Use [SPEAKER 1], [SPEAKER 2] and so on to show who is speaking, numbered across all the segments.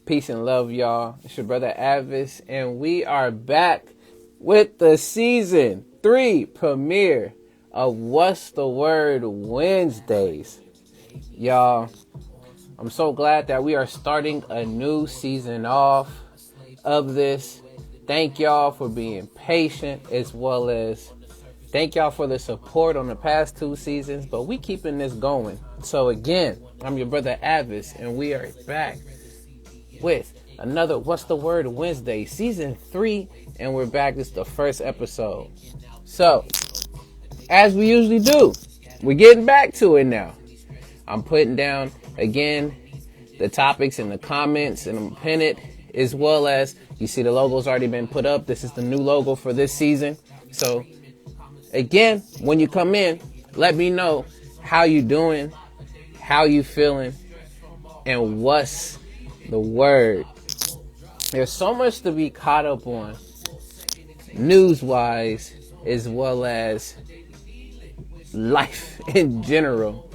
[SPEAKER 1] Peace and love, y'all. It's your brother A.D.V.I.S, and we are back with the season 3 premiere of What's the Word Wednesdays. Y'all, I'm so glad that we are starting a new season off of this. Thank y'all for being patient, as well as thank y'all for the support on the past 2 seasons, but we keeping this going. So again, I'm your brother A.D.V.I.S, and we are back with another What's the Word Wednesday, season 3, and we're back. This is the first episode. So, as we usually do, we're getting back to it now. I'm putting down, again, the topics in the comments, and I'm pinning it, as well as, you see the logo's already been put up. This is the new logo for this season. So, again, when you come in, let me know how you doing, how you feeling, and what's the word. There's so much to be caught up on, news-wise, as well as life in general.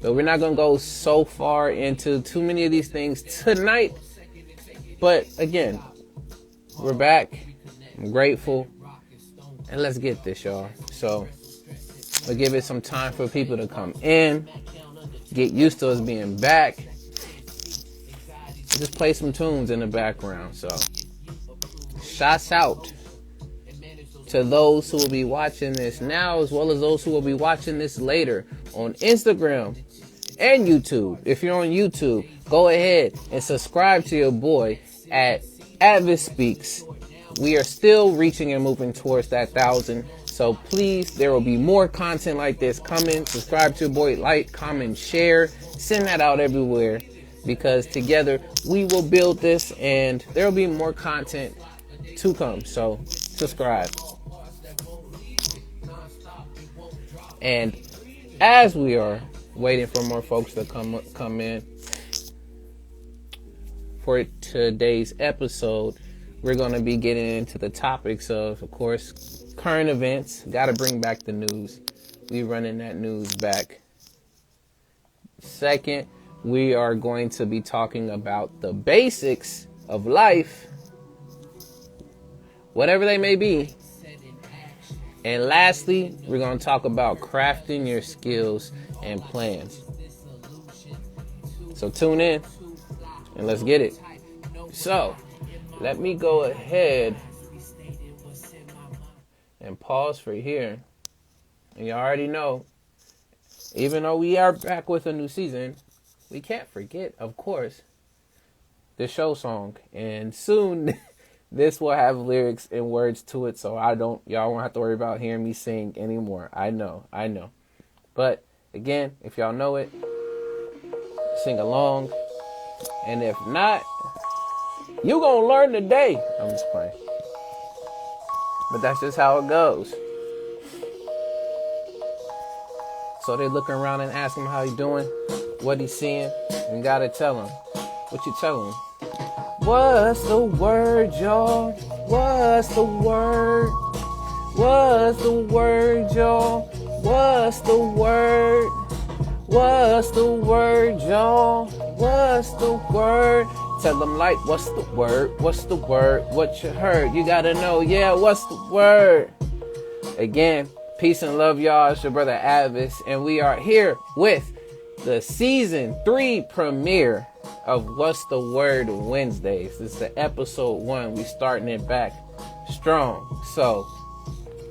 [SPEAKER 1] But we're not going to go so far into too many of these things tonight. But again, we're back. I'm grateful. And let's get this, y'all. So we'll give it some time for people to come in, get used to us being back. Just play some tunes in the background. So shouts out to those who will be watching this now, as well as those who will be watching this later on Instagram and YouTube. If you're on YouTube, go ahead and subscribe to your boy at A.D.V.I.S Speaks. We are still reaching and moving towards that 1,000. So please, there will be more content like this coming. Subscribe to your boy, like, comment, share, send that out everywhere, because together we will build this, and there will be more content to come. So subscribe. And as we are waiting for more folks to come in for today's episode, we're going to be getting into the topics of course, current events. Got to bring back the news. We running that news back. Second, we are going to be talking about the basics of life, whatever they may be. And lastly, we're going to talk about crafting your skills and plans. So tune in and let's get it. So let me go ahead and pause for here. And you already know, even though we are back with a new season, we can't forget, of course, the show song. And soon this will have lyrics and words to it, so y'all won't have to worry about hearing me sing anymore. I know. But again, if y'all know it, sing along. And if not, you gonna learn today. I'm just playing. But that's just how it goes. So they looking around and asking him how he doing, what he's seeing, and you gotta tell him. What you tell him? What's the word, y'all? What's the word? What's the word, y'all? What's the word? What's the word, y'all? What's the word? Tell them like, what's the word? What's the word? What you heard? You gotta know, yeah, what's the word? Again, peace and love, y'all. It's your brother A.D.V.I.S, and we are here with the season 3 premiere of What's the Word Wednesdays. This is the episode 1. We starting it back strong. So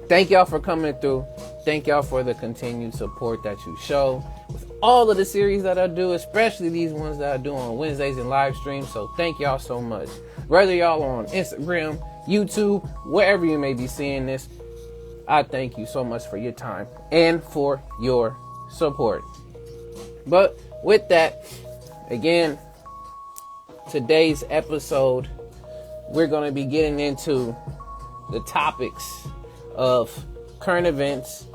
[SPEAKER 1] thank y'all for coming through. Thank y'all for the continued support that you show with all of the series that I do, especially these ones that I do on Wednesdays and live streams. So thank y'all so much. Whether y'all on Instagram, YouTube, wherever you may be seeing this, I thank you so much for your time and for your support. But with that, again, today's episode, we're going to be getting into the topics of current events.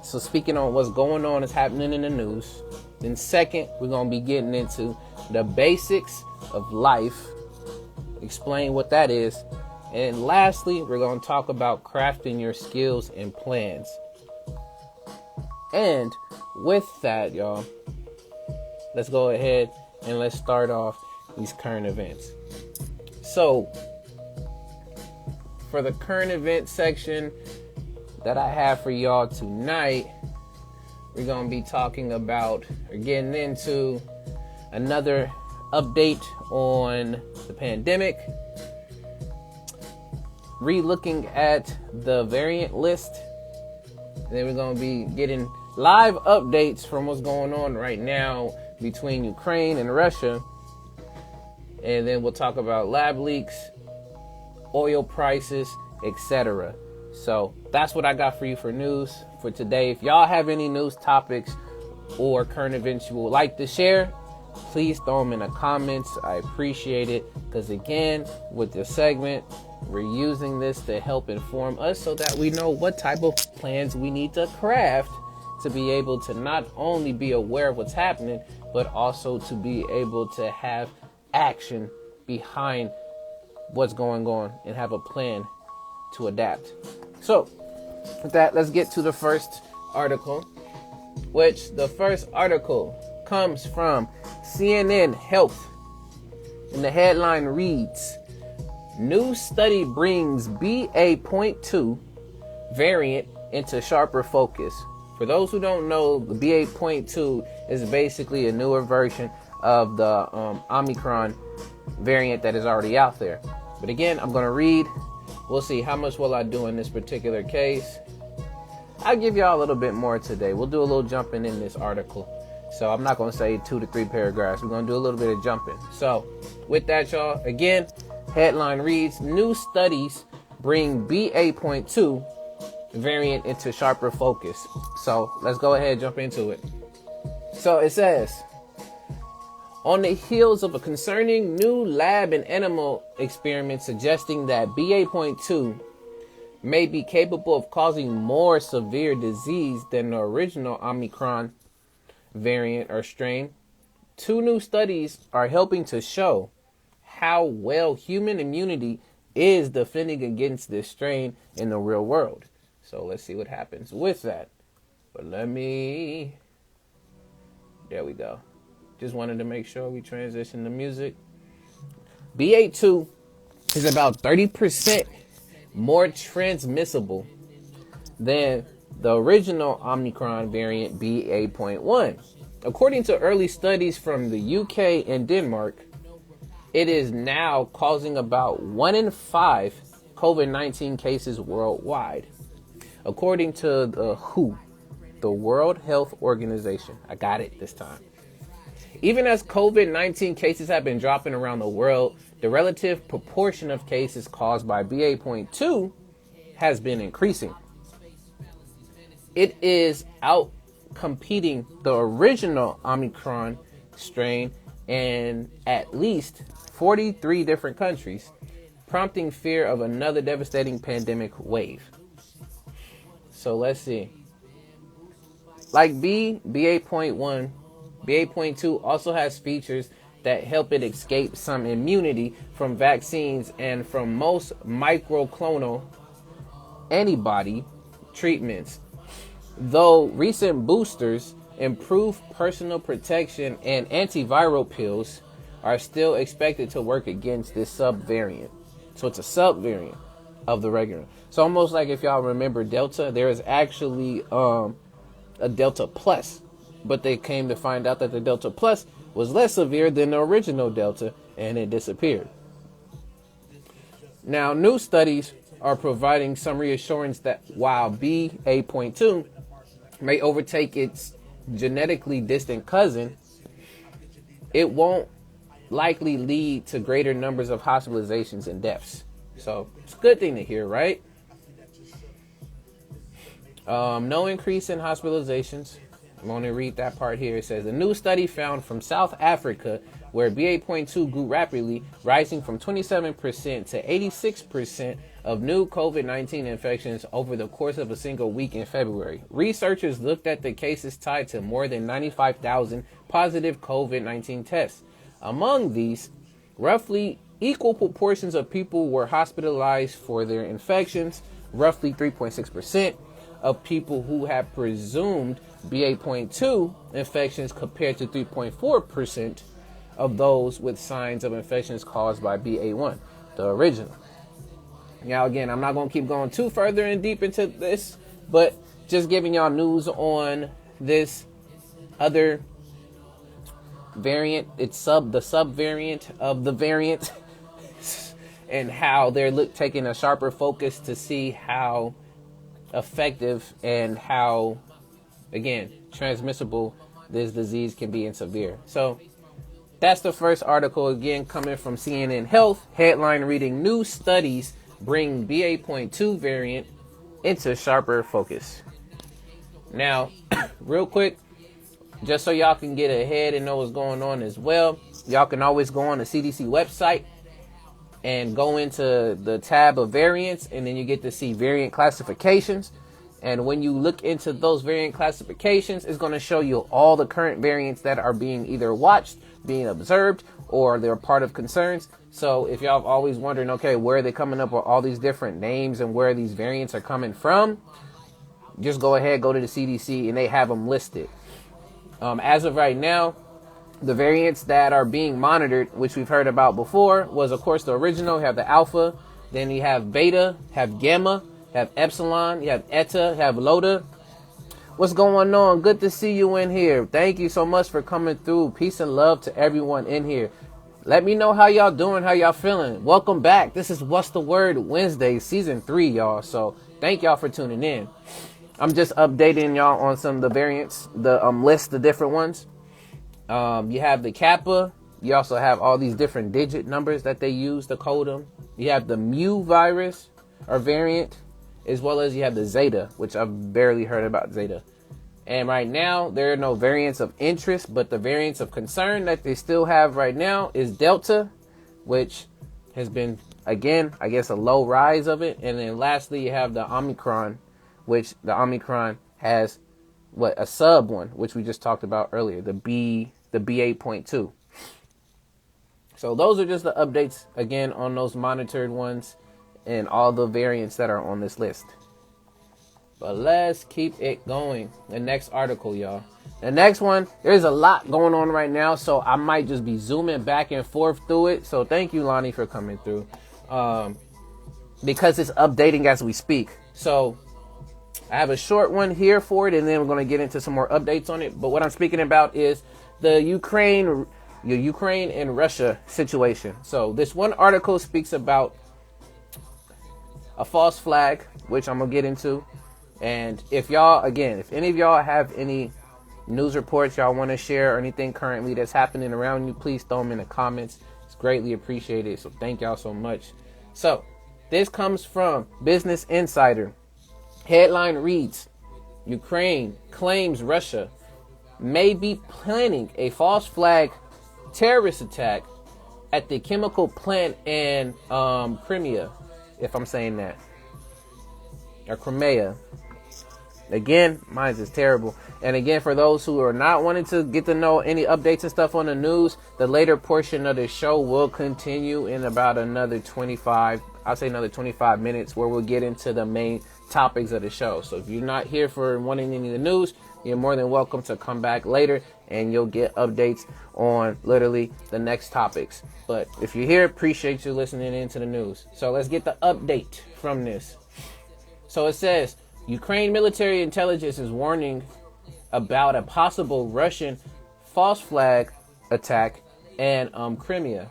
[SPEAKER 1] So speaking on what's going on, is happening in the news. Then second, we're going to be getting into the basics of life, explain what that is. And lastly, we're going to talk about crafting your skills and plans. And with that, y'all, let's go ahead and let's start off these current events. So, for the current event section that I have for y'all tonight, we're going to be talking about or getting into another update on the pandemic, re-looking at the variant list, and then we're going to be getting live updates from what's going on right now between Ukraine and Russia, and then we'll talk about lab leaks, oil prices, etc. So that's what I got for you for news for today. If y'all have any news topics or current events you would like to share, please throw them in the comments. I appreciate it, because again, with this segment, we're using this to help inform us so that we know what type of plans we need to craft to be able to not only be aware of what's happening, but also to be able to have action behind what's going on and have a plan to adapt. So with that, let's get to the first article, which the first article comes from CNN Health, and the headline reads, "New study brings BA.2 variant into sharper focus." For those who don't know, the BA.2 is basically a newer version of the Omicron variant that is already out there. But again, I'm going to read. We'll see how much will I do in this particular case. I'll give y'all a little bit more today. We'll do a little jumping in this article. So I'm not going to say 2 to 3 paragraphs. We're going to do a little bit of jumping. So with that, y'all, again, headline reads, "New studies bring BA.2 variant into sharper focus." So let's go ahead and jump into it. So it says, on the heels of a concerning new lab and animal experiment suggesting that BA.2 may be capable of causing more severe disease than the original Omicron variant or strain, 2 new studies are helping to show how well human immunity is defending against this strain in the real world. So let's see what happens with that. But there we go. Just wanted to make sure we transition to music. BA.2 is about 30% more transmissible than the original Omicron variant BA.1. According to early studies from the UK and Denmark, it is now causing about 1 in 5 COVID-19 cases worldwide. According to the WHO, the World Health Organization. I got it this time. Even as COVID-19 cases have been dropping around the world, the relative proportion of cases caused by BA.2 has been increasing. It is out competing the original Omicron strain in at least 43 different countries, prompting fear of another devastating pandemic wave. So let's see. Like BA.1, BA.2 also has features that help it escape some immunity from vaccines and from most monoclonal antibody treatments. Though recent boosters, improved personal protection, and antiviral pills are still expected to work against this subvariant. So it's a subvariant of the regular. So almost like if y'all remember Delta, there is actually a Delta Plus. But they came to find out that the Delta Plus was less severe than the original Delta, and it disappeared. Now, new studies are providing some reassurance that while BA.2 may overtake its genetically distant cousin, it won't likely lead to greater numbers of hospitalizations and deaths. So it's a good thing to hear, right? No increase in hospitalizations. I'm going to read that part here. It says, a new study found from South Africa where BA.2 grew rapidly, rising from 27% to 86% of new COVID-19 infections over the course of a single week in February. Researchers looked at the cases tied to more than 95,000 positive COVID-19 tests. Among these, roughly equal proportions of people were hospitalized for their infections, roughly 3.6% of people who had presumed BA.2 infections compared to 3.4% of those with signs of infections caused by BA1, the original. Now, again, I'm not going to keep going too further and deep into this, but just giving y'all news on this other variant. It's the sub variant of the variant and how they're taking a sharper focus to see how effective and how, again, transmissible this disease can be and severe. So that's the first article, again, coming from CNN Health. Headline reading: New studies bring BA.2 variant into sharper focus. Now, real quick, just so y'all can get ahead and know what's going on as well, y'all can always go on the CDC website and go into the tab of variants, and then you get to see variant classifications. And when you look into those variant classifications, it's going to show you all the current variants that are being either watched, being observed, or they're part of concerns. So if y'all have always wondering, okay, where are they coming up with all these different names and where these variants are coming from, just go ahead, go to the CDC, and they have them listed. As of right now, the variants that are being monitored, which we've heard about before, was, of course, the original. You have the Alpha, then you have Beta, have Gamma, have Epsilon, you have Eta, have Lambda. What's going on? Good to see you in here. Thank you so much for coming through. Peace and love to everyone in here. Let me know how y'all doing, how y'all feeling. Welcome back. This is What's the Word Wednesday, season 3, y'all. So thank y'all for tuning in. I'm just updating y'all on some of the variants, the list, the different ones. You have the Kappa. You also have all these different digit numbers that they use to code them. You have the Mu virus or variant, as well as you have the Zeta, which I've barely heard about Zeta. And right now, there are no variants of interest, but the variants of concern that they still have right now is Delta, which has been, again, I guess a low rise of it. And then lastly, you have the Omicron, which the Omicron has a sub one, which we just talked about earlier, the BA.2. So those are just the updates, again, on those monitored ones and all the variants that are on this list. But let's keep it going. The next article, y'all. The next one, there's a lot going on right now, so I might just be zooming back and forth through it. So thank you, Lonnie, for coming through. Because it's updating as we speak. So I have a short one here for it, and then we're going to get into some more updates on it. But what I'm speaking about is the Ukraine and Russia situation. So this one article speaks about a false flag, which I'm going to get into. And if any of y'all have any news reports y'all want to share or anything currently that's happening around you, please throw them in the comments. It's greatly appreciated. So thank y'all so much. So this comes from Business Insider. Headline reads: Ukraine claims Russia may be planning a false flag terrorist attack at the chemical plant in Crimea, if I'm saying that. Or Crimea. Again, mine is terrible. And again, for those who are not wanting to get to know any updates and stuff on the news, the later portion of the show will continue in about another 25 minutes, where we'll get into the main topics of the show. So if you're not here for wanting any of the news, you're more than welcome to come back later and you'll get updates on literally the next topics. But if you're here, appreciate you listening into the news. So let's get the update from this. So it says, Ukraine military intelligence is warning about a possible Russian false flag attack in Crimea.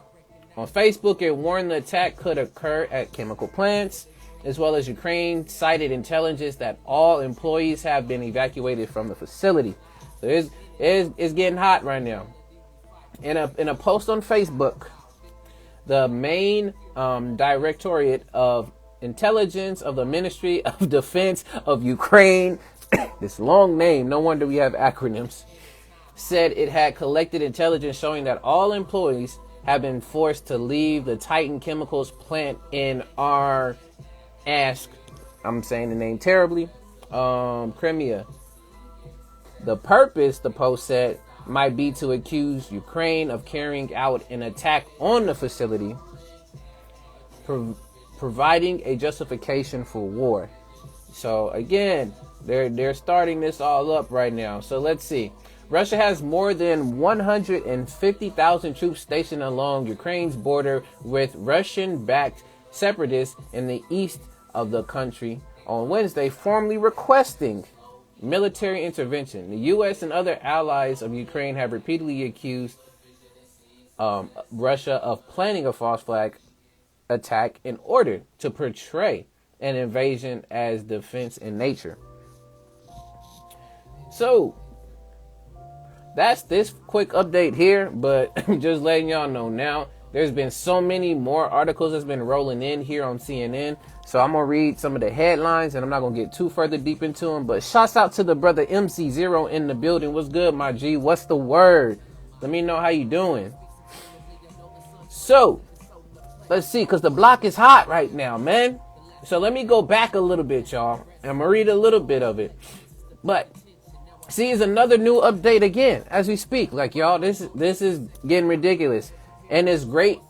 [SPEAKER 1] On Facebook, it warned the attack could occur at chemical plants, as well as Ukraine cited intelligence that all employees have been evacuated from the facility. So it's getting hot right now. In a post on Facebook, the main directorate of intelligence of the Ministry of Defense of Ukraine, this long name, no wonder we have acronyms, said it had collected intelligence showing that all employees have been forced to leave the Titan Chemicals plant in I'm saying the name terribly, Crimea. The purpose, the post said, might be to accuse Ukraine of carrying out an attack on the facility, providing a justification for war. So again, they're starting this all up right now. So let's see. Russia has more than 150,000 troops stationed along Ukraine's border with Russian-backed separatists in the east of the country on Wednesday, formally requesting military intervention. The U.S. and other allies of Ukraine have repeatedly accused Russia of planning a false flag attack in order to portray an invasion as defense in nature. So that's this quick update here, but just letting y'all know now, there's been so many more articles that's been rolling in here on CNN. So I'm going to read some of the headlines, and I'm not going to get too further deep into them. But shouts out to the brother MC0 in the building. What's good, my G? What's the word? Let me know how you doing. So let's see, because the block is hot right now, man. So let me go back a little bit, y'all. I'm going to read a little bit of it. But see, it's another new update again as we speak. Like, y'all, this is getting ridiculous. And it's great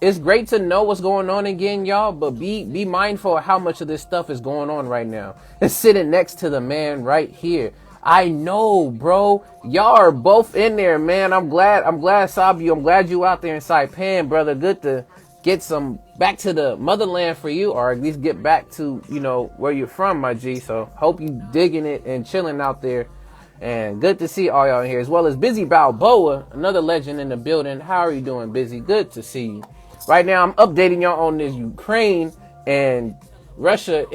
[SPEAKER 1] to know what's going on again, y'all. But be mindful of how much of this stuff is going on right now. It's sitting next to the man right here. I know, bro. Y'all are both in there, man. I'm glad, Sabi. I'm glad you out there in Saipan, brother. Good to get some back to the motherland for you, or at least get back to, you know, where you're from, my G. So hope you digging it and chilling out there. And good to see all y'all in here, as well as Busy Balboa, another legend in the building. How are you doing, Busy? Good to see you. Right now, I'm updating y'all on this Ukraine and Russia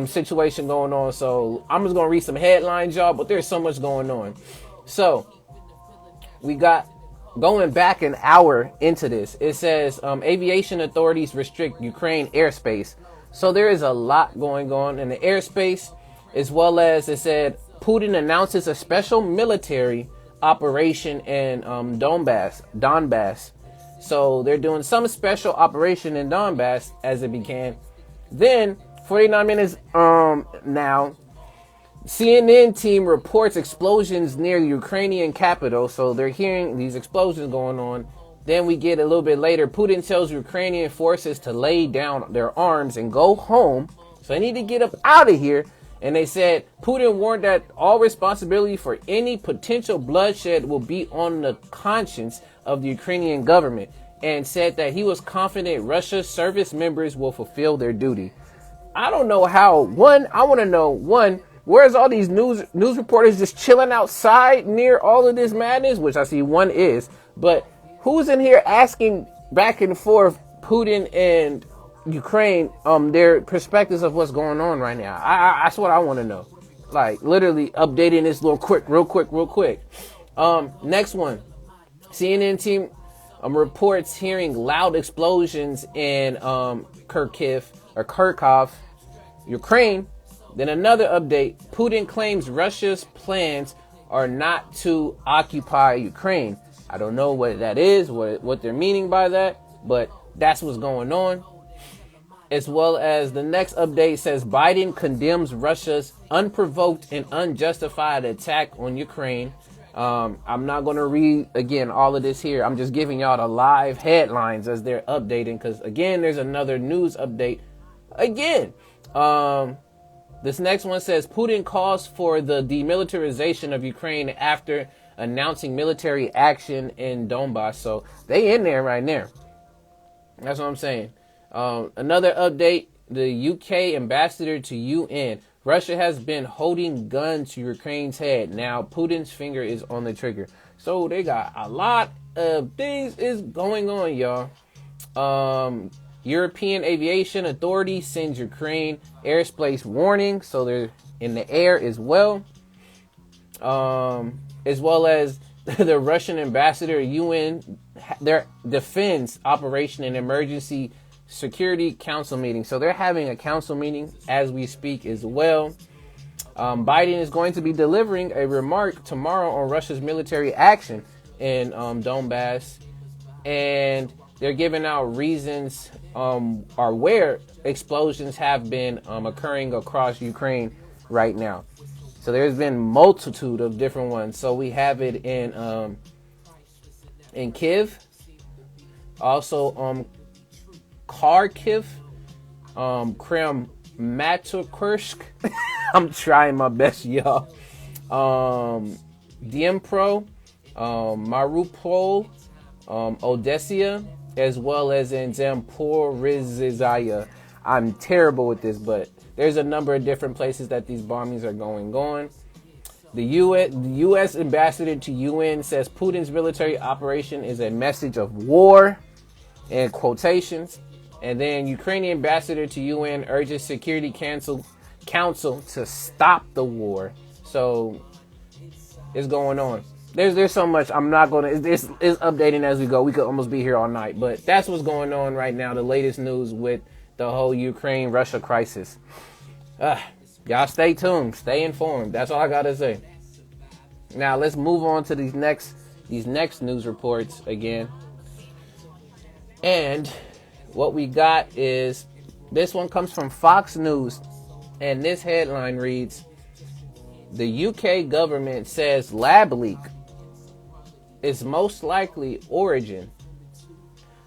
[SPEAKER 1] situation going on. So I'm just going to read some headlines, y'all, but there's so much going on. So we got, going back an hour into this, it says aviation authorities restrict Ukraine airspace. So there is a lot going on in the airspace, as well as it said, Putin announces a special military operation in Donbass. So they're doing some special operation in Donbass as it began. Then 49 minutes now, CNN team reports explosions near the Ukrainian capital. So they're hearing these explosions going on. Then we get a little bit later, Putin tells Ukrainian forces to lay down their arms and go home. So they need to get up out of here. And they said Putin warned that all responsibility for any potential bloodshed will be on the conscience of the Ukrainian government, and said that he was confident Russia's service members will fulfill their duty. I don't know how. I want to know, where's all these news reporters just chilling outside near all of this madness, which I see one is, but who's in here asking back and forth Putin and Ukraine, their perspectives of what's going on right now? That's what I want to know. Like, literally updating this real quick. Next one. CNN team reports hearing loud explosions in Kharkov, Ukraine. Then another update. Putin claims Russia's plans are not to occupy Ukraine. I don't know what that is, what they're meaning by that, but that's what's going on. As well as the next update says Biden condemns Russia's unprovoked and unjustified attack on Ukraine. I'm not going to read, again, all of this here. I'm just giving y'all the live headlines as they're updating, because, again, there's another news update. Again, this next one says Putin calls for the demilitarization of Ukraine after announcing military action in Donbass. So they in there right there. That's what I'm saying. Another update, the UK ambassador to UN. Russia has been holding guns to Ukraine's head. Now Putin's finger is on the trigger. So they got a lot of things is going on, y'all. European Aviation Authority sends Ukraine airspace warning. So they're in the air as well. As well as the Russian ambassador UN, their defense operation and emergency Security Council meeting. So they're having a council meeting as we speak as well. Biden is going to be delivering a remark tomorrow on Russia's military action in Donbass. And they're giving out reasons or where explosions have been occurring across Ukraine right now. So there's been multitude of different ones. So we have it in Kiev. Also Kharkiv, Kramatorsk. I'm trying my best, y'all. Dnipro, Mariupol, Odessa, as well as in Zaporizhzhia. I'm terrible with this, but there's a number of different places that these bombings are going on. The U.S. ambassador to UN says Putin's military operation is a message of war, in quotations. And then Ukrainian ambassador to UN urges Security Council to stop the war. So it's going on. There's so much. I'm not going to. It's updating as we go. We could almost be here all night. But that's what's going on right now. The latest news with the whole Ukraine-Russia crisis. Y'all stay tuned. Stay informed. That's all I got to say. Now let's move on to these next news reports again. And what we got is, this one comes from Fox News, and this headline reads, the UK government says lab leak is most likely origin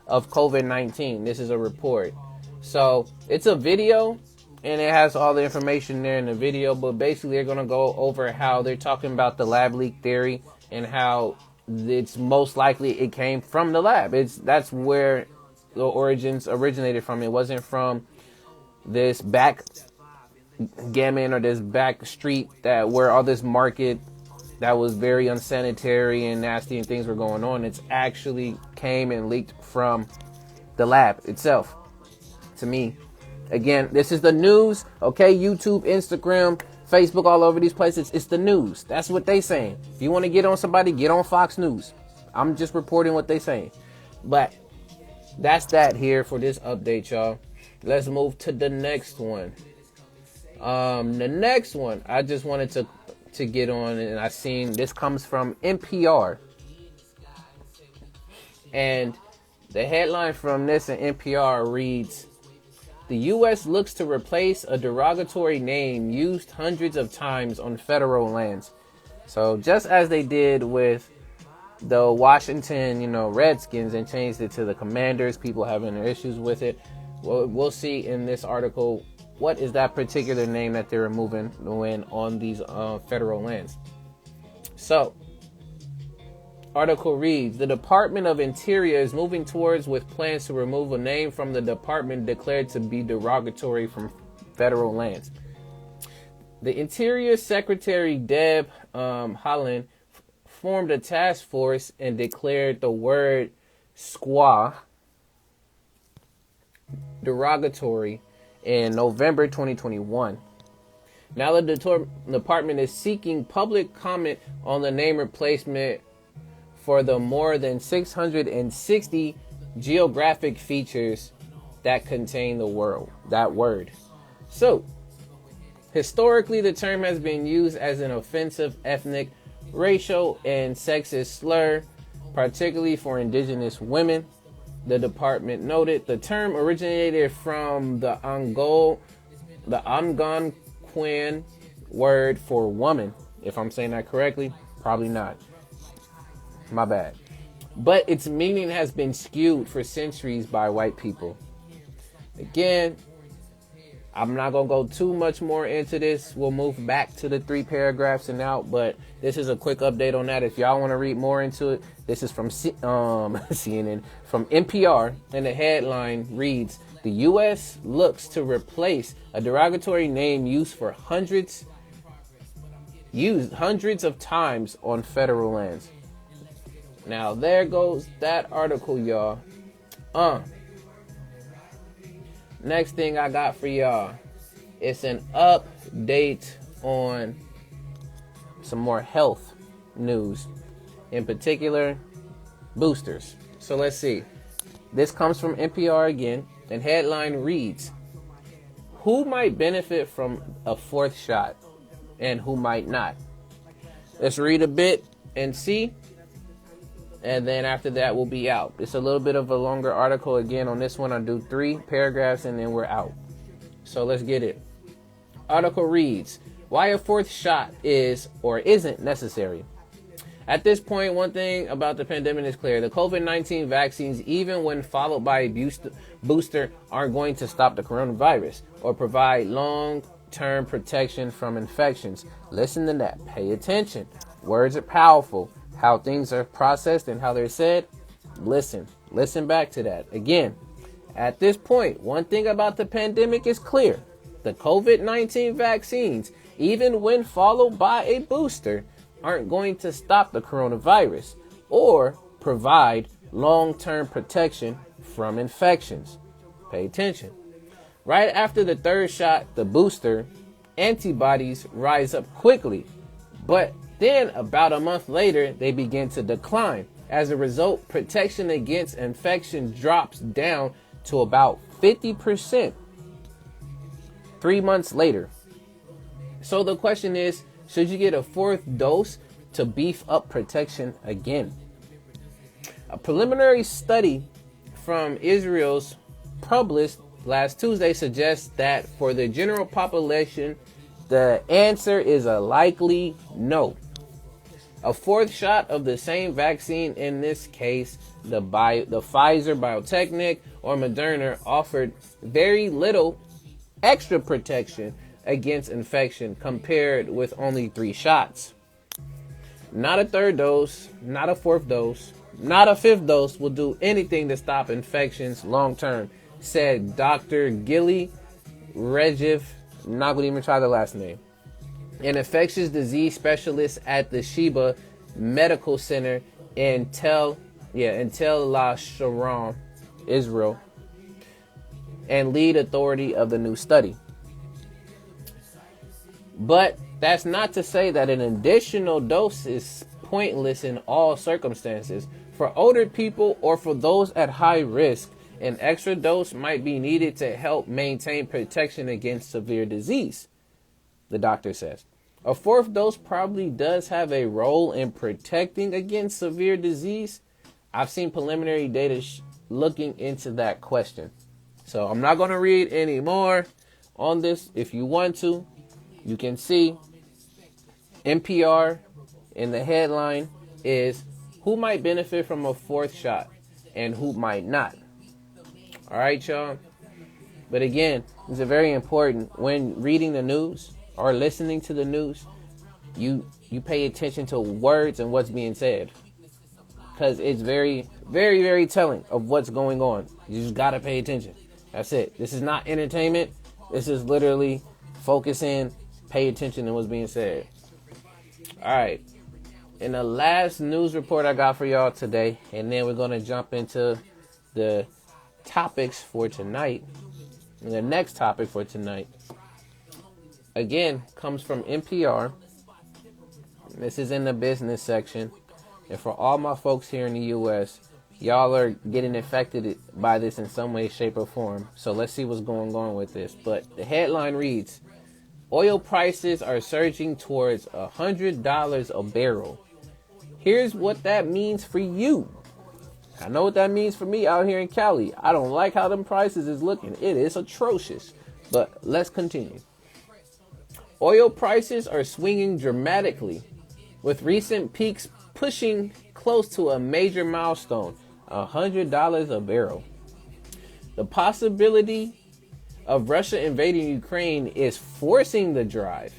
[SPEAKER 1] of COVID-19. This is a report. So it's a video, and it has all the information there in the video, but basically they're going to go over how they're talking about the lab leak theory and how it's most likely it came from the lab. That's where the origins originated from. It wasn't from this backgammon or this back street where all this market that was very unsanitary and nasty and things were going on. It's actually came and leaked from the lab itself. To me, again, this is the news. Okay, YouTube, Instagram, Facebook, all over these places. It's the news. That's what they saying. If you want to get on somebody, get on Fox News. I'm just reporting what they saying. But that's that here for this update, y'all. Let's move to the next one. The next one I just wanted to get on, and I seen this comes from NPR. And the headline from this in NPR reads, the U.S. looks to replace a derogatory name used hundreds of times on federal lands. So just as they did with the Washington, Redskins, and changed it to the Commanders, people having their issues with it. We'll see in this article what is that particular name that they're removing when on these federal lands. So, article reads, the Department of Interior is moving towards with plans to remove a name from the department declared to be derogatory from federal lands. The Interior Secretary Deb Haaland formed a task force and declared the word squaw derogatory in November 2021. Now the department is seeking public comment on the name replacement for the more than 660 geographic features that contain that word. So, historically, the term has been used as an offensive, ethnic, racial, and sexist slur, particularly for indigenous women. The department noted the term originated from the Algonquin word for woman. If I'm saying that correctly, probably not. My bad. But its meaning has been skewed for centuries by white people. Again, I'm not going to go too much more into this. We'll move back to the 3 paragraphs and out, but this is a quick update on that. If y'all want to read more into it, this is from CNN, from NPR, and the headline reads, the U.S. looks to replace a derogatory name used hundreds of times on federal lands. Now, there goes that article, y'all. Next thing I got for y'all, it's an update on some more health news, in particular boosters. So let's see. This comes from NPR again, and headline reads, who might benefit from a 4th shot and who might not? Let's read a bit and see. And then after that, we'll be out. It's a little bit of a longer article. Again, on this one, I'll do 3 paragraphs and then we're out. So let's get it. Article reads, why a 4th shot is or isn't necessary. At this point, one thing about the pandemic is clear. The COVID-19 vaccines, even when followed by a booster, aren't going to stop the coronavirus or provide long-term protection from infections. Listen to that. Pay attention. Words are powerful. how things are processed and how they're said, listen back to that. Again, at this point, one thing about the pandemic is clear. The COVID-19 vaccines, even when followed by a booster, aren't going to stop the coronavirus or provide long-term protection from infections. Pay attention. Right after the third shot, the booster, antibodies rise up quickly, but then about a month later, they begin to decline. As a result, protection against infection drops down to about 50% 3 months later. So the question is, should you get a fourth dose to beef up protection again? A preliminary study from Israel's published last Tuesday suggests that for the general population, the answer is a likely no. A fourth shot of the same vaccine, in this case, the Pfizer, Biotechnic, or Moderna, offered very little extra protection against infection compared with only 3 shots. Not a third dose, not a fourth dose, not a fifth dose will do anything to stop infections long term, said Dr. Gilly Regev, not going to even try the last name, an infectious disease specialist at the Sheba Medical Center in Tel LaSharon, Israel, and lead authority of the new study. But that's not to say that an additional dose is pointless in all circumstances. For older people or for those at high risk, an extra dose might be needed to help maintain protection against severe disease, the doctor says. A fourth dose probably does have a role in protecting against severe disease. I've seen preliminary data looking into that question. So I'm not going to read any more on this. If you want to, you can see NPR in the headline is who might benefit from a fourth shot and who might not. All right, y'all. But again, it's very important when reading the news or listening to the news, you pay attention to words and what's being said, because it's very, very, very telling of what's going on. You just got to pay attention. That's it. This is not entertainment. This is literally focus in, pay attention to what's being said. All right. And the last news report I got for y'all today, and then we're going to jump into the topics for tonight. And the next topic for tonight, again, comes from NPR. This is in the business section. And for all my folks here in the U.S., y'all are getting affected by this in some way, shape, or form. So let's see what's going on with this. But the headline reads, oil prices are surging towards $100 a barrel. Here's what that means for you. I know what that means for me out here in Cali. I don't like how them prices is looking. It is atrocious. But let's continue. Oil prices are swinging dramatically, with recent peaks pushing close to a major milestone, $100 a barrel. The possibility of Russia invading Ukraine is forcing the drive,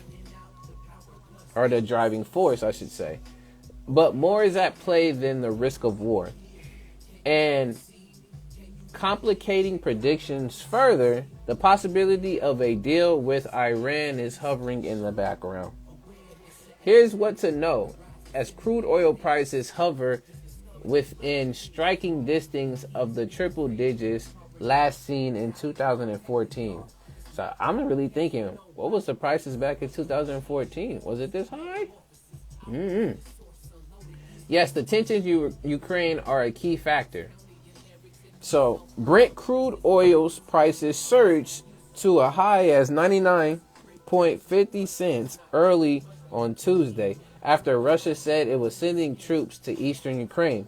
[SPEAKER 1] or the driving force, I should say. But more is at play than the risk of war. And complicating predictions further, the possibility of a deal with Iran is hovering in the background. Here's what to know. As crude oil prices hover within striking distance of the triple digits last seen in 2014. So I'm really thinking, what was the prices back in 2014? Was it this high? Yes, the tensions in Ukraine are a key factor. So Brent crude oil's prices surged to a high as 99.50 cents early on Tuesday after Russia said it was sending troops to eastern Ukraine.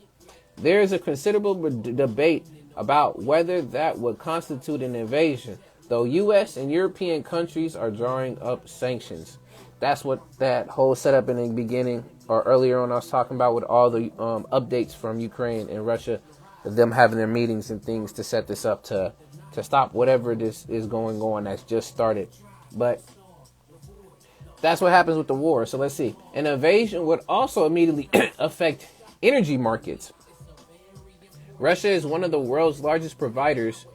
[SPEAKER 1] There is a considerable debate about whether that would constitute an invasion, though U.S. and European countries are drawing up sanctions. That's what that whole setup in the beginning or earlier on I was talking about with all the updates from Ukraine and Russia, them having their meetings and things to set this up to stop whatever this is going on that's just started. But that's what happens with the war. So let's see. An invasion would also immediately affect energy markets. Russia is one of the world's largest providers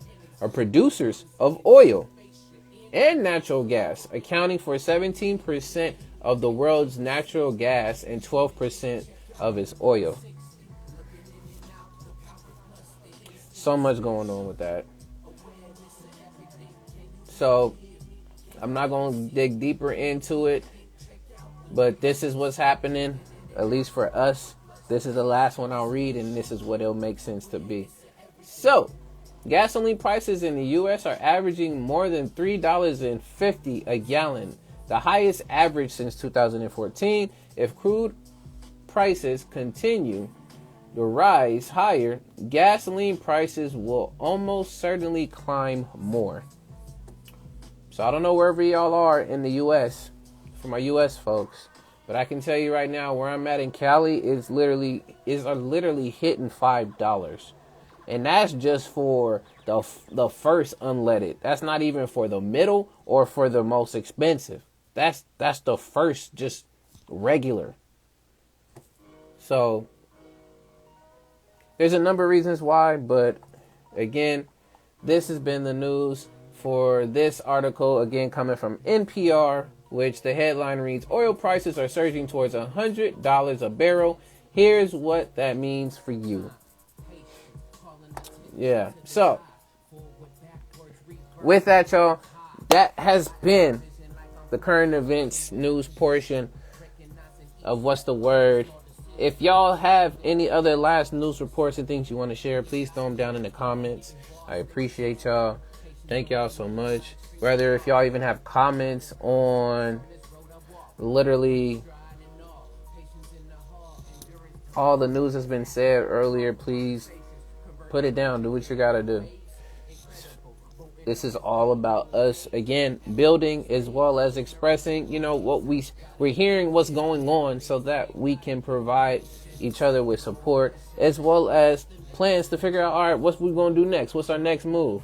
[SPEAKER 1] or producers of oil and natural gas, accounting for 17% of the world's natural gas and 12% of its oil. So much going on with that. So I'm not going to dig deeper into it, but this is what's happening, at least for us. This is the last one I'll read, and this is what it'll make sense to be. So, gasoline prices in the U.S. are averaging more than $3.50 a gallon, the highest average since 2014. If crude prices continue to rise higher, gasoline prices will almost certainly climb more. So I don't know wherever y'all are in the U.S., for my U.S. folks, but I can tell you right now where I'm at in Cali is literally hitting $5. And that's just for the first unleaded. That's not even for the middle or for the most expensive. That's the first, just regular. So there's a number of reasons why, but again, this has been the news for this article, again coming from NPR, which the headline reads, oil prices are surging towards $100 a barrel. Here's what that means for you. Yeah, so with that, y'all, that has been the current events news portion of What's the Word. If y'all have any other last news reports and things you want to share, please throw them down in the comments. I appreciate y'all. Thank y'all so much. Whether if y'all even have comments on literally all the news that's been said earlier, please put it down. Do what you gotta do. This is all about us, again, building as well as expressing, what we're hearing, what's going on, so that we can provide each other with support as well as plans to figure out, all right, what we gonna do next? What's our next move?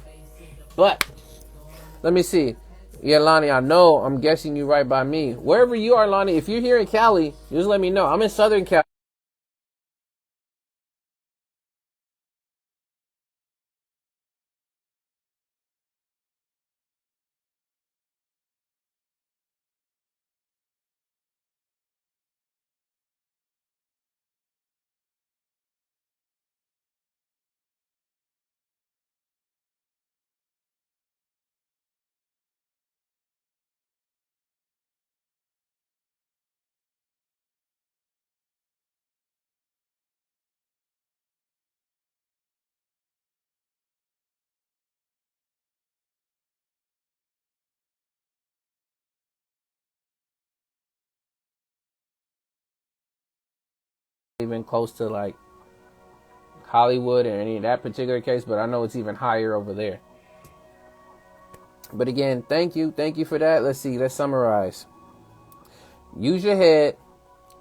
[SPEAKER 1] But let me see. Yeah, Lonnie, I know I'm guessing you right by me. Wherever you are, Lonnie, if you're here in Cali, just let me know. I'm in Southern Cali. Even close to like Hollywood or any of that particular case, but I know it's even higher over there. But again, thank you for that. Let's summarize. Use your head,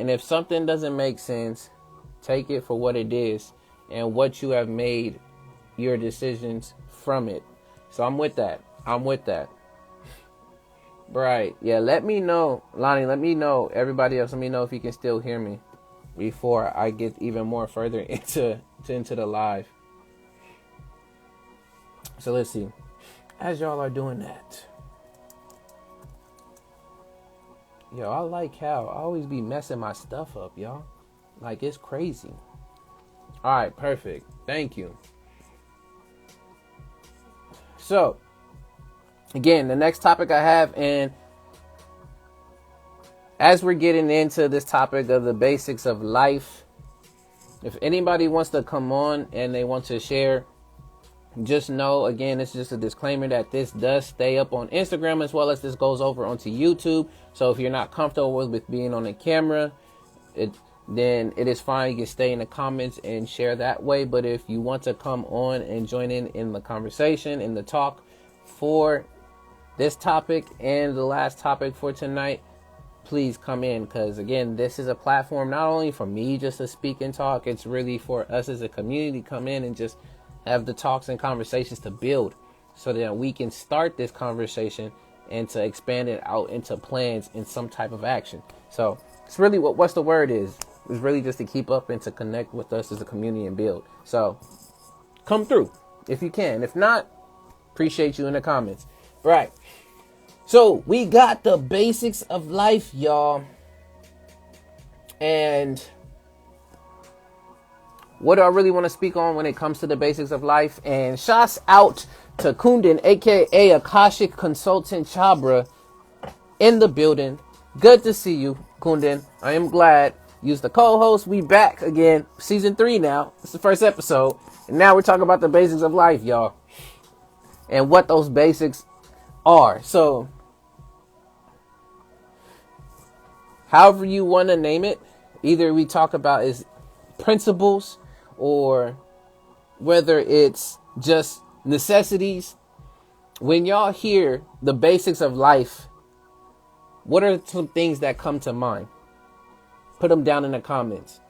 [SPEAKER 1] and if something doesn't make sense, take it for what it is and what you have made your decisions from it. So I'm with that. Right. Yeah, let me know, Lonnie, let me know, everybody else, let me know if you can still hear me before I get even more further into the live. So let's see. As y'all are doing that, yo, I like how I always be messing my stuff up, y'all. Like, it's crazy. All right, perfect. Thank you. So, again, the next topic I have, and as we're getting into this topic of the basics of life, if anybody wants to come on and they want to share, just know, again, it's just a disclaimer that this does stay up on Instagram as well as this goes over onto YouTube. So if you're not comfortable with being on the camera, then it is fine. You can stay in the comments and share that way. But if you want to come on and join in the conversation, in the talk for this topic and the last topic for tonight, please come in, because again, this is a platform not only for me just to speak and talk, it's really for us as a community to come in and just have the talks and conversations to build so that we can start this conversation and to expand it out into plans and some type of action. So it's really what's the word is really just to keep up and to connect with us as a community and build. So come through if you can. If not, appreciate you in the comments. Right. So we got the basics of life, y'all. And what do I really want to speak on when it comes to the basics of life? And shouts out to Kundan, aka Akashic Consultant Chabra, in the building. Good to see you, Kundan. I am glad. You're the co-host. We back again. Season 3 now. It's the first episode. And now we're talking about the basics of life, y'all. And what those basics are. So, however you want to name it, either we talk about is principles or whether it's just necessities. When y'all hear the basics of life, what are some things that come to mind? Put them down in the comments.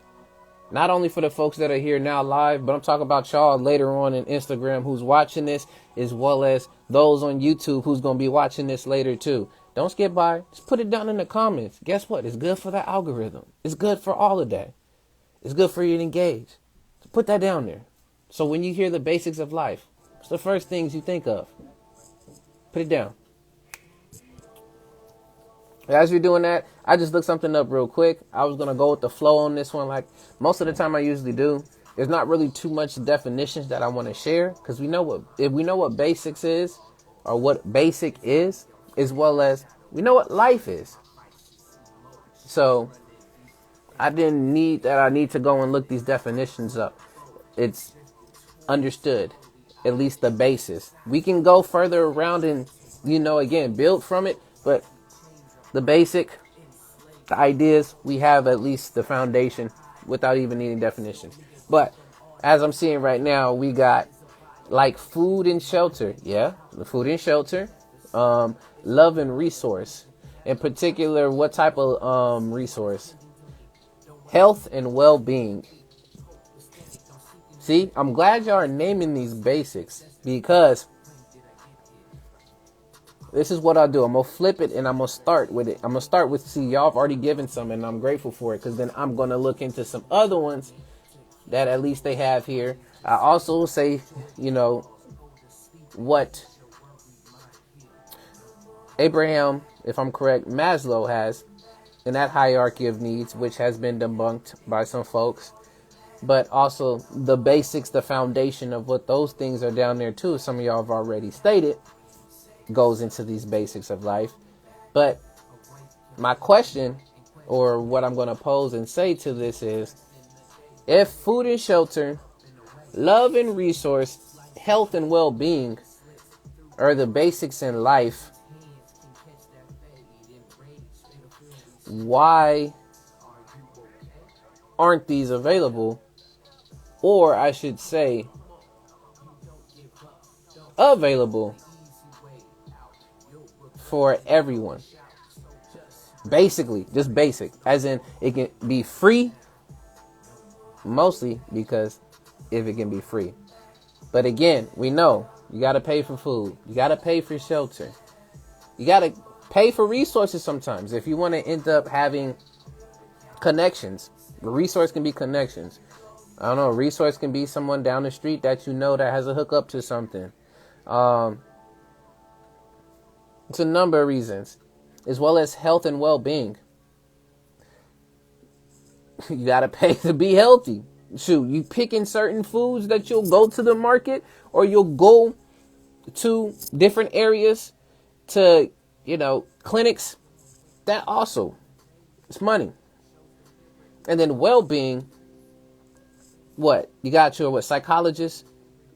[SPEAKER 1] Not only for the folks that are here now live, but I'm talking about y'all later on in Instagram who's watching this, as well as those on YouTube who's going to be watching this later too. Don't skip by. Just put it down in the comments. Guess what? It's good for the algorithm. It's good for all of that. It's good for you to engage. So put that down there. So when you hear the basics of life, what's the first things you think of? Put it down. As you're doing that, I just looked something up real quick. I was going to go with the flow on this one like most of the time I usually do. There's not really too much definitions that I want to share because if we know what basics is or what basic is, as well as we know what life is. So I need to go and look these definitions up. It's understood, at least the basis. We can go further around and, again, build from it, but the basic, the ideas, we have at least the foundation without even needing definitions. But as I'm seeing right now, we got like food and shelter. Yeah, the food and shelter. Love and resource. In particular, what type of resource? Health and well-being. See, I'm glad y'all are naming these basics because this is what I'll do. I'm going to flip it and I'm going to start with it. I'm going to start with, see, y'all have already given some and I'm grateful for it because then I'm going to look into some other ones that at least they have here. I also say, what Abraham, if I'm correct, Maslow has in that hierarchy of needs, which has been debunked by some folks. But also the basics, the foundation of what those things are down there too. Some of y'all have already stated. Goes into these basics of life. But my question, or what I'm going to pose and say to this is, if food and shelter, love and resource, health and well-being are the basics in life, why aren't these available? Or I should say, available for everyone. Basically, just basic. As in, it can be free. Mostly because if it can be free. But again, we know you got to pay for food. You got to pay for shelter. You got to pay for resources sometimes. If you want to end up having connections. A resource can be connections. I don't know. A resource can be someone down the street that that has a hookup to something. It's a number of reasons, as well as health and well-being. You got to pay to be healthy. Shoot, you picking certain foods that you'll go to the market or you'll go to different areas to, clinics. That also, it's money. And then well-being, what? You got your psychologist,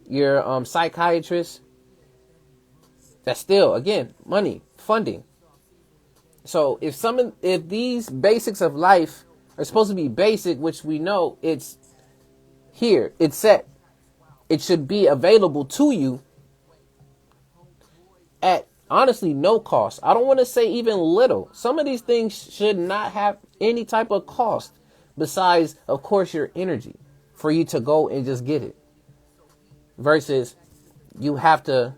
[SPEAKER 1] your psychiatrist. That's still, again, money, funding. So if these basics of life are supposed to be basic, which we know it's here, it's set, it should be available to you at honestly no cost. I don't want to say even little. Some of these things should not have any type of cost besides, of course, your energy for you to go and just get it. Versus you have to,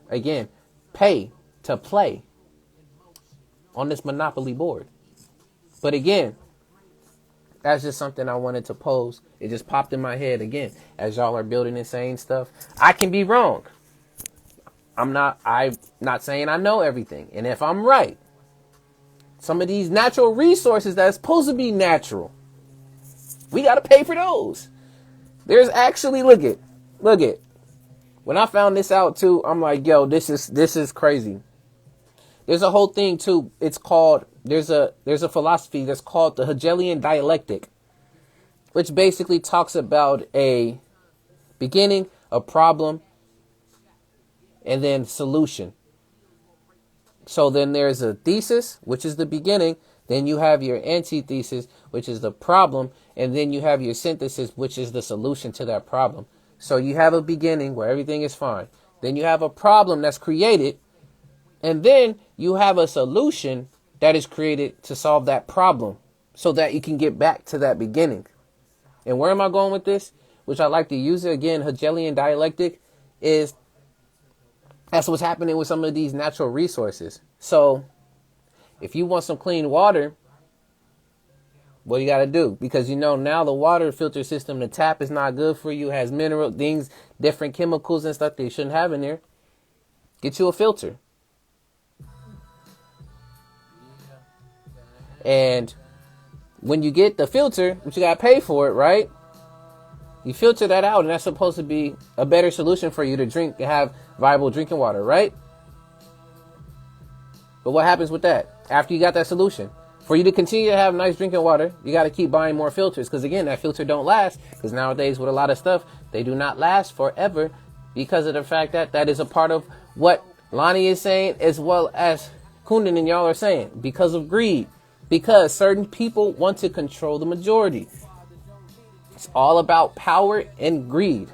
[SPEAKER 1] again, pay to play. on this Monopoly board. But again, that's just something I wanted to pose. It just popped in my head again as y'all are building and saying stuff. I can be wrong. I'm not saying I know everything. And if I'm right, some of these natural resources that's supposed to be natural, we got to pay for those. There's actually, look it. When I found this out too, I'm like, yo, this is crazy. There's a whole thing too. It's called, there's a philosophy that's called the Hegelian dialectic, which basically talks about a beginning, a problem, and then solution. So then there's a thesis, which is the beginning. Then you have your antithesis, which is the problem. And then you have your synthesis, which is the solution to that problem. So you have a beginning where everything is fine. Then you have a problem that's created. And then you have a solution that is created to solve that problem so that you can get back to that beginning. And where am I going with this? Which I like to use it again, Hegelian dialectic, is that's what's happening with some of these natural resources. So if you want some clean water, what you got to do? Because now the water filter system, the tap is not good for you, has mineral things, different chemicals and stuff that you shouldn't have in there. Get you a filter. And when you get the filter, but you got to pay for it, right? You filter that out, and that's supposed to be a better solution for you to drink and have viable drinking water, right? But what happens with that? After you got that solution, for you to continue to have nice drinking water, you got to keep buying more filters. Because again, that filter don't last. Because nowadays with a lot of stuff, they do not last forever because of the fact that that is a part of what Lonnie is saying, as well as Kundan and y'all are saying, because of greed. Because certain people want to control the majority. It's all about power and greed.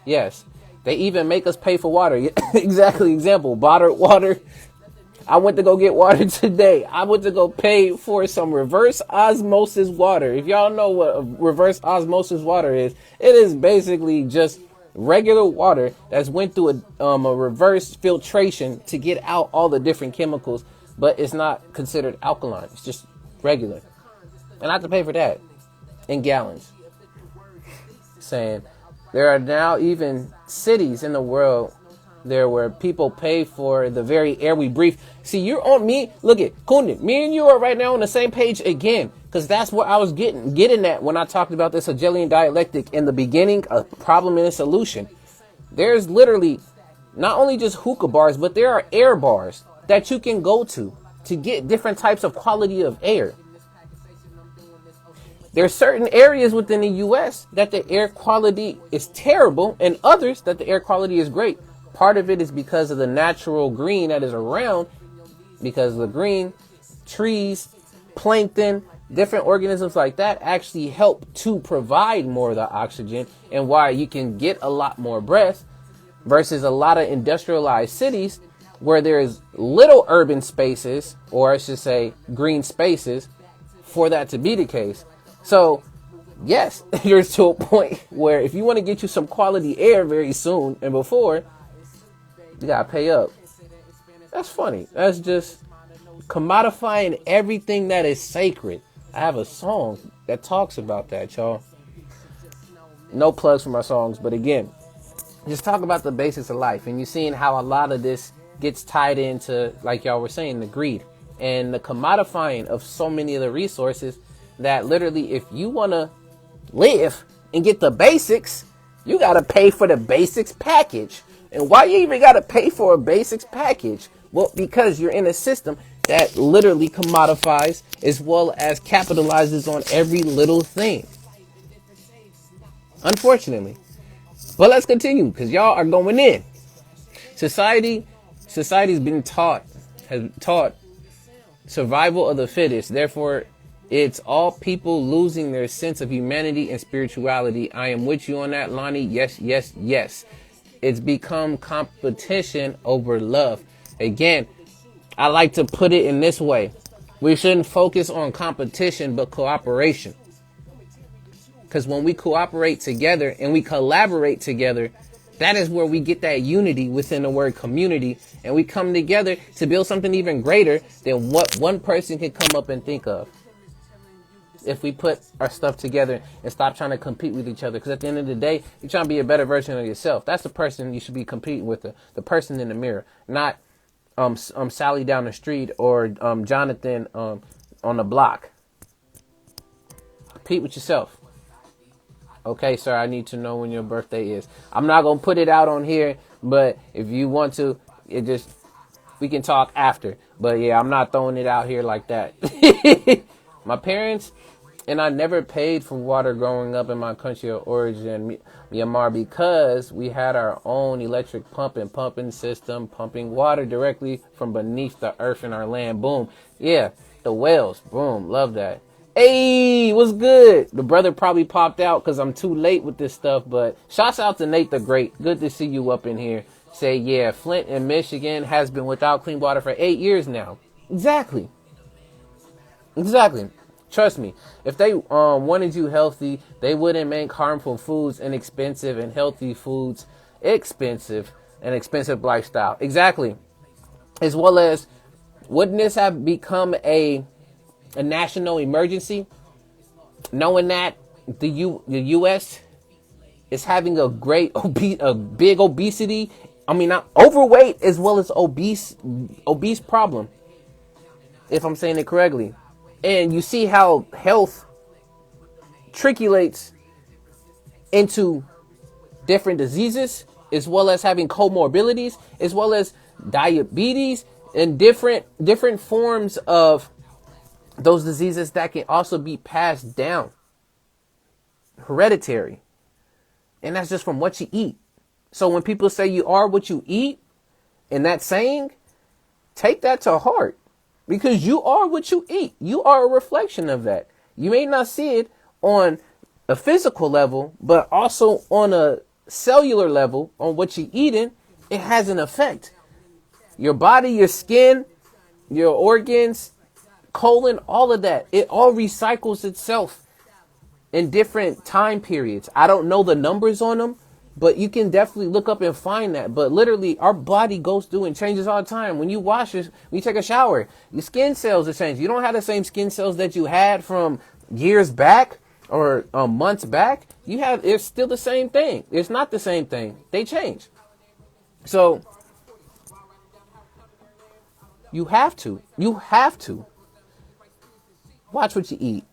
[SPEAKER 1] Yes. They even make us pay for water. Exactly. Example, bottled water. I went to go get water today. I went to go pay for some reverse osmosis water. If y'all know what reverse osmosis water is, it is basically just regular water that's went through a reverse filtration to get out all the different chemicals. But it's not considered alkaline. It's just regular. And I have to pay for that in gallons. Saying there are now even cities in the world there where people pay for the very air we breathe. See, you're on me. Look at Kundan. Me and you are right now on the same page again. Because that's what I was getting at when I talked about this Hegelian dialectic in the beginning, a problem and a solution. There's literally not only just hookah bars, but there are air bars that you can go to get different types of quality of air. There are certain areas within the U.S. that the air quality is terrible and others that the air quality is great. Part of it is because of the natural green that is around, because the green, trees, plankton, different organisms like that actually help to provide more of the oxygen and why you can get a lot more breath versus a lot of industrialized cities where there's little urban spaces, or I should say green spaces, for that to be the case. So, yes, you're to a point where if you want to get you some quality air very soon and before, you got to pay up. That's funny. That's just commodifying everything that is sacred. I have a song that talks about that, y'all. No plugs for my songs, but again, just talk about the basics of life. And you're seeing how a lot of this gets tied into, like y'all were saying, the greed and the commodifying of so many of the resources that literally if you want to live and get the basics, you got to pay for the basics package. And why you even got to pay for a basics package? Well, because you're in a system that literally commodifies as well as capitalizes on every little thing. Unfortunately. But let's continue because y'all are going in. Society's been has taught survival of the fittest. Therefore, it's all people losing their sense of humanity and spirituality. I am with you on that, Lonnie. Yes, yes, yes. It's become competition over love. Again, I like to put it in this way. We shouldn't focus on competition, but cooperation. Because when we cooperate together and we collaborate together, That is where we get that unity within the word community, and we come together to build something even greater than what one person can come up and think of. If we put our stuff together and stop trying to compete with each other, because at the end of the day, you're trying to be a better version of yourself. That's the person you should be competing with, the person in the mirror, not Sally down the street or Jonathan on the block. Compete with yourself. Okay, sir, I need to know when your birthday is. I'm not going to put it out on here, but if you want to, we can talk after. But yeah, I'm not throwing it out here like that. My parents and I never paid for water growing up in my country of origin, Myanmar, because we had our own electric pumping system, pumping water directly from beneath the earth in our land. Boom. Yeah, the wells. Boom. Love that. Hey, what's good? The brother probably popped out because I'm too late with this stuff, but shouts out to Nate the Great. Good to see you up in here. Say, yeah, Flint and Michigan has been without clean water for 8 years now. Exactly. Trust me, if they wanted you healthy, they wouldn't make harmful foods inexpensive and healthy foods expensive, an expensive lifestyle. Exactly. As well as, wouldn't this have become a national emergency, knowing that the U.S. is having a big obesity, not overweight as well as obese problem, if I'm saying it correctly. And you see how health trickulates into different diseases, as well as having comorbidities, as well as diabetes and different forms of those diseases that can also be passed down, hereditary. And that's just from what you eat. So when people say you are what you eat, and that saying, take that to heart, because you are what you eat. You are a reflection of that. You may not see it on a physical level, but also on a cellular level, on what you're eating, it has an effect. Your body, your skin, your organs, colon, all of that, it all recycles itself in different time periods. I don't know the numbers on them, but you can definitely look up and find that. But literally, our body goes through and changes all the time. When you wash it, when you take a shower, your skin cells are changed. You don't have the same skin cells that you had from years back or months back. It's still the same thing. It's not the same thing. They change. So you have to watch what you eat.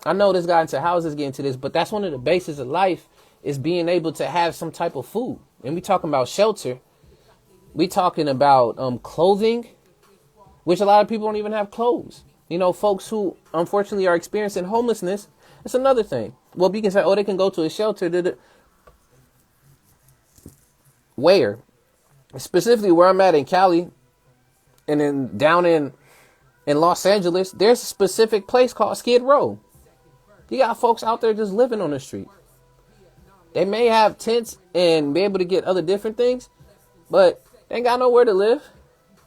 [SPEAKER 1] I know this got into houses, get into this, but that's one of the bases of life, is being able to have some type of food. And we talking about shelter. We talking about clothing, which a lot of people don't even have clothes. Folks who unfortunately are experiencing homelessness, it's another thing. Well, you can say, they can go to a shelter. Where? Specifically where I'm at in Cali, and then down in Los Angeles, there's a specific place called Skid Row. You got folks out there just living on the street. They may have tents and be able to get other different things, but they ain't got nowhere to live.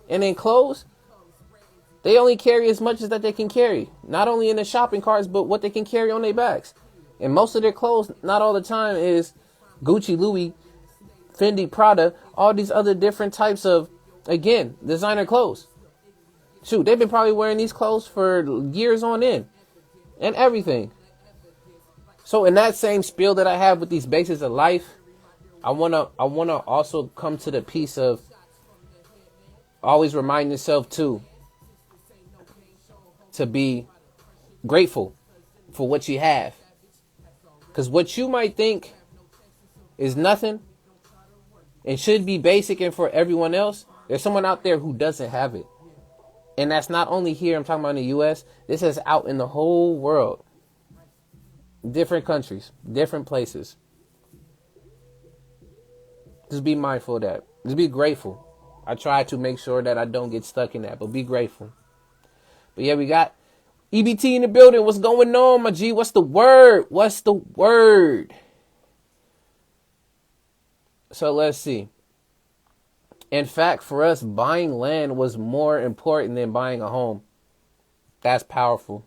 [SPEAKER 1] And then clothes, they only carry as much as that they can carry. Not only in the shopping carts, but what they can carry on their backs. And most of their clothes, not all the time, is Gucci, Louis, Fendi, Prada, all these other different types of, again, designer clothes. Shoot, they've been probably wearing these clothes for years on end and everything. So in that same spiel that I have with these bases of life, I wanna also come to the piece of always remind yourself to be grateful for what you have. Because what you might think is nothing and should be basic and for everyone else, there's someone out there who doesn't have it. And that's not only here, I'm talking about in the U.S., this is out in the whole world. Different countries, different places. Just be mindful of that. Just be grateful. I try to make sure that I don't get stuck in that, but be grateful. But yeah, we got EBT in the building. What's going on, my G? What's the word? So let's see. In fact, for us, buying land was more important than buying a home. That's powerful.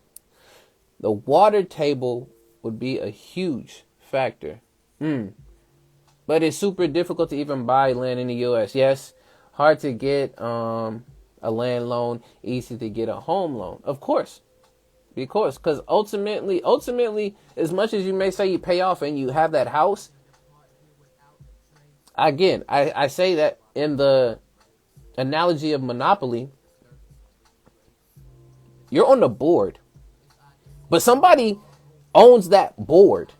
[SPEAKER 1] The water table would be a huge factor. But But it's super difficult to even buy land in the U.S. Yes, hard to get a land loan, easy to get a home loan. Of course, because ultimately, as much as you may say you pay off and you have that house, again, I say that in the analogy of Monopoly, you're on the board, but somebody owns that board.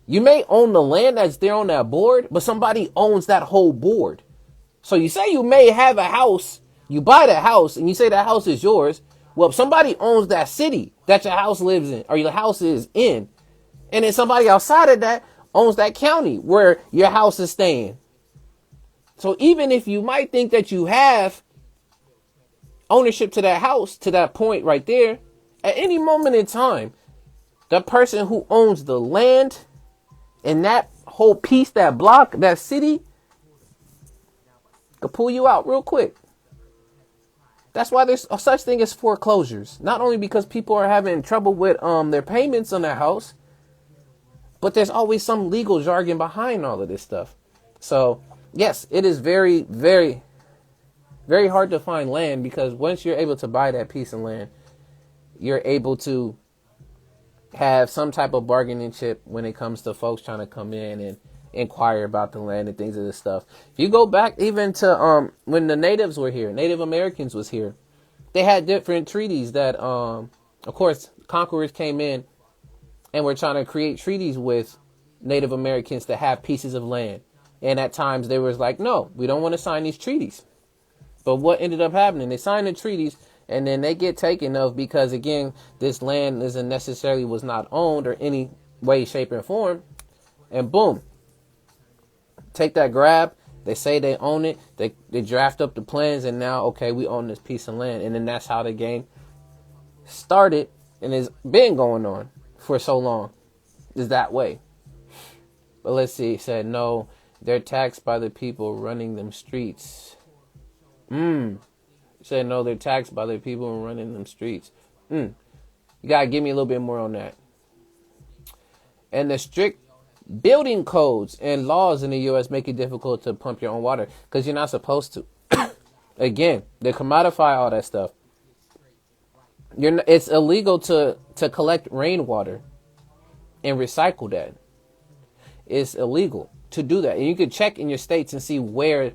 [SPEAKER 1] You may own the land that's there on that board, but somebody owns that whole board. So you say you may have a house, you buy the house, and you say that house is yours. Well, somebody owns that city that your house lives in, or your house is in. And then somebody outside of that owns that county where your house is staying. So even if you might think that you have ownership to that house, to that point right there, at any moment in time, the person who owns the land and that whole piece, that block, that city, could pull you out real quick. That's why there's such thing as foreclosures. Not only because people are having trouble with their payments on their house, but there's always some legal jargon behind all of this stuff. So yes, it is very, very, very hard to find land, because once you're able to buy that piece of land, you're able to have some type of bargaining chip when it comes to folks trying to come in and inquire about the land and things of this stuff. If you go back even to when the natives were here, Native Americans was here, they had different treaties that of course conquerors came in and were trying to create treaties with Native Americans to have pieces of land. And at times they was like, no, we don't want to sign these treaties. But what ended up happening? They signed the treaties, and then they get taken of because, again, this land isn't necessarily was not owned or any way, shape, or form. And boom, take that grab. They say they own it. They draft up the plans, and now, okay, we own this piece of land. And then that's how the game started, and it's been going on for so long. Is that way. But let's see. It said, no, they're taxed by the people running them streets. Said no, they're taxed by the people running them streets. You gotta give me a little bit more on that. And the strict building codes and laws in the U.S. make it difficult to pump your own water because you're not supposed to. Again, they commodify all that stuff. It's illegal to collect rainwater and recycle that. It's illegal to do that, and you can check in your states and see where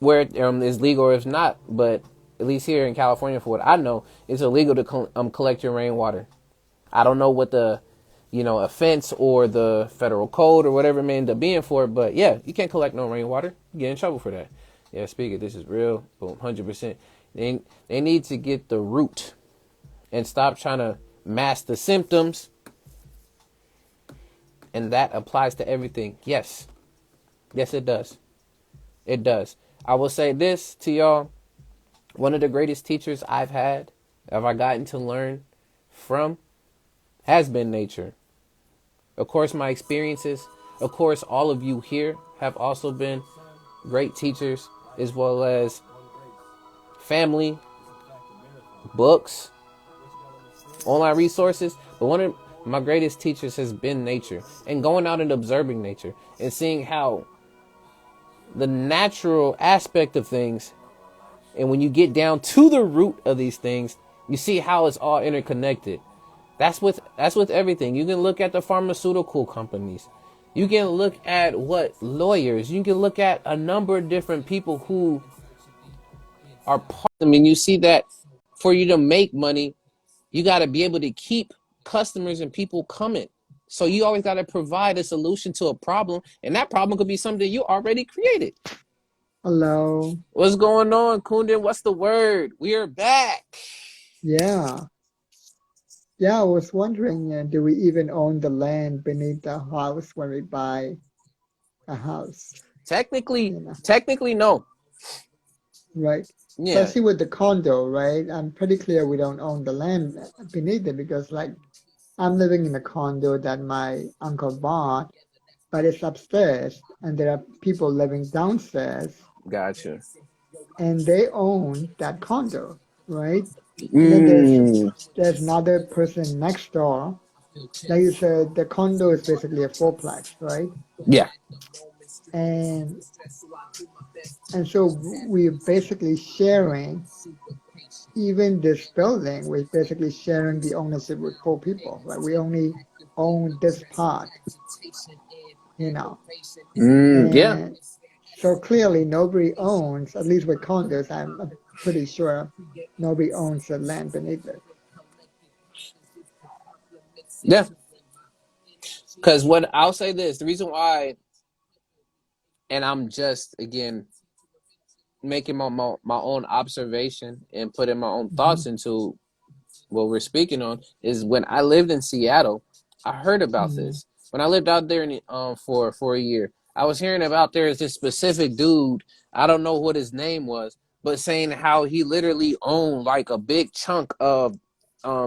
[SPEAKER 1] is legal or if not, but at least here in California, for what I know, it's illegal to collect your rainwater. I don't know what the, offense or the federal code or whatever it may end up being for it, but yeah, you can't collect no rainwater. You get in trouble for that. Yeah, speaking, this is real. Boom, 100%. They need to get the root and stop trying to mask the symptoms. And that applies to everything. Yes. Yes, it does. It does. I will say this to y'all. One of the greatest teachers I've gotten to learn from, has been nature. Of course, my experiences, of course, all of you here have also been great teachers, as well as family, books, online resources. But one of my greatest teachers has been nature, and going out and observing nature and seeing how the natural aspect of things, and when you get down to the root of these things, you see how it's all interconnected. That's with everything. You can look at the pharmaceutical companies. You can look at lawyers. You can look at a number of different people who are part. I mean, you see that for you to make money, you got to be able to keep customers and people coming. So you always got to provide a solution to a problem, and that problem could be something you already created.
[SPEAKER 2] Hello.
[SPEAKER 1] What's going on, Kundan? What's the word? We are back.
[SPEAKER 2] Yeah. Yeah, I was wondering, do we even own the land beneath the house when we buy a house?
[SPEAKER 1] Technically,
[SPEAKER 2] You know,
[SPEAKER 1] technically, no.
[SPEAKER 2] right?
[SPEAKER 1] Yeah,
[SPEAKER 2] Especially with the condo, right? I'm pretty clear we don't own the land beneath it because, like, I'm living in a condo that my uncle bought, but it's upstairs, and there are people living downstairs,
[SPEAKER 1] gotcha.
[SPEAKER 2] and they own that condo, right? And then there's
[SPEAKER 1] Mm,
[SPEAKER 2] there's another person next door. like you said, the condo is basically a fourplex, right?
[SPEAKER 1] Yeah.
[SPEAKER 2] And so we're basically sharing even this building. We're basically sharing the ownership with four people. Like we only own this part, you know.
[SPEAKER 1] Yeah.
[SPEAKER 2] And so clearly nobody owns, at least with condos, I'm pretty sure nobody owns the land beneath it.
[SPEAKER 1] Yeah. Because what I'll say this, the reason why, and I'm just again making my own observation and putting my own
[SPEAKER 2] Mm-hmm.
[SPEAKER 1] thoughts into what we're speaking on is when I lived in Seattle, I heard about
[SPEAKER 2] Mm-hmm.
[SPEAKER 1] this. When I lived out there for a year, I was hearing about there's this specific dude. I don't know what his name was, but saying how he literally owned like a big chunk of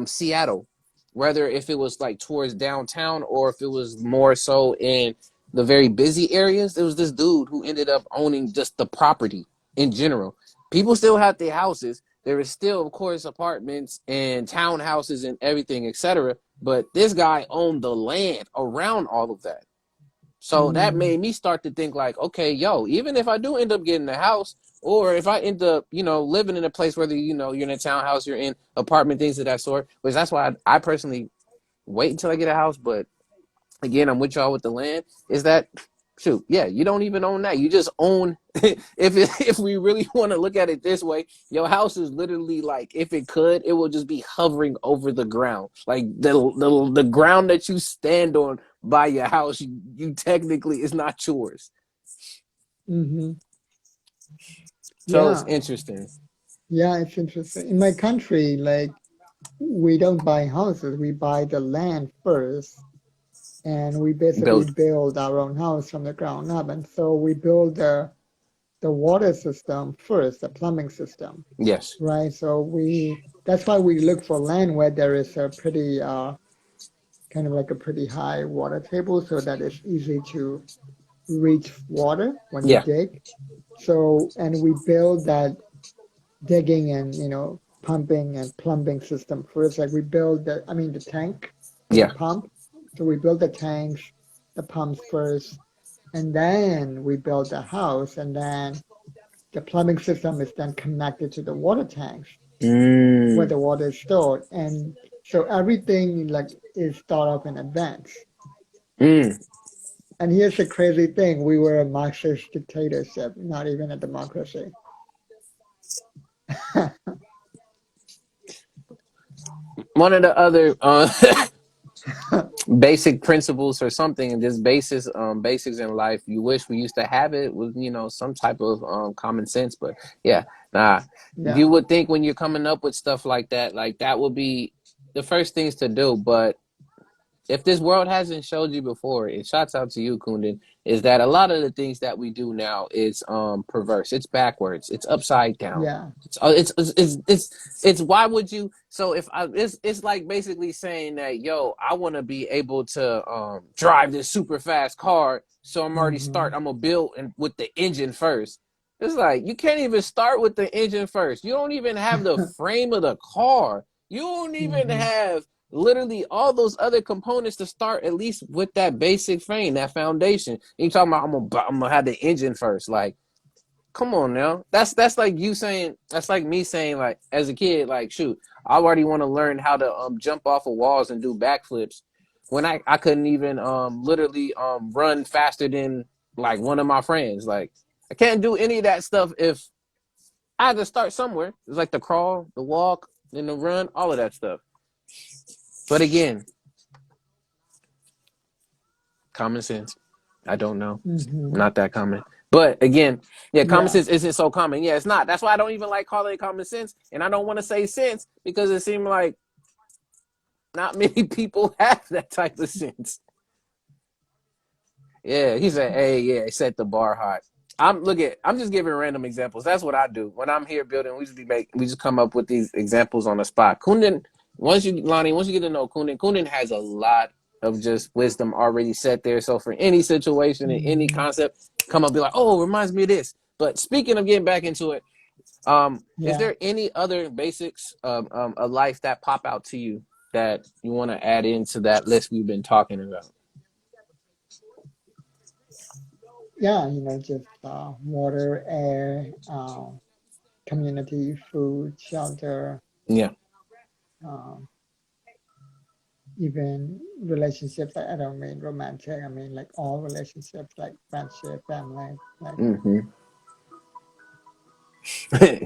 [SPEAKER 1] Seattle, whether if it was like towards downtown or if it was more so in the very busy areas. There was this dude who ended up owning just the property in general. People still had their houses. There is still, of course, apartments and townhouses and everything, etc. But this guy owned the land around all of that. So that
[SPEAKER 2] Mm-hmm.
[SPEAKER 1] made me start to think like, okay, yo, even if I do end up getting a house, or if I end up, living in a place whether you're in a townhouse, you're in apartment, things of that sort. Which that's why I personally wait until I get a house. But again, I'm with y'all with the land. Is that shoot? Yeah, you don't even own that. You just own. If we really want to look at it this way, your house is literally like if it could, it will just be hovering over the ground, like the ground that you stand on by your house. You technically is not yours.
[SPEAKER 2] Mm-hmm.
[SPEAKER 1] So it's
[SPEAKER 2] Yeah.
[SPEAKER 1] interesting.
[SPEAKER 2] Yeah, it's interesting. In my country, like we don't buy houses, we buy the land first, and we basically
[SPEAKER 1] Build.
[SPEAKER 2] build our own house from the ground up. And so we build the water system first, the plumbing system,
[SPEAKER 1] Yes.
[SPEAKER 2] right? So that's why we look for land where there is a pretty kind of like a pretty high water table so that it's easy to reach water when you
[SPEAKER 1] Yeah.
[SPEAKER 2] dig. So, and we build that digging and, pumping and plumbing system first. Like we build the tank for the
[SPEAKER 1] Yeah.
[SPEAKER 2] pump. So we build the tanks, the pumps first, and then we build the house, and then the plumbing system is then connected to the water tanks where
[SPEAKER 1] Mm.
[SPEAKER 2] the water is stored. And so everything like is thought of in advance.
[SPEAKER 1] Mm.
[SPEAKER 2] And here's the crazy thing: we were a Marxist dictatorship, not even a democracy.
[SPEAKER 1] One of the other basic principles or something, and just basics in life you wish we used to have it was some type of common sense. But yeah, nah, you
[SPEAKER 2] Yeah,
[SPEAKER 1] would think when you're coming up with stuff like that would be the first things to do. But if this world hasn't showed you before, and shouts out to you, Kundan, is that a lot of the things that we do now is perverse. It's backwards. It's upside down.
[SPEAKER 2] yeah,
[SPEAKER 1] It's why would you? So if I it's like basically saying that yo, I want to be able to drive this super fast car, so
[SPEAKER 2] hmm
[SPEAKER 1] I'm gonna build and with the engine first. It's like you can't even start with the engine first. You don't even have the frame of the car. You don't even
[SPEAKER 2] hmm
[SPEAKER 1] have literally all those other components to start at least with that basic frame, that foundation. And you talking about I'm gonna have the engine first. Like, come on now. That's like you saying that's like me saying like as a kid, like shoot, I already want to learn how to jump off of walls and do backflips when I couldn't even literally run faster than like one of my friends. Like I can't do any of that stuff if I had to start somewhere. It's like the crawl, the walk, then the run, all of that stuff. But again, common sense. I don't know.
[SPEAKER 2] hmm
[SPEAKER 1] Not that common. But again, yeah, common
[SPEAKER 2] yeah,
[SPEAKER 1] sense isn't so common. Yeah, it's not. That's why I don't even like calling it common sense. And I don't want to say sense because it seems like not many people have that type of sense. Yeah, he said, hey, yeah, set the bar high. I'm just giving random examples. That's what I do. When I'm here building, we just come up with these examples on the spot. Kundan, once you get to know Kundan has a lot of just wisdom already set there. So for any situation and any
[SPEAKER 2] hmm
[SPEAKER 1] concept, come up and be like, oh, it reminds me of this. But speaking of getting back into it, is
[SPEAKER 2] yeah.
[SPEAKER 1] there any other basics of a life that pop out to you? that you want to add into that list we've been talking about?
[SPEAKER 2] Yeah, just water, air, community, food, shelter,
[SPEAKER 1] Yeah.
[SPEAKER 2] um, even relationships. I don't mean romantic. I mean like all relationships, like friendship, family. Like,
[SPEAKER 1] Mm-hmm.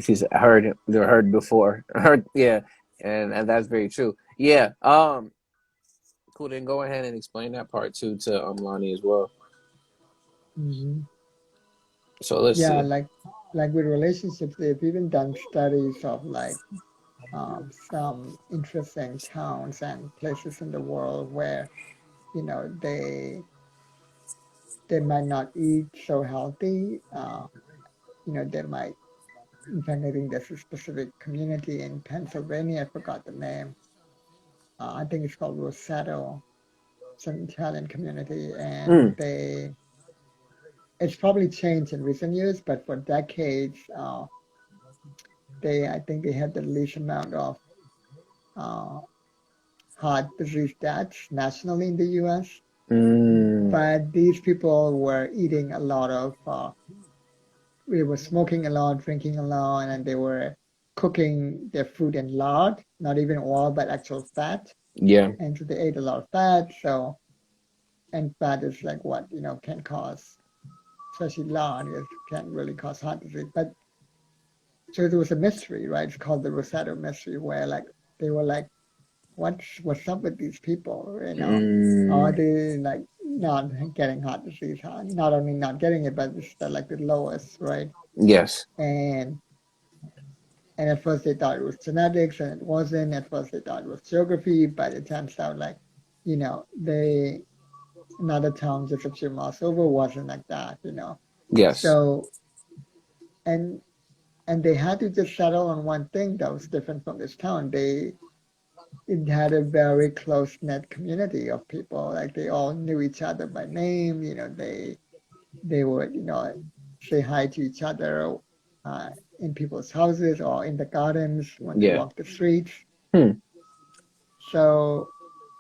[SPEAKER 1] She's heard before. Heard, yeah, and that's very true. Yeah. Cool. Then go ahead and explain that part too to Lonnie as well.
[SPEAKER 2] hmm
[SPEAKER 1] So let's
[SPEAKER 2] yeah,
[SPEAKER 1] see.
[SPEAKER 2] like with relationships, they've even done studies of like some interesting towns and places in the world where you know they might not eat so healthy. They might. In fact, I think there's a specific community in Pennsylvania. I forgot the name. I think it's called Rosetto. It's an Italian community, and
[SPEAKER 1] Mm,
[SPEAKER 2] it's probably changed in recent years, but for decades, I think they had the least amount of uh, heart disease deaths nationally in the U.S.
[SPEAKER 1] mm,
[SPEAKER 2] But these people were eating a lot of, we were smoking a lot, drinking a lot, and they were cooking their food in lard, not even oil, but actual fat.
[SPEAKER 1] yeah.
[SPEAKER 2] And so they ate a lot of fat. And fat is like what, can cause, especially lard, is can really cause heart disease. But so there was a mystery, right? It's called the Rosetta mystery, where like they were like, what's up with these people? Are
[SPEAKER 1] Mm,
[SPEAKER 2] they like not getting heart disease? Not only not getting it, but it's like the lowest, right?
[SPEAKER 1] yes.
[SPEAKER 2] And and at first they thought it was genetics, and it wasn't. At first they thought it was geography, but it turns out like, they another town just a few miles over wasn't like that.
[SPEAKER 1] Yes.
[SPEAKER 2] So and and they had to just settle on one thing that was different from this town. It had a very close knit community of people. Like they all knew each other by name. They would say hi to each other uh, in people's houses or in the gardens when they
[SPEAKER 1] Yeah.
[SPEAKER 2] walk the streets.
[SPEAKER 1] Hmm.
[SPEAKER 2] So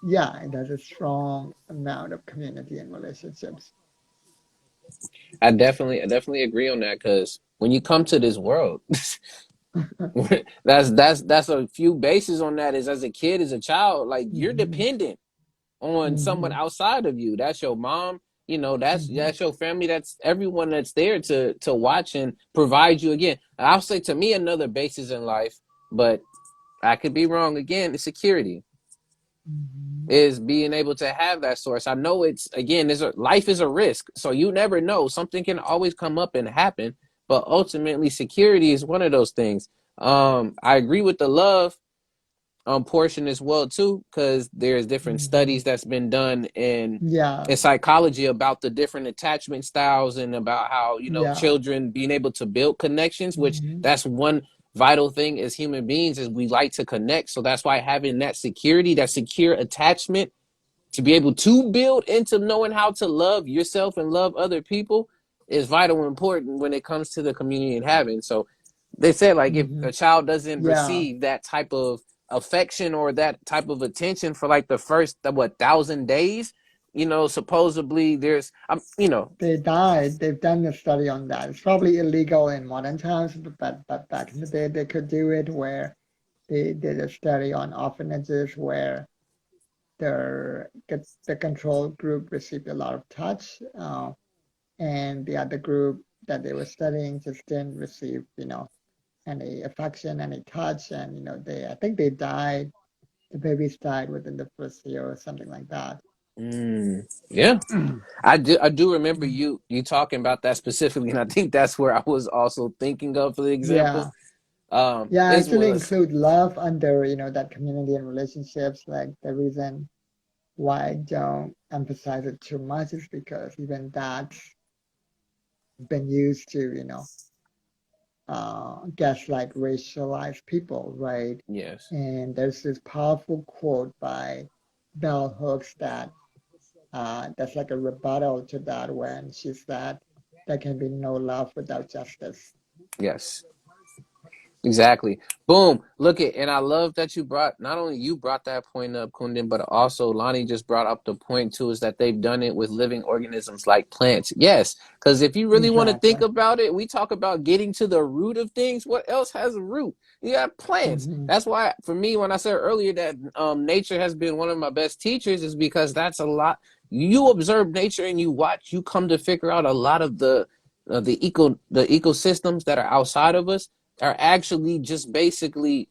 [SPEAKER 2] yeah, it has a strong amount of community and relationships.
[SPEAKER 1] I definitely agree on that because when you come to this world, that's a few bases on that. Is as a kid, as a child, like you're
[SPEAKER 2] hmm
[SPEAKER 1] dependent on someone
[SPEAKER 2] hmm
[SPEAKER 1] outside of you. That's your mom.
[SPEAKER 2] hmm
[SPEAKER 1] That's your family. That's everyone that's there to watch and provide you. Again, I'll say to me another basis in life, but I could be wrong. Again, the security
[SPEAKER 2] hmm
[SPEAKER 1] is being able to have that source. I know it's again, life is a risk, so you never know. Something can always come up and happen, but ultimately, security is one of those things. I agree with the love portion as well too, because there's different
[SPEAKER 2] hmm
[SPEAKER 1] studies that's been done
[SPEAKER 2] Yeah,
[SPEAKER 1] in psychology about the different attachment styles and about how
[SPEAKER 2] yeah.
[SPEAKER 1] children being able to build connections, which
[SPEAKER 2] hmm
[SPEAKER 1] that's one vital thing as human beings is we like to connect. So that's why having that security, that secure attachment to be able to build into knowing how to love yourself and love other people is vital and important when it comes to the community and having. So they said like if
[SPEAKER 2] hmm
[SPEAKER 1] a child doesn't
[SPEAKER 2] Yeah,
[SPEAKER 1] receive that type of affection or that type of attention for like the first 1,000 days, supposedly there's
[SPEAKER 2] they died. They've done a study on that. It's probably illegal in modern times, but back in the day they could do it where they did a study on orphanages where the control group received a lot of touch, and the other group that they were studying just didn't receive, any affection, any touch, and they I think they died. The babies died within the first year or something like that.
[SPEAKER 1] yeah. I do remember you talking about that specifically, and I think that's where I was also thinking of for the example.
[SPEAKER 2] Yeah. Yeah, I
[SPEAKER 1] This
[SPEAKER 2] actually
[SPEAKER 1] was
[SPEAKER 2] include love under, that community and relationships. Like the reason why I don't emphasize it too much is because even that's been used to, gaslight racialized people, right?
[SPEAKER 1] yes,
[SPEAKER 2] And there's this powerful quote by Bell Hooks that's like a rebuttal to that when she said there can be no love without justice.
[SPEAKER 1] yes. Exactly. Boom. Look it, and I love that you brought not only you brought that point up, Kundan, but also Lonnie just brought up the point too, is that they've done it with living organisms like plants. Yes, because if you really want to think
[SPEAKER 2] Exactly.
[SPEAKER 1] about it, we talk about getting to the root of things. What else has a root? You got plants.
[SPEAKER 2] Hmm.
[SPEAKER 1] That's why, for me, when I said earlier that nature has been one of my best teachers, is because that's a lot. You observe nature and you watch, you come to figure out a lot of the ecosystems that are outside of us are actually just basically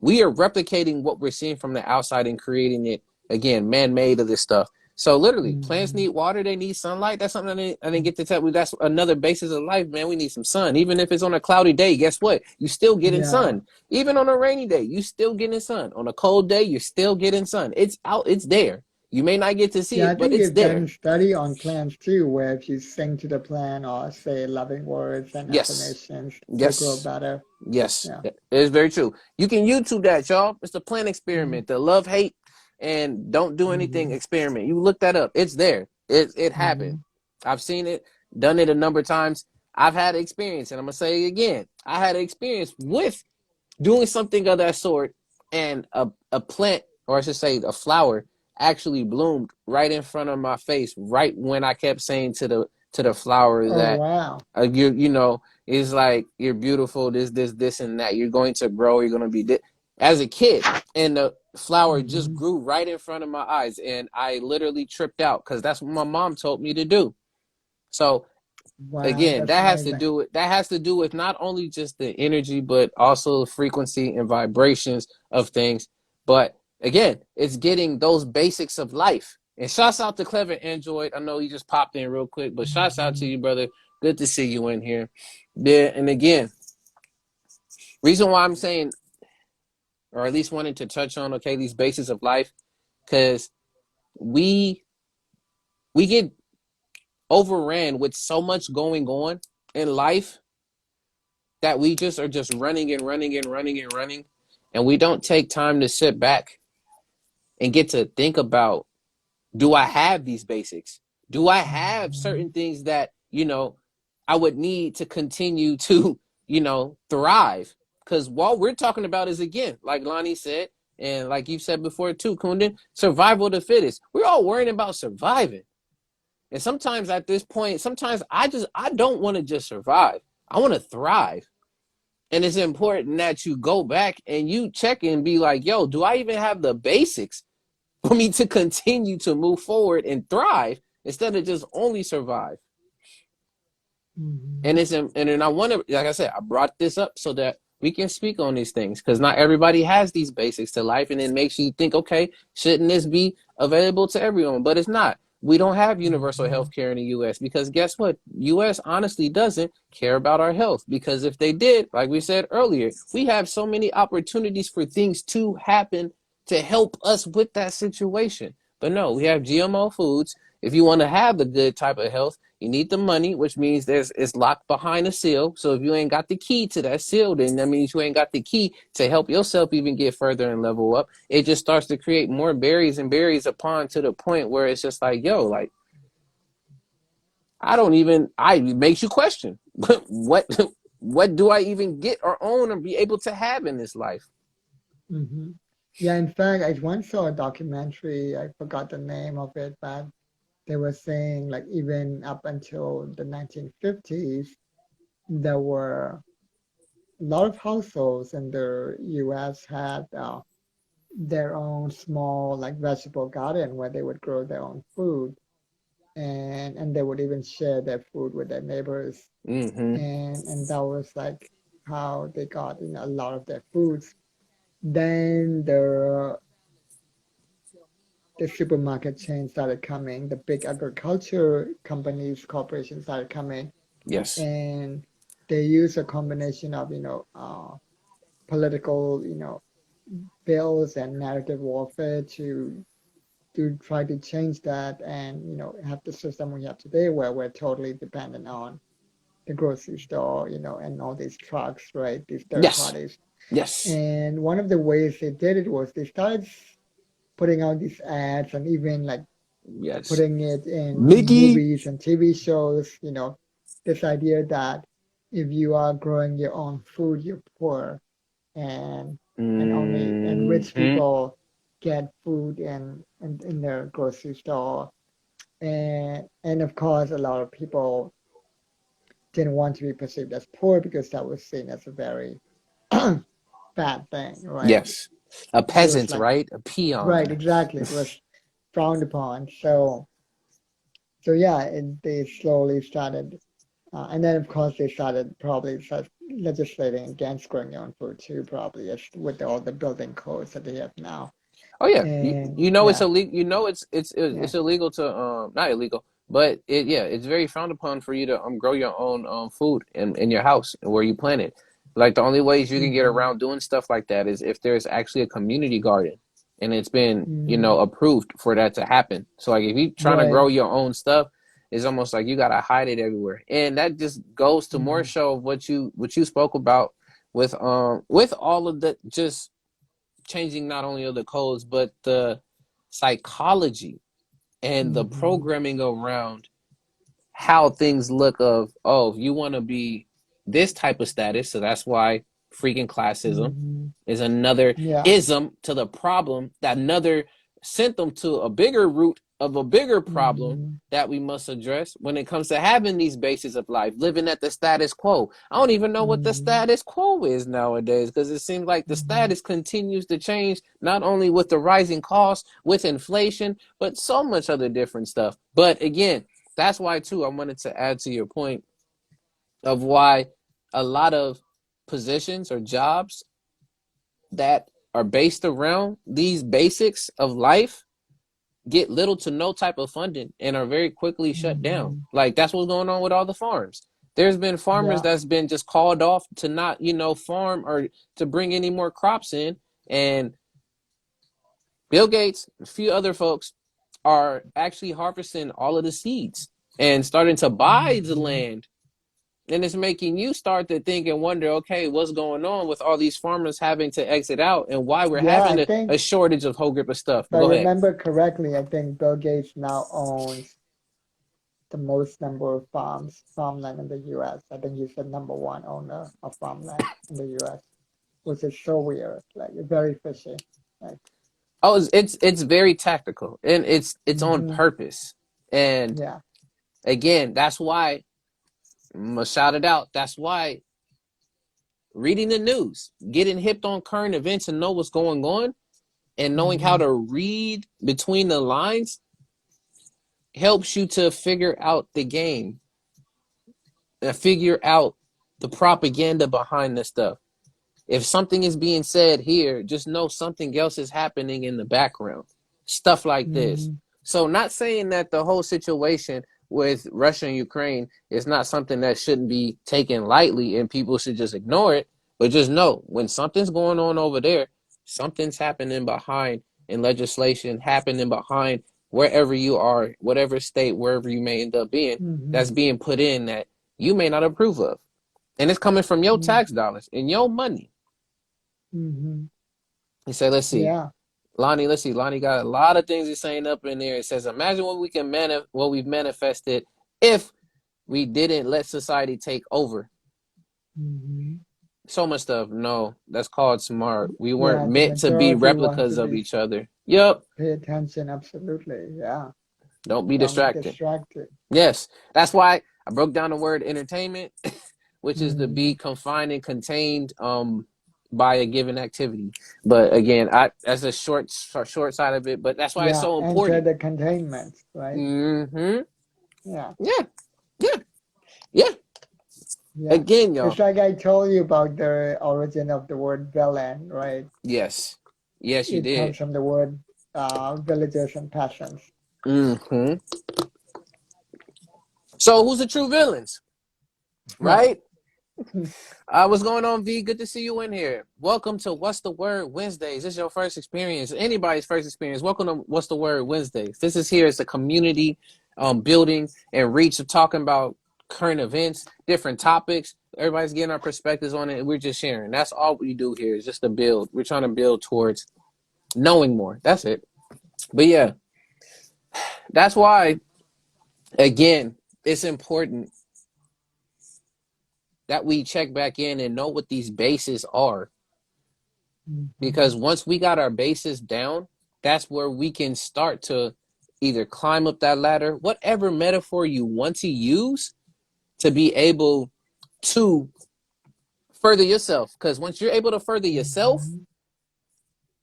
[SPEAKER 1] we are replicating what we're seeing from the outside and creating it again, man-made of this stuff. So literally, plants
[SPEAKER 2] Hmm.
[SPEAKER 1] need water, they need sunlight. That's something I didn't get to tell you. That's another basis of life, man. We need some sun. Even if it's on a cloudy day, guess what? You still getting
[SPEAKER 2] Yeah.
[SPEAKER 1] sun. Even on a rainy day, you still getting sun. On a cold day, you're still getting sun. It's out, it's there. You may not get to see
[SPEAKER 2] Yeah, I
[SPEAKER 1] it, but
[SPEAKER 2] think
[SPEAKER 1] it's
[SPEAKER 2] they've done
[SPEAKER 1] there.
[SPEAKER 2] study on plants too, where if you sing to the plant or say loving words and
[SPEAKER 1] Yes.
[SPEAKER 2] affirmations, they grow
[SPEAKER 1] Yes.
[SPEAKER 2] better.
[SPEAKER 1] Yes,
[SPEAKER 2] Yeah.
[SPEAKER 1] it is very true. You can YouTube that, y'all. It's the plant
[SPEAKER 2] Hmm.
[SPEAKER 1] experiment, the love, hate, and don't do anything
[SPEAKER 2] Hmm.
[SPEAKER 1] experiment. You look that up. It's there. It happened.
[SPEAKER 2] Hmm.
[SPEAKER 1] I've seen it, done it a number of times. I've had experience, and I'm gonna say it again. I had experience with doing something of that sort, and a plant, or I should say, a flower, actually bloomed right in front of my face, right when I kept saying to the flower
[SPEAKER 2] Oh,
[SPEAKER 1] that
[SPEAKER 2] wow.
[SPEAKER 1] you know it's like you're beautiful, this and that, you're going to grow, you're going to be as a kid, and the flower just
[SPEAKER 2] Hmm.
[SPEAKER 1] grew right in front of my eyes, and I literally tripped out because that's what my mom told me to do. So
[SPEAKER 2] Wow,
[SPEAKER 1] again,
[SPEAKER 2] that's amazing.
[SPEAKER 1] that has to do with not only just the energy but also the frequency and vibrations of things. But again, it's getting those basics of life. And shouts out to Clever Android. I know you just popped in real quick, but shouts out to
[SPEAKER 2] Hmm.
[SPEAKER 1] you, brother. Good to see you in here. Yeah, and again, reason why I'm saying, or at least wanted to touch on, okay, these basics of life, because we we get overran with so much going on in life that we just are just running and running and running and running, and we don't take time to sit back and get to think about, do I have these basics? Do I have certain
[SPEAKER 2] Hmm.
[SPEAKER 1] things that I would need to continue to thrive? Because what we're talking about is, again, like Lonnie said, and like you said before too, Kundan, survival of the fittest. We're all worrying about surviving. And sometimes at this point, sometimes I don't want to just survive. I want to thrive. And it's important that you go back and you check and be like, yo, do I even have the basics for me to continue to move forward and thrive instead of just only survive? And
[SPEAKER 2] Hmm.
[SPEAKER 1] then I want to, like I said, I brought this up so that we can speak on these things, because not everybody has these basics to life, and it makes you think, okay, shouldn't this be available to everyone? But it's not. We don't have universal
[SPEAKER 2] Hmm.
[SPEAKER 1] health care in the US, because guess what? US honestly doesn't care about our health, because if they did, like we said earlier, we have so many opportunities for things to happen to help us with that situation. But no, we have GMO foods. If you want to have the good type of health, you need the money, which means it's locked behind a seal. So if you ain't got the key to that seal, then that means you ain't got the key to help yourself even get further and level up. It just starts to create more berries and berries upon, to the point where it's just like, yo, like I don't even. I it makes you question what what do I even get or own or be able to have in this life?
[SPEAKER 2] Hmm. Yeah, in fact, I once saw a documentary, I forgot the name of it, but they were saying like even up until the 1950s, there were a lot of households in the US had their own small like vegetable garden where they would grow their own food and they would even share their food with their neighbors
[SPEAKER 1] Mm-hmm.
[SPEAKER 2] and that was like how they got a lot of their foods. Then the supermarket chains started coming, the big agriculture companies, corporations started coming,
[SPEAKER 1] Yes.
[SPEAKER 2] and they use a combination of, political, bills and narrative warfare to try to change that and, have the system we have today where we're totally dependent on the grocery store, and all these trucks, right? These third
[SPEAKER 1] Yes.
[SPEAKER 2] parties.
[SPEAKER 1] Yes.
[SPEAKER 2] And one of the ways they did it was they started putting out these ads and even like
[SPEAKER 1] Yes.
[SPEAKER 2] putting it in
[SPEAKER 1] Mickey.
[SPEAKER 2] movies and TV shows, this idea that if you are growing your own food, you're poor, and and rich
[SPEAKER 1] Mm-hmm.
[SPEAKER 2] people get food in their grocery store, and of course, a lot of people didn't want to be perceived as poor because that was seen as a very bad thing, right?
[SPEAKER 1] Yes. A
[SPEAKER 2] It was
[SPEAKER 1] peasant,
[SPEAKER 2] like,
[SPEAKER 1] right? A
[SPEAKER 2] right,
[SPEAKER 1] peon.
[SPEAKER 2] exactly. It was frowned upon. So yeah, they slowly started, and then of course they started probably start legislating against growing your own food too, probably as with all the building codes that they have now.
[SPEAKER 1] Oh yeah,
[SPEAKER 2] And
[SPEAKER 1] you know it's
[SPEAKER 2] yeah,
[SPEAKER 1] illegal. You know
[SPEAKER 2] yeah,
[SPEAKER 1] it's illegal to not illegal, but it's very frowned upon for you to grow your own food in your house and where you plant it. Like the only ways you can get
[SPEAKER 2] hmm
[SPEAKER 1] around doing stuff like that is if there's actually a community garden and it's been
[SPEAKER 2] hmm
[SPEAKER 1] approved for that to happen. So like if you trying to grow
[SPEAKER 2] right,
[SPEAKER 1] your own stuff, it's almost like you gotta hide it everywhere, and that just goes to more
[SPEAKER 2] hmm
[SPEAKER 1] show of what you spoke about with all of the just changing not only of the codes but the psychology and the
[SPEAKER 2] hmm
[SPEAKER 1] programming around how things look of, oh, if you want to be this type of status, so that's why freaking classism
[SPEAKER 2] hmm
[SPEAKER 1] is another
[SPEAKER 2] yeah,
[SPEAKER 1] ism to the problem, that another symptom to a bigger root of a bigger problem
[SPEAKER 2] hmm
[SPEAKER 1] that we must address when it comes to having these bases of life, living at the status quo. I don't even know what the
[SPEAKER 2] hmm
[SPEAKER 1] status quo is nowadays because it seems like the
[SPEAKER 2] hmm
[SPEAKER 1] status continues to change, not only with the rising costs, with inflation, but so much other different stuff. But again, that's why too I wanted to add to your point of why a lot of positions or jobs that are based around these basics of life get little to no type of funding and are very quickly shut down.
[SPEAKER 2] hmm
[SPEAKER 1] Like that's what's going on with all the farms. There's been farmers
[SPEAKER 2] yeah,
[SPEAKER 1] that's been just called off to not, farm or to bring any more crops in. And Bill Gates, a few other folks are actually harvesting all of the seeds and starting to buy the
[SPEAKER 2] hmm
[SPEAKER 1] land. And it's making you start to think and wonder, okay, what's going on with all these farmers having to exit out and why we're
[SPEAKER 2] yeah. I
[SPEAKER 1] having a
[SPEAKER 2] think
[SPEAKER 1] shortage of whole grip of stuff.
[SPEAKER 2] if I
[SPEAKER 1] Go ahead.
[SPEAKER 2] remember correctly, I think Bill Gates now owns the most number of farmland in the U.S. I think he's the number one owner of farmland in the U.S., which is so weird, like very fishy. Like,
[SPEAKER 1] Oh, it's very tactical and it's on
[SPEAKER 2] hmm
[SPEAKER 1] purpose. And
[SPEAKER 2] yeah,
[SPEAKER 1] again, that's why I'm gonna shout it out. That's why reading the news, getting hipped on current events and know what's going on, and knowing how
[SPEAKER 2] hmm
[SPEAKER 1] to read between the lines helps you to figure out the game and figure out the propaganda behind this stuff. If something is being said here, just know something else is happening in the background. Stuff like this.
[SPEAKER 2] hmm
[SPEAKER 1] So, not saying that the whole situation with Russia and Ukraine is not something that shouldn't be taken lightly and people should just ignore it, but just know when something's going on over there, something's happening behind in legislation, happening behind wherever you are, whatever state, wherever you may end up being,
[SPEAKER 2] hmm
[SPEAKER 1] that's being put in that you may not approve of. And it's coming from your
[SPEAKER 2] hmm
[SPEAKER 1] tax dollars and your money.
[SPEAKER 2] hmm
[SPEAKER 1] He said, let's see.
[SPEAKER 2] yeah,
[SPEAKER 1] Lonnie, let's see. Lonnie got a lot of things he's saying up in there. It says, imagine what we've manifested if we didn't let society take over.
[SPEAKER 2] hmm
[SPEAKER 1] So much stuff. No, that's called smart. We weren't
[SPEAKER 2] yeah. The
[SPEAKER 1] meant to be
[SPEAKER 2] majority want to
[SPEAKER 1] replicas of
[SPEAKER 2] be
[SPEAKER 1] each other. Yep.
[SPEAKER 2] pay attention. Absolutely, yeah.
[SPEAKER 1] Don't be
[SPEAKER 2] Don't be
[SPEAKER 1] distracted.
[SPEAKER 2] distracted.
[SPEAKER 1] Yes. That's why I broke down the word entertainment, which is to be
[SPEAKER 2] hmm
[SPEAKER 1] confined and contained by a given activity. But again, I that's a short side of it, but that's why it's
[SPEAKER 2] Yeah,
[SPEAKER 1] so
[SPEAKER 2] enter
[SPEAKER 1] important.
[SPEAKER 2] the containment, right?
[SPEAKER 1] Mm-hmm.
[SPEAKER 2] Yeah,
[SPEAKER 1] Yeah. Yeah. Yeah.
[SPEAKER 2] yeah.
[SPEAKER 1] Again,
[SPEAKER 2] It's
[SPEAKER 1] y'all.
[SPEAKER 2] like I told you about the origin of the word villain, right?
[SPEAKER 1] Yes. Yes, you
[SPEAKER 2] It
[SPEAKER 1] did.
[SPEAKER 2] comes from the word villagers and peasants.
[SPEAKER 1] Mm-hmm. So who's the true villains?
[SPEAKER 2] Right.
[SPEAKER 1] Right? What's going on, V? Good to see you in here. Welcome to What's the Word Wednesdays. This is your first experience, anybody's first experience. Welcome to What's the Word Wednesdays. This is here as a community building and reach of talking about current events, different topics. Everybody's getting our perspectives on it, and we're just sharing. That's all we do here is just to build. We're trying to build towards knowing more. That's it. But yeah, that's why, again, it's important that we check back in and know what these bases are.
[SPEAKER 2] Mm-hmm.
[SPEAKER 1] Because once we got our bases down, that's where we can start to either climb up that ladder, whatever metaphor you want to use, to be able to further yourself. Because once you're able to further yourself,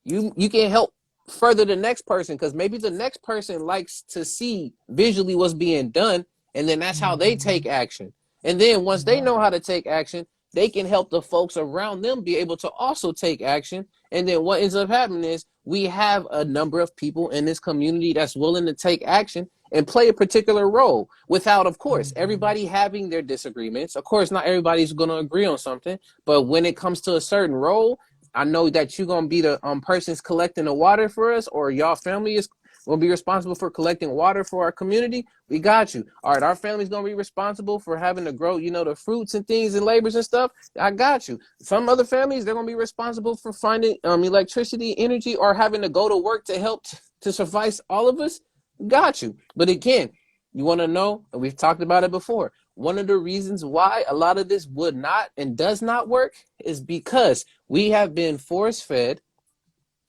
[SPEAKER 2] Mm-hmm.
[SPEAKER 1] you can help further the next person, because maybe the next person likes to see visually what's being done, and then that's how they
[SPEAKER 2] Mm-hmm.
[SPEAKER 1] take action. And then once they know
[SPEAKER 2] Right.
[SPEAKER 1] how to take action, they can help the folks around them be able to also take action. And then what ends up happening is we have a number of people in this community that's willing to take action and play a particular role, without, of course,
[SPEAKER 2] Mm-hmm.
[SPEAKER 1] everybody having their disagreements. Of course, not everybody's going to agree on something, but when it comes to a certain role, I know that you're gonna be the persons collecting the water for us, or y'all family is gonna be responsible for collecting water for our community. We got you. All right, our family's gonna be responsible for having to grow, the fruits and things and labors and stuff. I got you. Some other families, they're gonna be responsible for finding electricity, energy, or having to go to work to help to suffice all of us. Got you. But again, you want to know, and we've talked about it before. One of the reasons why a lot of this would not and does not work is because we have been force fed,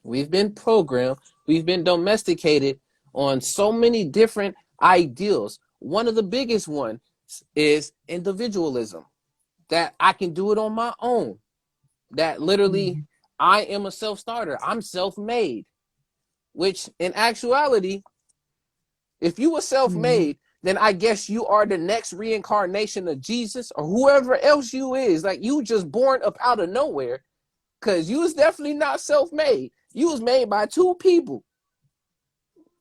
[SPEAKER 1] we've been programmed, we've been domesticated on so many different ideals. One of the biggest ones is individualism, that I can do it on my own, that literally
[SPEAKER 2] Mm-hmm.
[SPEAKER 1] I am a self starter, I'm self made, which in actuality, if you were self
[SPEAKER 2] Mm-hmm.
[SPEAKER 1] made, then I guess you are the next reincarnation of Jesus or whoever else you is. Like, you just born up out of nowhere, because you was definitely not self-made. You was made by two people,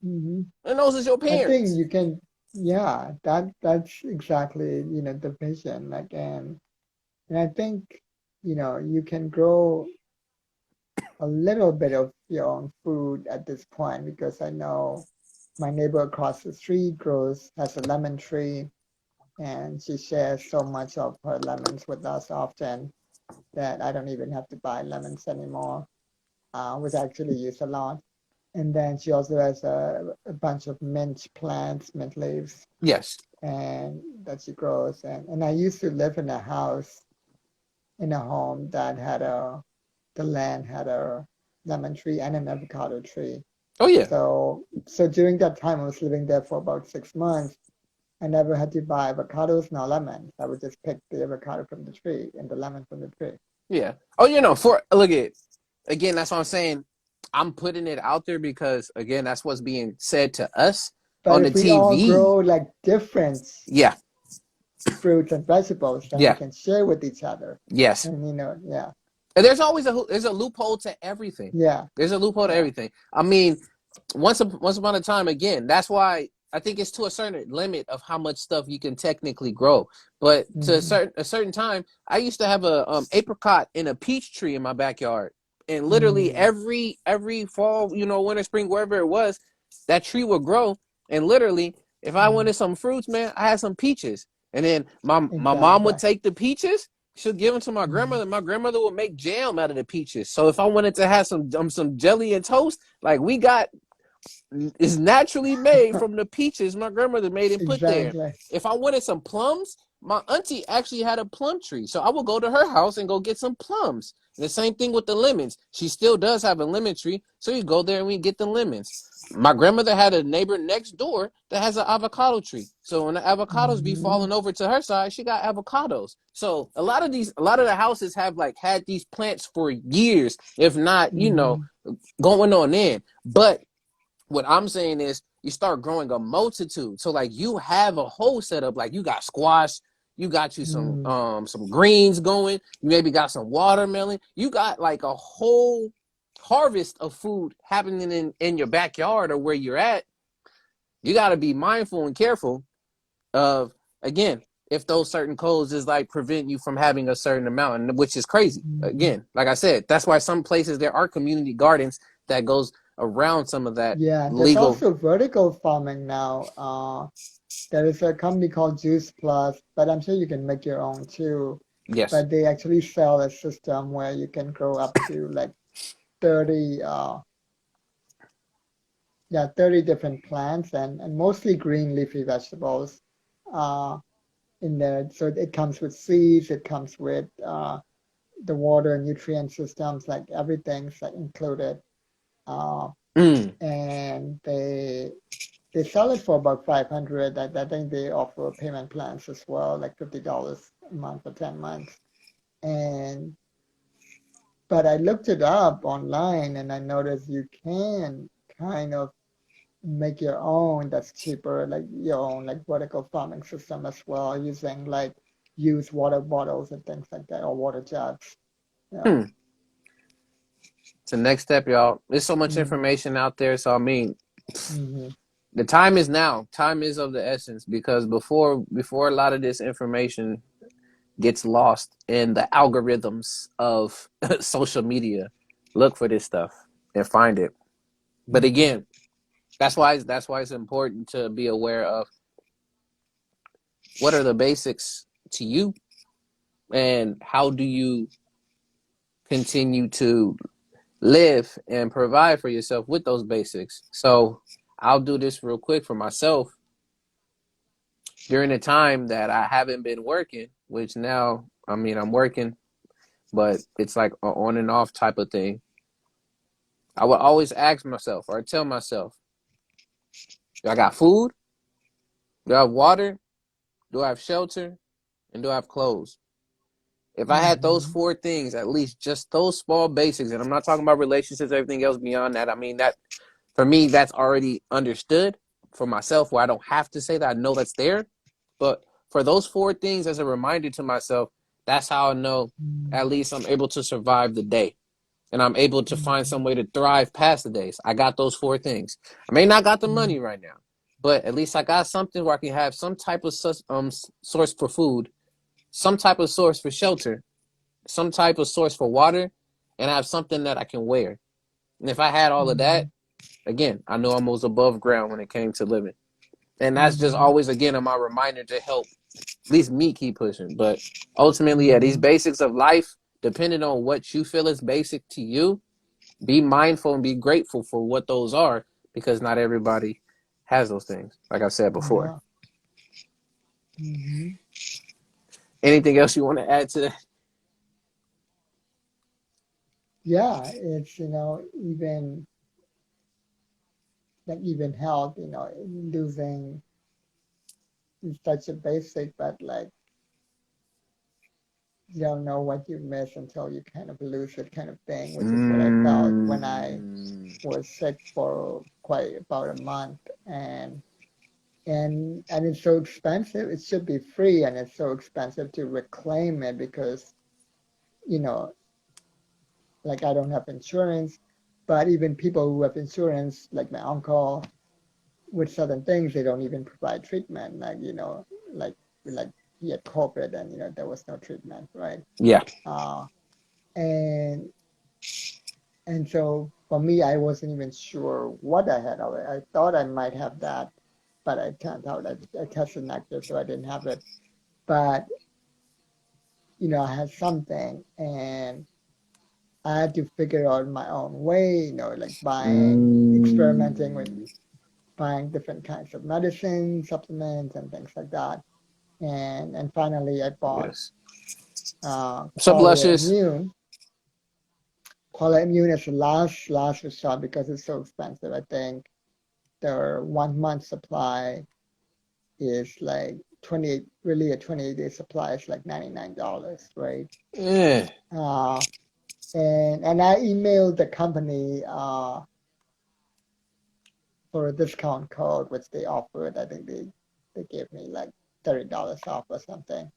[SPEAKER 2] Mm-hmm.
[SPEAKER 1] and those is your
[SPEAKER 2] I think
[SPEAKER 1] parents.
[SPEAKER 2] you can, yeah, that's exactly, the vision. Like, and I think, you can grow a little bit of your own food at this point because I know my neighbor across the street has a lemon tree, and she shares so much of her lemons with us often that I don't even have to buy lemons anymore, which I actually use a lot. And then she also has a bunch of mint plants, mint leaves,
[SPEAKER 1] Yes.
[SPEAKER 2] and that she grows. And I used to live in a house, in a home that the land had a lemon tree and an avocado tree.
[SPEAKER 1] Oh yeah.
[SPEAKER 2] So during that time, I was living there for about 6 months. I never had to buy avocados nor lemons. I would just pick the avocado from the tree and the lemon from the tree.
[SPEAKER 1] Yeah. Oh, for look at again. That's what I'm saying. I'm putting it out there because again, that's what's being said to us
[SPEAKER 2] But
[SPEAKER 1] on the
[SPEAKER 2] if we all
[SPEAKER 1] TV.
[SPEAKER 2] grow like different
[SPEAKER 1] Yeah.
[SPEAKER 2] fruits and vegetables, then we
[SPEAKER 1] Yeah.
[SPEAKER 2] can share with each other.
[SPEAKER 1] Yes.
[SPEAKER 2] And yeah,
[SPEAKER 1] And there's a loophole to everything.
[SPEAKER 2] yeah,
[SPEAKER 1] There's a loophole to
[SPEAKER 2] yeah.
[SPEAKER 1] everything. I mean, once upon a time, again, that's why I think it's to a certain limit of how much stuff you can technically grow. But to
[SPEAKER 2] Mm-hmm,
[SPEAKER 1] a certain time, I used to have a apricot and a peach tree in my backyard, and literally
[SPEAKER 2] mm-hmm,
[SPEAKER 1] every fall, winter, spring, wherever it was, that tree would grow. And literally, if I
[SPEAKER 2] mm-hmm.
[SPEAKER 1] wanted some fruits, man, I had some peaches, and then my mom would
[SPEAKER 2] Exactly.
[SPEAKER 1] take the peaches. She'll give them to my
[SPEAKER 2] Mm-hmm,
[SPEAKER 1] grandmother. My grandmother would make jam out of the peaches. So if I wanted to have some jelly and toast, like we got is naturally made from the peaches my grandmother made and put there.
[SPEAKER 2] exactly.
[SPEAKER 1] If I wanted some plums, my auntie actually had a plum tree. So I would go to her house and go get some plums. And the same thing with the lemons. She still does have a lemon tree. So you go there and we get the lemons. My grandmother had a neighbor next door that has an avocado tree. So when the avocados be
[SPEAKER 2] Mm-hmm,
[SPEAKER 1] falling over to her side, she got avocados. So a lot of the houses have like had these plants for years, if not,
[SPEAKER 2] mm-hmm,
[SPEAKER 1] going on in. But what I'm saying is you start growing a multitude. So like you have a whole setup, like you got squash, you got you
[SPEAKER 2] mm-hmm,
[SPEAKER 1] some greens going, you maybe got some watermelon, you got like a whole harvest of food happening in your backyard or where you're at. You got to be mindful and careful of, again, if those certain codes is like prevent you from having a certain amount, which is crazy.
[SPEAKER 2] mm-hmm.
[SPEAKER 1] Again, like I said, that's why some places there are community gardens that goes around some of that
[SPEAKER 2] Yeah, there's
[SPEAKER 1] legal.
[SPEAKER 2] also vertical farming now. There is a company called Juice Plus, but I'm sure you can make your own too.
[SPEAKER 1] Yes.
[SPEAKER 2] But they actually sell a system where you can grow up to like 30, 30 different plants and mostly green leafy vegetables. Uh, in there. So it comes with seeds, it comes with the water nutrient systems, like everything's like included. Uh,
[SPEAKER 1] Mm.
[SPEAKER 2] and they sell it for about 500. I think they offer payment plans as well, like $50 a month for 10 months. And but I looked it up online and I noticed you can kind of make your own that's cheaper, like your own like vertical farming system as well, using like used water bottles and things like that, or water jugs. Yeah.
[SPEAKER 1] Hmm. It's the next step, y'all. There's so much
[SPEAKER 2] Mm-hmm.
[SPEAKER 1] information out there. So I mean,
[SPEAKER 2] Mm-hmm.
[SPEAKER 1] the time is now. Time is of the essence because before a lot of this information gets lost in the algorithms of social media, look for this stuff and find it. But
[SPEAKER 2] Mm-hmm.
[SPEAKER 1] again, that's why it's important to be aware of what are the basics to you and how do you continue to live and provide for yourself with those basics. So I'll do this real quick for myself during the time that I haven't been working, which now, I mean, I'm working, but it's like an on and off type of thing. I would always ask myself or tell myself, do I got food? Do I have water? Do I have shelter? And do I have clothes? If I had those
[SPEAKER 2] Mm-hmm.
[SPEAKER 1] four things, at least just those small basics, and I'm not talking about relationships, everything else beyond that. I mean, that for me, that's already understood for myself where I don't have to say that. I know that's there. But for those four things as a reminder to myself, that's how I know at least I'm able to survive the day. And I'm able to find
[SPEAKER 2] Mm-hmm.
[SPEAKER 1] some way to thrive past the days. I got those four things. I may not got the money right now, but at least I got something where I can have some type of source for food, some type of source for shelter, some type of source for water, and I have something that I can wear. And if I had all of
[SPEAKER 2] Mm-hmm.
[SPEAKER 1] that, again, I know I'm almost above ground when it came to living. And that's just
[SPEAKER 2] Mm-hmm.
[SPEAKER 1] always, again, my reminder to help at least me keep pushing. But ultimately, yeah, these
[SPEAKER 2] Mm-hmm.
[SPEAKER 1] basics of life, depending on what you feel is basic to you, be mindful and be grateful for what those are because not everybody has those things, like I said before.
[SPEAKER 2] Yeah. Mm-hmm.
[SPEAKER 1] Anything else you want to add to that?
[SPEAKER 2] Yeah, it's, even health, losing is such a basic, but like you don't know what you miss until you kind of lose it kind of thing, which is what I felt when I
[SPEAKER 1] Mm,
[SPEAKER 2] was sick for quite about a month. And it's so expensive. It should be free, and it's so expensive to reclaim it because, you know, like I don't have insurance, but even people who have insurance, like my uncle, with certain things, they don't even provide treatment. Like like he had COVID, and there was no treatment, right?
[SPEAKER 1] yeah.
[SPEAKER 2] Uh, and And so for me, I wasn't even sure what I had. I thought I might have that, but it turned out I tested negative, so I didn't have it. But, I had something, and I had to figure out my own way, like experimenting with
[SPEAKER 1] Mm,
[SPEAKER 2] buying different kinds of medicine, supplements, and things like that. And finally, I bought
[SPEAKER 1] yes. What's up,
[SPEAKER 2] Qualia
[SPEAKER 1] Luscious?
[SPEAKER 2] Immune. Qualia Immune is the last resort because it's so expensive. I think their 1 month supply is like 28, really a 28-day supply is like $99, right?
[SPEAKER 1] Yeah.
[SPEAKER 2] Uh, and I emailed the company for a discount code, which they offered. I think they gave me like $30 off or something.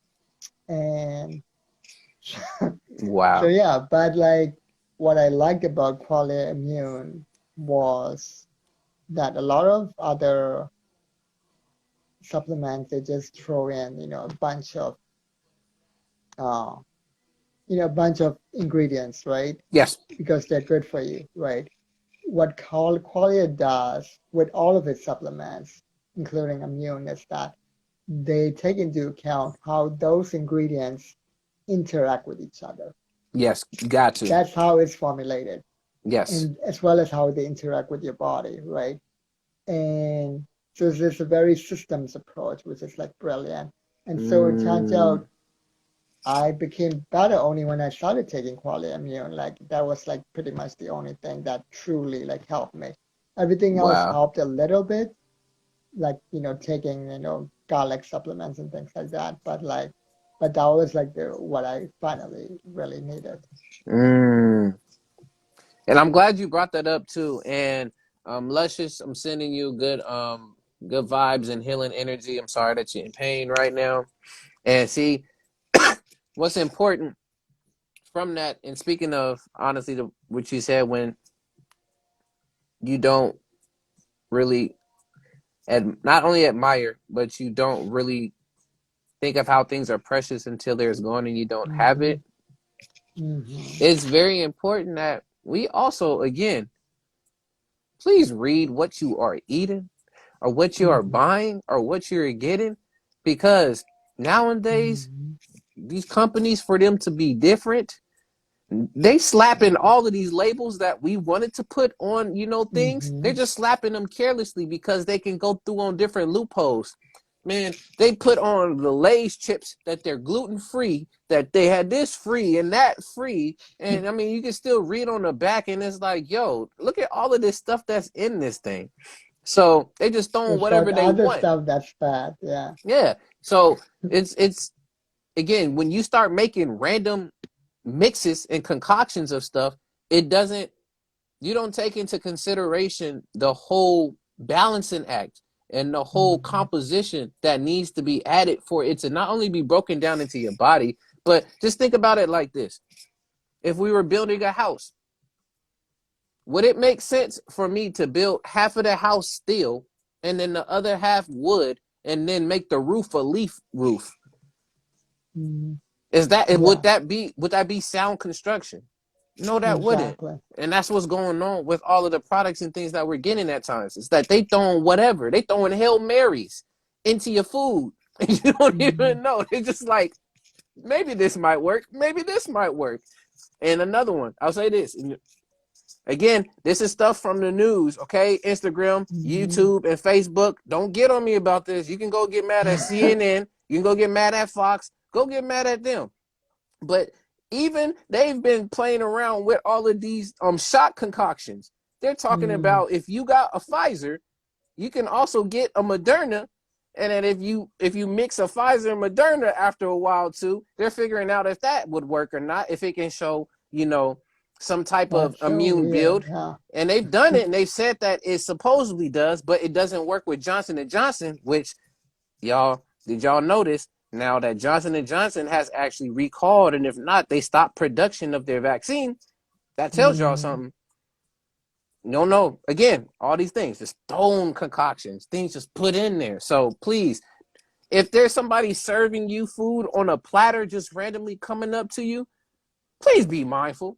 [SPEAKER 2] And so
[SPEAKER 1] Wow.
[SPEAKER 2] yeah, but like what I liked about Qualia Immune was that a lot of other supplements they just throw in, uh, a bunch of ingredients, right?
[SPEAKER 1] Yes.
[SPEAKER 2] Because they're good for you, right? What Qualia does with all of its supplements, including immune, is that they take into account how those ingredients interact with each other.
[SPEAKER 1] Yes. Got to.
[SPEAKER 2] That's how it's formulated,
[SPEAKER 1] Yes.
[SPEAKER 2] and as well as how they interact with your body, right? And so there's a very systems approach, which is like brilliant. And so it turns
[SPEAKER 1] Mm,
[SPEAKER 2] out I became better only when I started taking quality immune. Like that was like pretty much the only thing that truly like helped me. Everything else
[SPEAKER 1] wow.
[SPEAKER 2] helped a little bit, like taking garlic supplements and things like that. But that was like the what I finally really needed.
[SPEAKER 1] Mm. And I'm glad you brought that up too. And Luscious, I'm sending you good vibes and healing energy. I'm sorry that you're in pain right now. And see, what's important from that, and speaking of honestly what you said, when you don't really not only admire, but you don't really think of how things are precious until there's gone and you don't have
[SPEAKER 2] Mm-hmm.
[SPEAKER 1] it.
[SPEAKER 2] Mm-hmm.
[SPEAKER 1] It's very important that we also, again, please read what you are eating or what you are
[SPEAKER 2] Mm-hmm.
[SPEAKER 1] buying or what you're getting, because nowadays
[SPEAKER 2] Mm-hmm.
[SPEAKER 1] these companies, for them to be different, they slapping all of these labels that we wanted to put on, things.
[SPEAKER 2] Mm-hmm.
[SPEAKER 1] They're just slapping them carelessly because they can go through on different loopholes. Man, they put on the Lay's chips that they're gluten free, that they had this free and that free. And I mean, you can still read on the back, and it's like, yo, look at all of this stuff that's in this thing. So they just throwing
[SPEAKER 2] It's got
[SPEAKER 1] whatever they
[SPEAKER 2] other
[SPEAKER 1] want.
[SPEAKER 2] stuff that's bad. Yeah.
[SPEAKER 1] Yeah. So it's again, when you start making random mixes and concoctions of stuff, it doesn't you don't take into consideration the whole balancing act and the whole
[SPEAKER 2] Mm-hmm.
[SPEAKER 1] composition that needs to be added for it to not only be broken down into your body, but just think about it like this. If we were building a house, would it make sense for me to build half of the house steel and then the other half wood and then make the roof a leaf roof?
[SPEAKER 2] Mm-hmm.
[SPEAKER 1] Is that
[SPEAKER 2] Yeah.
[SPEAKER 1] would that be sound construction? No, that wouldn't.
[SPEAKER 2] Exactly.
[SPEAKER 1] And that's what's going on with all of the products and things that we're getting at times. It's that they throwing whatever. They throwing Hail Marys into your food. And you don't
[SPEAKER 2] Mm-hmm.
[SPEAKER 1] even know. It's just like, maybe this might work. Maybe this might work. And another one, I'll say this. Again, this is stuff from the news, okay? Instagram,
[SPEAKER 2] Mm-hmm.
[SPEAKER 1] YouTube, and Facebook. Don't get on me about this. You can go get mad at CNN. You can go get mad at Fox. Go get mad at them. But even they've been playing around with all of these shot concoctions. They're talking
[SPEAKER 2] Mm-hmm.
[SPEAKER 1] about, if you got a Pfizer, you can also get a Moderna. And then if you mix a Pfizer and Moderna after a while too, they're figuring out if that would work or not, if it can show, some type of
[SPEAKER 2] That's so
[SPEAKER 1] immune
[SPEAKER 2] weird.
[SPEAKER 1] build.
[SPEAKER 2] Yeah.
[SPEAKER 1] And they've done it and they've said that it supposedly does, but it doesn't work with Johnson and Johnson, which, did y'all notice now that Johnson and Johnson has actually recalled, and if not, they stopped production of their vaccine? That tells y'all
[SPEAKER 2] Mm-hmm.
[SPEAKER 1] something. No. Again, all these things, just stone concoctions, things just put in there. So please, if there's somebody serving you food on a platter just randomly coming up to you, please be mindful.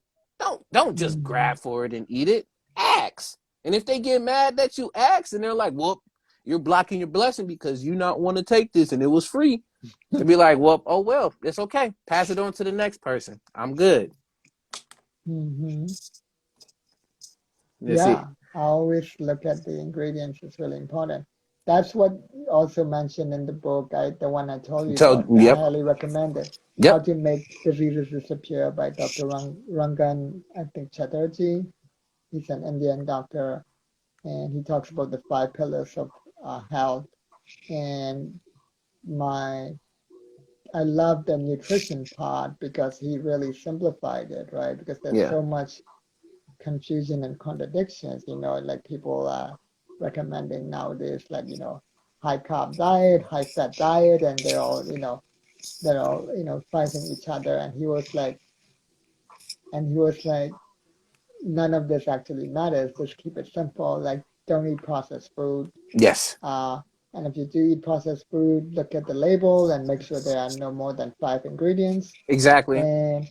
[SPEAKER 1] Don't just
[SPEAKER 2] Mm-hmm.
[SPEAKER 1] grab for it and eat it. Ask. And if they get mad that you ask and they're like, well, you're blocking your blessing because you not want to take this and it was free. To be like, well, it's okay. Pass it on to the next person. I'm good.
[SPEAKER 2] Mm-hmm.
[SPEAKER 1] You see.
[SPEAKER 2] Yeah, I always look at the ingredients. It's really important. That's what also mentioned in the book, the one I told you
[SPEAKER 1] So,
[SPEAKER 2] about. I
[SPEAKER 1] yep,
[SPEAKER 2] highly recommend it. How
[SPEAKER 1] yep,
[SPEAKER 2] to Make Diseases Disappear by Dr. Rangan, I think Chatterjee. He's an Indian doctor, and he talks about the five pillars of health. And my I love the nutrition part because he really simplified it, right? Because there's
[SPEAKER 1] yeah,
[SPEAKER 2] so much confusion and contradictions, like people are recommending nowadays, like, high carb diet, high fat diet, and they're all fighting each other. And he was like, none of this actually matters. Just keep it simple. Like, don't eat processed food.
[SPEAKER 1] yes,
[SPEAKER 2] Uh, and if you do eat processed food, look at the label and make sure there are no more than five ingredients,
[SPEAKER 1] exactly,
[SPEAKER 2] and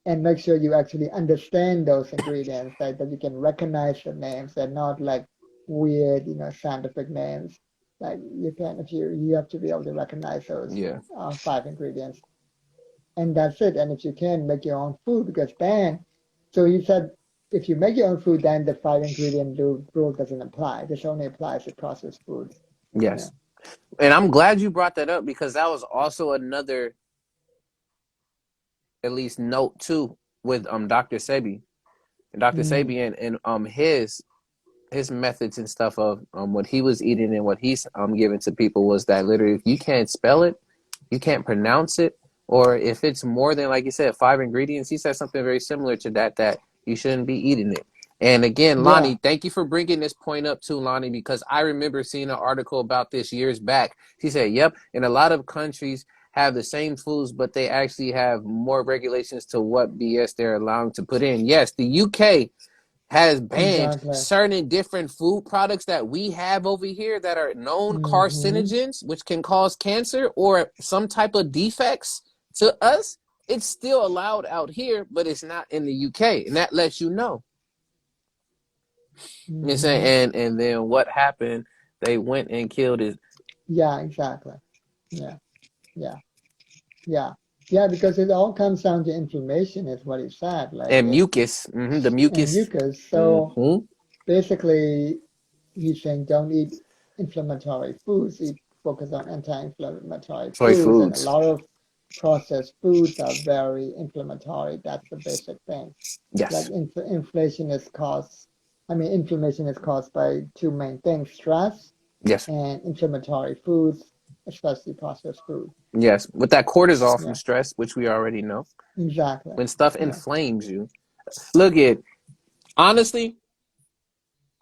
[SPEAKER 2] and make sure you actually understand those ingredients, that you can recognize the names. They're not like weird, scientific names. Like you can, if you have to be able to recognize those
[SPEAKER 1] yeah,
[SPEAKER 2] five ingredients, and that's it. And if you can, make your own food, because then, so he said, if you make your own food, then the five ingredient rule doesn't apply. This only applies to processed foods.
[SPEAKER 1] yes. And I'm glad you brought that up because that was also another, at least note too, with Dr. Sebi. Dr.
[SPEAKER 2] Mm,
[SPEAKER 1] Sebi and his methods and stuff of what he was eating and what he's giving to people was that literally if you can't spell it, you can't pronounce it, or if it's more than, like you said, 5 ingredients, he said something very similar to that, that you shouldn't be eating it. And again,
[SPEAKER 2] yeah,
[SPEAKER 1] Lonnie, thank you for bringing this point up too, Lonnie, because I remember seeing an article about this years back. She said, yep, in a lot of countries have the same foods, but they actually have more regulations to what BS they're allowing to put in. Yes, the UK has banned
[SPEAKER 2] exactly.
[SPEAKER 1] certain different food products that we have over here that are known
[SPEAKER 2] Mm-hmm.
[SPEAKER 1] carcinogens, which can cause cancer or some type of defects to us. It's still allowed out here, but it's not in the UK, and that lets you know. You know what I'm saying?
[SPEAKER 2] Mm-hmm.
[SPEAKER 1] And then what happened? They went and killed it.
[SPEAKER 2] Yeah, exactly. Yeah, yeah, yeah, yeah. Because it all comes down to inflammation, is what he said. Like
[SPEAKER 1] And
[SPEAKER 2] it
[SPEAKER 1] mucus, the
[SPEAKER 2] and
[SPEAKER 1] mucus,
[SPEAKER 2] mucus. So
[SPEAKER 1] hmm
[SPEAKER 2] basically, he's saying don't eat inflammatory foods. Eat focus on anti-inflammatory
[SPEAKER 1] soy
[SPEAKER 2] foods, and a
[SPEAKER 1] foods.
[SPEAKER 2] lot of processed foods are very inflammatory. That's the basic thing. Like
[SPEAKER 1] Yes,
[SPEAKER 2] inflation is caused. I mean, inflammation is caused by two main things: stress
[SPEAKER 1] yes,
[SPEAKER 2] and inflammatory foods, especially processed food.
[SPEAKER 1] yes. With that cortisol from
[SPEAKER 2] Yeah,
[SPEAKER 1] stress, which we already know,
[SPEAKER 2] exactly.
[SPEAKER 1] when stuff
[SPEAKER 2] Yeah.
[SPEAKER 1] inflames you. Look at honestly,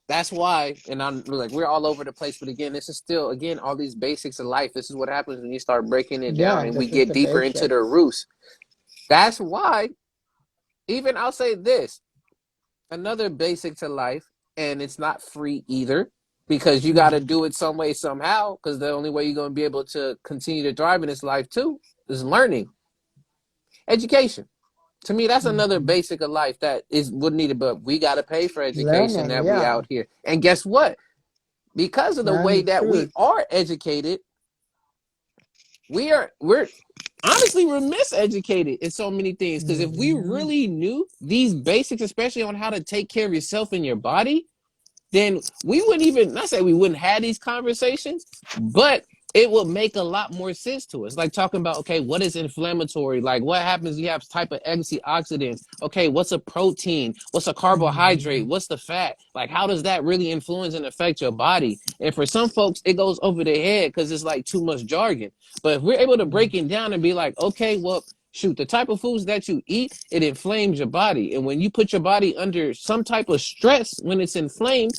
[SPEAKER 1] that's why, and I'm like, we're all over the place. But again, this is still, again, all these basics of life. This is what happens when you start breaking it down
[SPEAKER 2] Yeah,
[SPEAKER 1] and we
[SPEAKER 2] this is
[SPEAKER 1] get
[SPEAKER 2] the
[SPEAKER 1] deeper into the
[SPEAKER 2] basics.
[SPEAKER 1] roots. That's why, even I'll say this, another basic to life, and it's not free either, because you got to
[SPEAKER 2] Mm-hmm.
[SPEAKER 1] do it some way, somehow, because the only way you're going to be able to continue to thrive in this life, too, is learning, education. To me, that's another
[SPEAKER 2] Mm-hmm.
[SPEAKER 1] basic of life that is what needed, but we got to pay for education
[SPEAKER 2] Learning,
[SPEAKER 1] that we
[SPEAKER 2] yeah.
[SPEAKER 1] out here. And guess what? Because of the
[SPEAKER 2] Learn
[SPEAKER 1] way
[SPEAKER 2] the
[SPEAKER 1] that we
[SPEAKER 2] truth.
[SPEAKER 1] are educated, we're honestly we're miseducated in so many things. Because if we
[SPEAKER 2] Mm-hmm.
[SPEAKER 1] really knew these basics, especially on how to take care of yourself and your body, then we wouldn't even, not say we wouldn't have these conversations, but it would make a lot more sense to us. Like talking about, okay, what is inflammatory? Like what happens? You have type of antioxidants. Okay, what's a protein? What's a carbohydrate?
[SPEAKER 2] Mm-hmm.
[SPEAKER 1] What's the fat? Like how does that really influence and affect your body? And for some folks, it goes over their head because it's like too much jargon. But if we're able to break it down and be like, okay, well, shoot, the type of foods that you eat, it inflames your body. And when you put your body under some type of stress, when it's inflamed,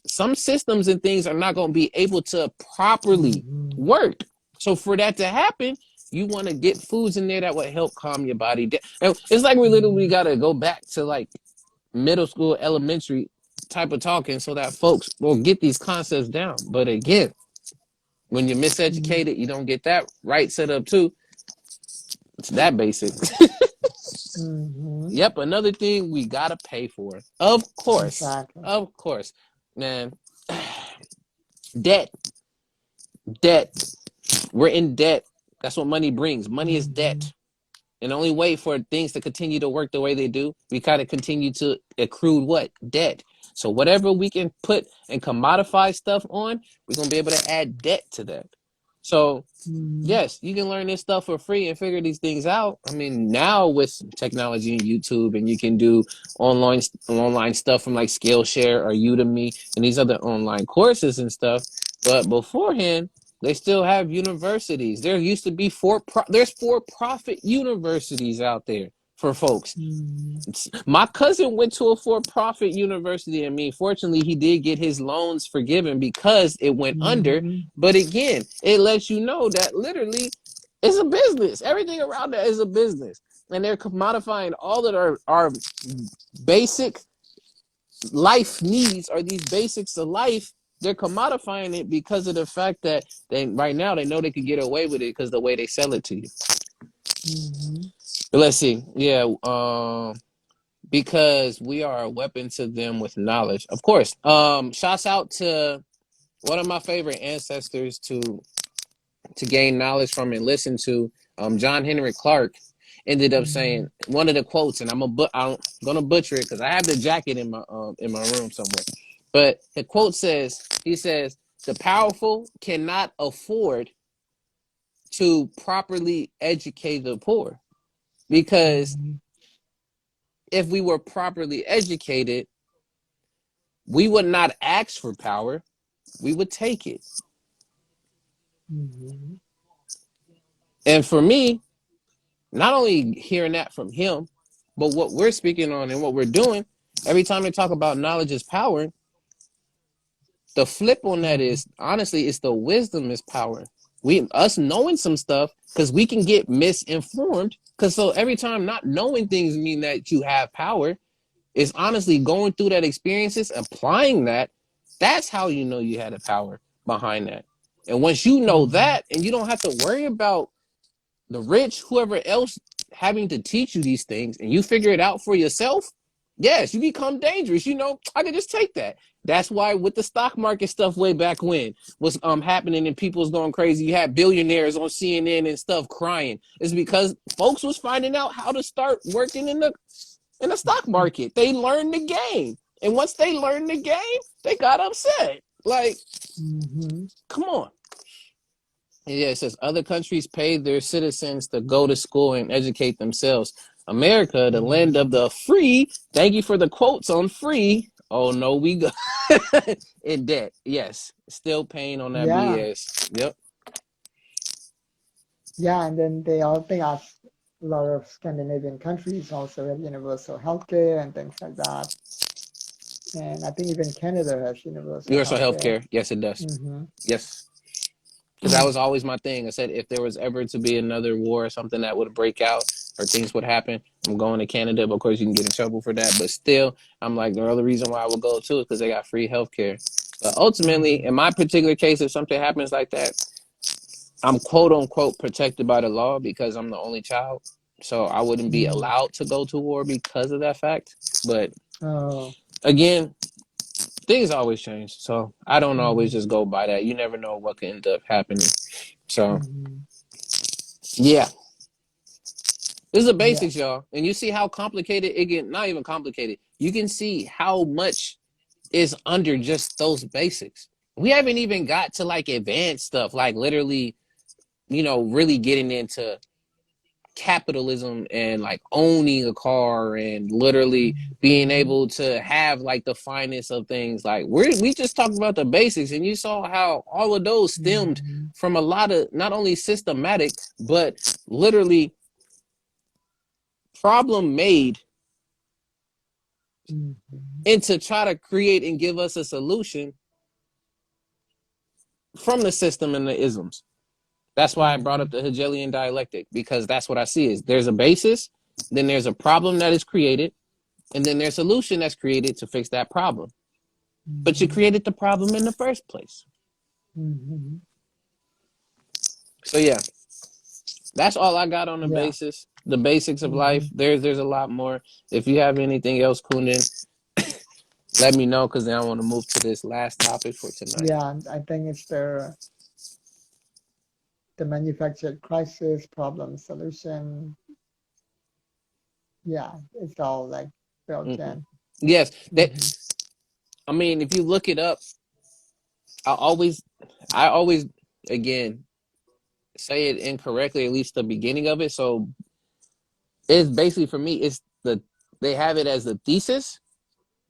[SPEAKER 1] some systems and things are not going to be able to properly
[SPEAKER 2] Mm-hmm.
[SPEAKER 1] work. So for that to happen, you want to get foods in there that will help calm your body down. It's like we literally
[SPEAKER 2] Mm-hmm.
[SPEAKER 1] got to go back to like middle school, elementary type of talking so that folks will get these concepts down. But again, when you're miseducated, you don't get that right set up too. It's that basic.
[SPEAKER 2] Mm-hmm.
[SPEAKER 1] Yep, another thing we gotta pay for. Of course.
[SPEAKER 2] Exactly.
[SPEAKER 1] Of course. Man, debt. Debt. We're in debt. That's what money brings. Money is
[SPEAKER 2] Mm-hmm.
[SPEAKER 1] debt. And the only way for things to continue to work the way they do, we kind of continue to accrue what? Debt. So whatever we can put and commodify stuff on, we're gonna be able to add debt to that. So
[SPEAKER 2] Mm-hmm.
[SPEAKER 1] yes, you can learn this stuff for free and figure these things out. I mean, now with technology and YouTube, and you can do online stuff from like Skillshare or Udemy and these other online courses and stuff. But beforehand, they still have universities. There used to be there's for-profit universities out there for folks.
[SPEAKER 2] Mm-hmm.
[SPEAKER 1] My cousin went to a for-profit university. I mean, fortunately, he did get his loans forgiven because it went under.
[SPEAKER 2] Mm-hmm.
[SPEAKER 1] But again, it lets you know that literally it's a business. Everything around that is a business. And they're commodifying all of our basic life needs, or these basics of life. They're commodifying it because of the fact that they right now they know they can get away with it because the way they sell it to you.
[SPEAKER 2] Mm-hmm.
[SPEAKER 1] But let's see. Yeah, because we are a weapon to them with knowledge. Of course. Shouts out to one of my favorite ancestors to gain knowledge from and listen to. John Henry Clark ended up
[SPEAKER 2] Mm-hmm.
[SPEAKER 1] saying one of the quotes, and I'm gonna butcher it because I have the jacket in my room somewhere. But the quote says, he says, The powerful cannot afford to properly educate the poor, because
[SPEAKER 2] Mm-hmm.
[SPEAKER 1] if we were properly educated, we would not ask for power, we would take it.
[SPEAKER 2] Mm-hmm.
[SPEAKER 1] And for me, not only hearing that from him, but what we're speaking on and what we're doing, every time they talk about knowledge is power, the flip on that
[SPEAKER 2] Mm-hmm.
[SPEAKER 1] is, honestly, it's the wisdom is power. We us knowing some stuff, because we can get misinformed. Because so every time not knowing things mean that you have power, is honestly going through that experiences, applying that. That's how you know you had a power behind that. And once you know
[SPEAKER 2] Mm-hmm.
[SPEAKER 1] that, and you don't have to worry about the rich, whoever else having to teach you these things, and you figure it out for yourself, yes, you become dangerous. You know, I can just take that. That's why with the stock market stuff way back when was happening and people was going crazy. You had billionaires on CNN and stuff crying. It's because folks was finding out how to start working in the stock market. They learned the game. And once they learned the game, they got upset. Like,
[SPEAKER 2] Mm-hmm.
[SPEAKER 1] come on. Yeah, it says other countries pay their citizens to go to school and educate themselves. America, the land of
[SPEAKER 2] Mm-hmm.
[SPEAKER 1] the free. Thank you for the quotes on free. Oh no, we go in debt. Yes, still paying on that
[SPEAKER 2] Yeah.
[SPEAKER 1] BS. Yep.
[SPEAKER 2] Yeah, and then they all think as a lot of Scandinavian countries also have universal healthcare and things like that. And I think even Canada has universal
[SPEAKER 1] Universal
[SPEAKER 2] healthcare.
[SPEAKER 1] healthcare. Yes, it does.
[SPEAKER 2] Mm-hmm.
[SPEAKER 1] Yes. Because that was always my thing. I said if there was ever to be another war or something that would break out or things would happen, I'm going to Canada. But of course, you can get in trouble for that. But still, I'm like, the other reason why I would go too is because they got free healthcare. But ultimately,
[SPEAKER 2] Mm-hmm.
[SPEAKER 1] in my particular case, if something happens like that, I'm quote unquote protected by the law because I'm the only child. So I wouldn't be
[SPEAKER 2] Mm-hmm.
[SPEAKER 1] allowed to go to war because of that fact. But
[SPEAKER 2] Oh.
[SPEAKER 1] again, things always change. So I don't always
[SPEAKER 2] Mm-hmm.
[SPEAKER 1] just go by that. You never know what could end up happening. So
[SPEAKER 2] Mm-hmm.
[SPEAKER 1] yeah, this is the
[SPEAKER 2] Yeah.
[SPEAKER 1] basics, y'all. And you see how complicated it get, not even complicated. You can see how much is under just those basics. We haven't even got to like advanced stuff, like literally, really getting into capitalism and like owning a car and literally being
[SPEAKER 2] Mm-hmm.
[SPEAKER 1] able to have like the finest of things. Like we just talked about the basics, and you saw how all of those stemmed
[SPEAKER 2] Mm-hmm.
[SPEAKER 1] from a lot of not only systematic but literally problem made,
[SPEAKER 2] Mm-hmm.
[SPEAKER 1] and to try to create and give us a solution from the system and the isms. That's why I brought
[SPEAKER 2] Mm-hmm.
[SPEAKER 1] up the Hegelian dialectic, because that's what I see is there's a basis, then there's a problem that is created, and then there's a solution that's created to fix that problem. But you
[SPEAKER 2] Mm-hmm.
[SPEAKER 1] created the problem in the first place.
[SPEAKER 2] Mm-hmm.
[SPEAKER 1] So yeah, that's all I got on
[SPEAKER 2] Yeah.
[SPEAKER 1] the basics of
[SPEAKER 2] Mm-hmm.
[SPEAKER 1] life. There's a lot more. If you have anything else, Kundan, let me know, because then I want to move to this last topic for tonight.
[SPEAKER 2] Yeah, and I think it's the manufactured crisis problem solution. Yeah, it's all like built
[SPEAKER 1] Mm-hmm.
[SPEAKER 2] in.
[SPEAKER 1] Yes, that.
[SPEAKER 2] Mm-hmm.
[SPEAKER 1] I mean, if you look it up, I always, I always, again, say it incorrectly, at least the beginning of it. So it's basically for me, it's they have it as the thesis,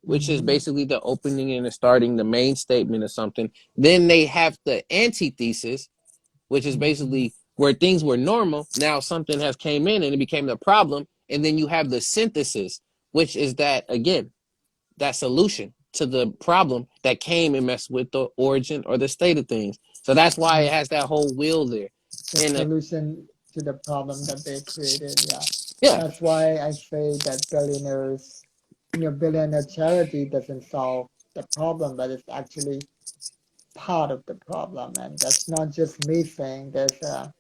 [SPEAKER 1] which is
[SPEAKER 2] Mm-hmm.
[SPEAKER 1] basically the opening and the starting, the main statement of something. Then they have the antithesis, which is
[SPEAKER 2] Mm-hmm.
[SPEAKER 1] basically where things were normal. Now something has came in and it became the problem. And then you have the synthesis, which is that again, that solution to the problem that came and messed with the origin or the state of things. So that's why it
[SPEAKER 2] Mm.
[SPEAKER 1] has that whole wheel there.
[SPEAKER 2] The
[SPEAKER 1] And
[SPEAKER 2] solution to the problem that they created. Yeah,
[SPEAKER 1] yeah,
[SPEAKER 2] that's why I say that billionaires, billionaire charity doesn't solve the problem, but it's actually part of the problem. And that's not just me saying. There's an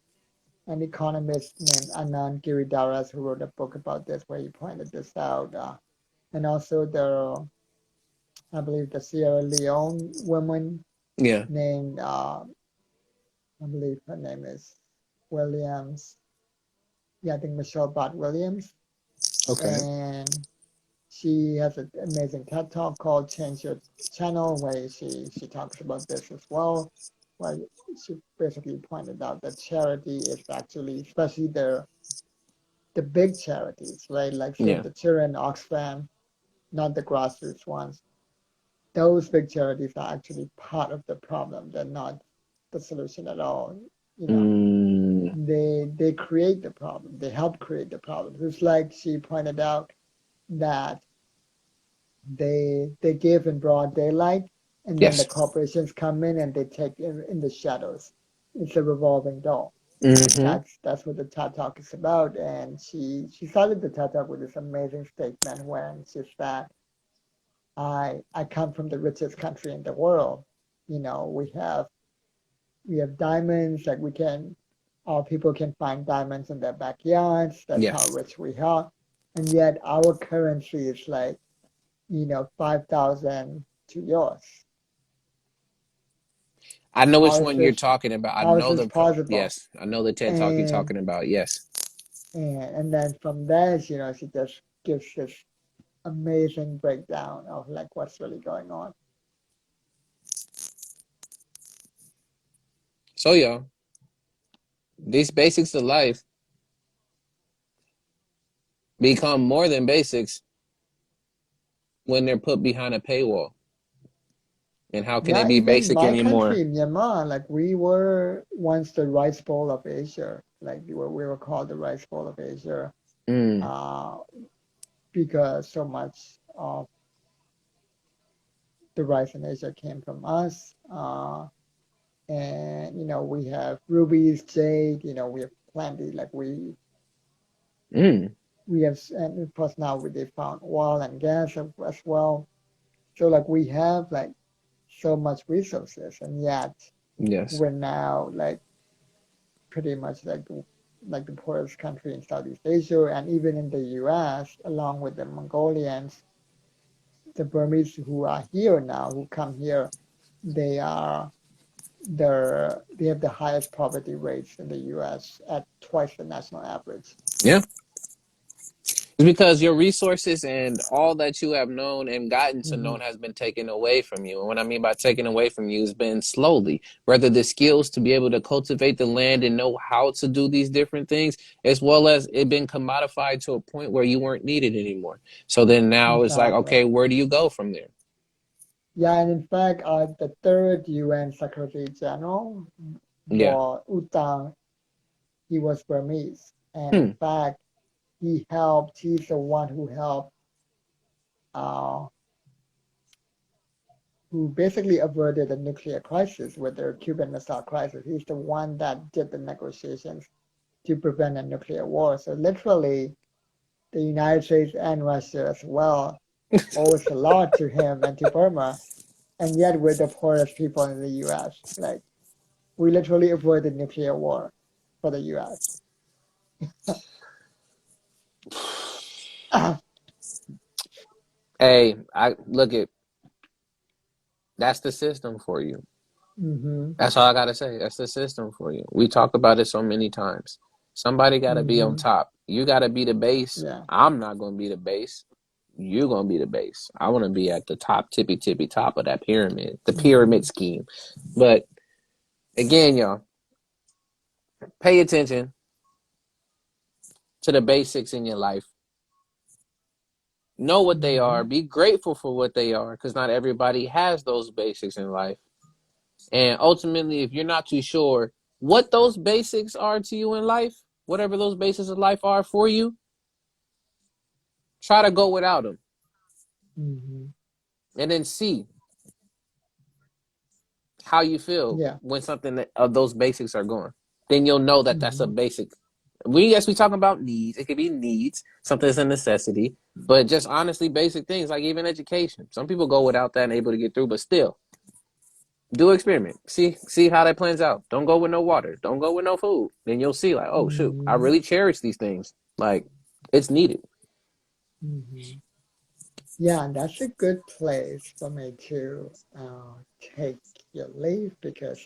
[SPEAKER 2] economist named Anand Giridharadas who wrote a book about this, where he pointed this out. And also I believe the Sierra Leone woman
[SPEAKER 1] yeah,
[SPEAKER 2] named, I believe her name is Williams. Yeah, I think Michelle Bott Williams.
[SPEAKER 1] okay,
[SPEAKER 2] And She has an amazing TED talk called Change Your Channel, where she talks about this as well. Where she basically pointed out that charity is actually, especially the big charities, right? Like Save
[SPEAKER 1] Yeah.
[SPEAKER 2] the Children, Oxfam, not the grassroots ones. Those big charities are actually part of the problem. They're not the solution at all. You know,
[SPEAKER 1] Mm,
[SPEAKER 2] they create the problem. They help create the problem. It's like she pointed out that they give in broad daylight, and then the
[SPEAKER 1] yes.
[SPEAKER 2] corporations come in and they take in the shadows. It's a revolving door.
[SPEAKER 1] Mm-hmm.
[SPEAKER 2] That's what the TED Talk is about. And she started the TED Talk with this amazing statement when she said, I come from the richest country in the world. You know, we have diamonds, like we can our people can find diamonds in their backyards. That's how
[SPEAKER 1] Yes.
[SPEAKER 2] rich we are. And yet our currency is like, 5,000 to yours.
[SPEAKER 1] I know
[SPEAKER 2] How
[SPEAKER 1] which
[SPEAKER 2] is
[SPEAKER 1] one you're
[SPEAKER 2] this
[SPEAKER 1] talking about. I
[SPEAKER 2] how is
[SPEAKER 1] know
[SPEAKER 2] this
[SPEAKER 1] the pro.
[SPEAKER 2] possible?
[SPEAKER 1] Yes, I know the TED talk you're
[SPEAKER 2] And
[SPEAKER 1] talking about. Yes.
[SPEAKER 2] and then from there, she just gives this amazing breakdown of like what's really going on.
[SPEAKER 1] So y'all, these basics of life become more than basics when they're put behind a paywall. And how can it
[SPEAKER 2] Yeah,
[SPEAKER 1] be
[SPEAKER 2] even
[SPEAKER 1] basic
[SPEAKER 2] my
[SPEAKER 1] anymore?
[SPEAKER 2] country, Myanmar, like we were once the rice bowl of Asia. Like we were called the rice bowl of Asia,
[SPEAKER 1] Mm,
[SPEAKER 2] uh, because so much of the rice in Asia came from us. And we have rubies, jade. We have plenty. Like
[SPEAKER 1] mm,
[SPEAKER 2] we have, and of course now they found oil and gas as well. So like we have like so much resources, and yet
[SPEAKER 1] yes.
[SPEAKER 2] we're now like pretty much like the poorest country in Southeast Asia, and even in the U.S., along with the Mongolians, the Burmese who are here now, who come here, they are they have the highest poverty rates in the U.S. at twice the national average.
[SPEAKER 1] Yeah. It's because your resources and all that you have known and gotten to know
[SPEAKER 2] Hmm.
[SPEAKER 1] has been taken away from you. And what I mean by taken away from you has been slowly. Whether the skills to be able to cultivate the land and know how to do these different things, as well as it been commodified to a point where you weren't needed anymore. So then now it's like,
[SPEAKER 2] Exactly.
[SPEAKER 1] okay, where do you go from there?
[SPEAKER 2] Yeah, and in fact, the third UN Secretary General
[SPEAKER 1] Yeah.
[SPEAKER 2] was Utang. He was Burmese, and in
[SPEAKER 1] Hmm.
[SPEAKER 2] fact, He's the one who helped, uh, who basically averted the nuclear crisis with the Cuban Missile Crisis. He's the one that did the negotiations to prevent a nuclear war. So literally, the United States and Russia as well owes a lot to him and to Burma, and yet we're the poorest people in the U.S. Like we literally avoided nuclear war for the U.S.
[SPEAKER 1] Hey, I look at that's the system for you.
[SPEAKER 2] Mm-hmm.
[SPEAKER 1] That's all I gotta say. That's the system for you. We talk about it so many times. Somebody gotta be on
[SPEAKER 2] Mm-hmm.
[SPEAKER 1] top. You gotta be the base.
[SPEAKER 2] Yeah.
[SPEAKER 1] I'm not gonna be the base. You're gonna be the base. I wanna be at the top, tippy top of that pyramid, the
[SPEAKER 2] Mm-hmm.
[SPEAKER 1] pyramid scheme. But again, y'all, pay attention to the basics in your life. Know what they
[SPEAKER 2] Mm-hmm.
[SPEAKER 1] are. Be grateful for what they are, because not everybody has those basics in life. And ultimately, if you're not too sure what those basics are to you in life, whatever those basics of life are for you, try to go without them
[SPEAKER 2] Mm-hmm.
[SPEAKER 1] and then see how you feel
[SPEAKER 2] Yeah.
[SPEAKER 1] when something of those basics are gone. Then you'll know that that's a
[SPEAKER 2] Mm-hmm.
[SPEAKER 1] basic. We talking about needs. It could be needs, something that's a necessity, but just honestly basic things like even education. Some people go without that and able to get through, but still, do experiment. See how that plans out. Don't go with no water. Don't go with no food. Then you'll see like, oh shoot, I
[SPEAKER 2] Mm-hmm.
[SPEAKER 1] really cherish these things. Like it's needed.
[SPEAKER 2] Mm-hmm. Yeah, and that's a good place for me to take your leave because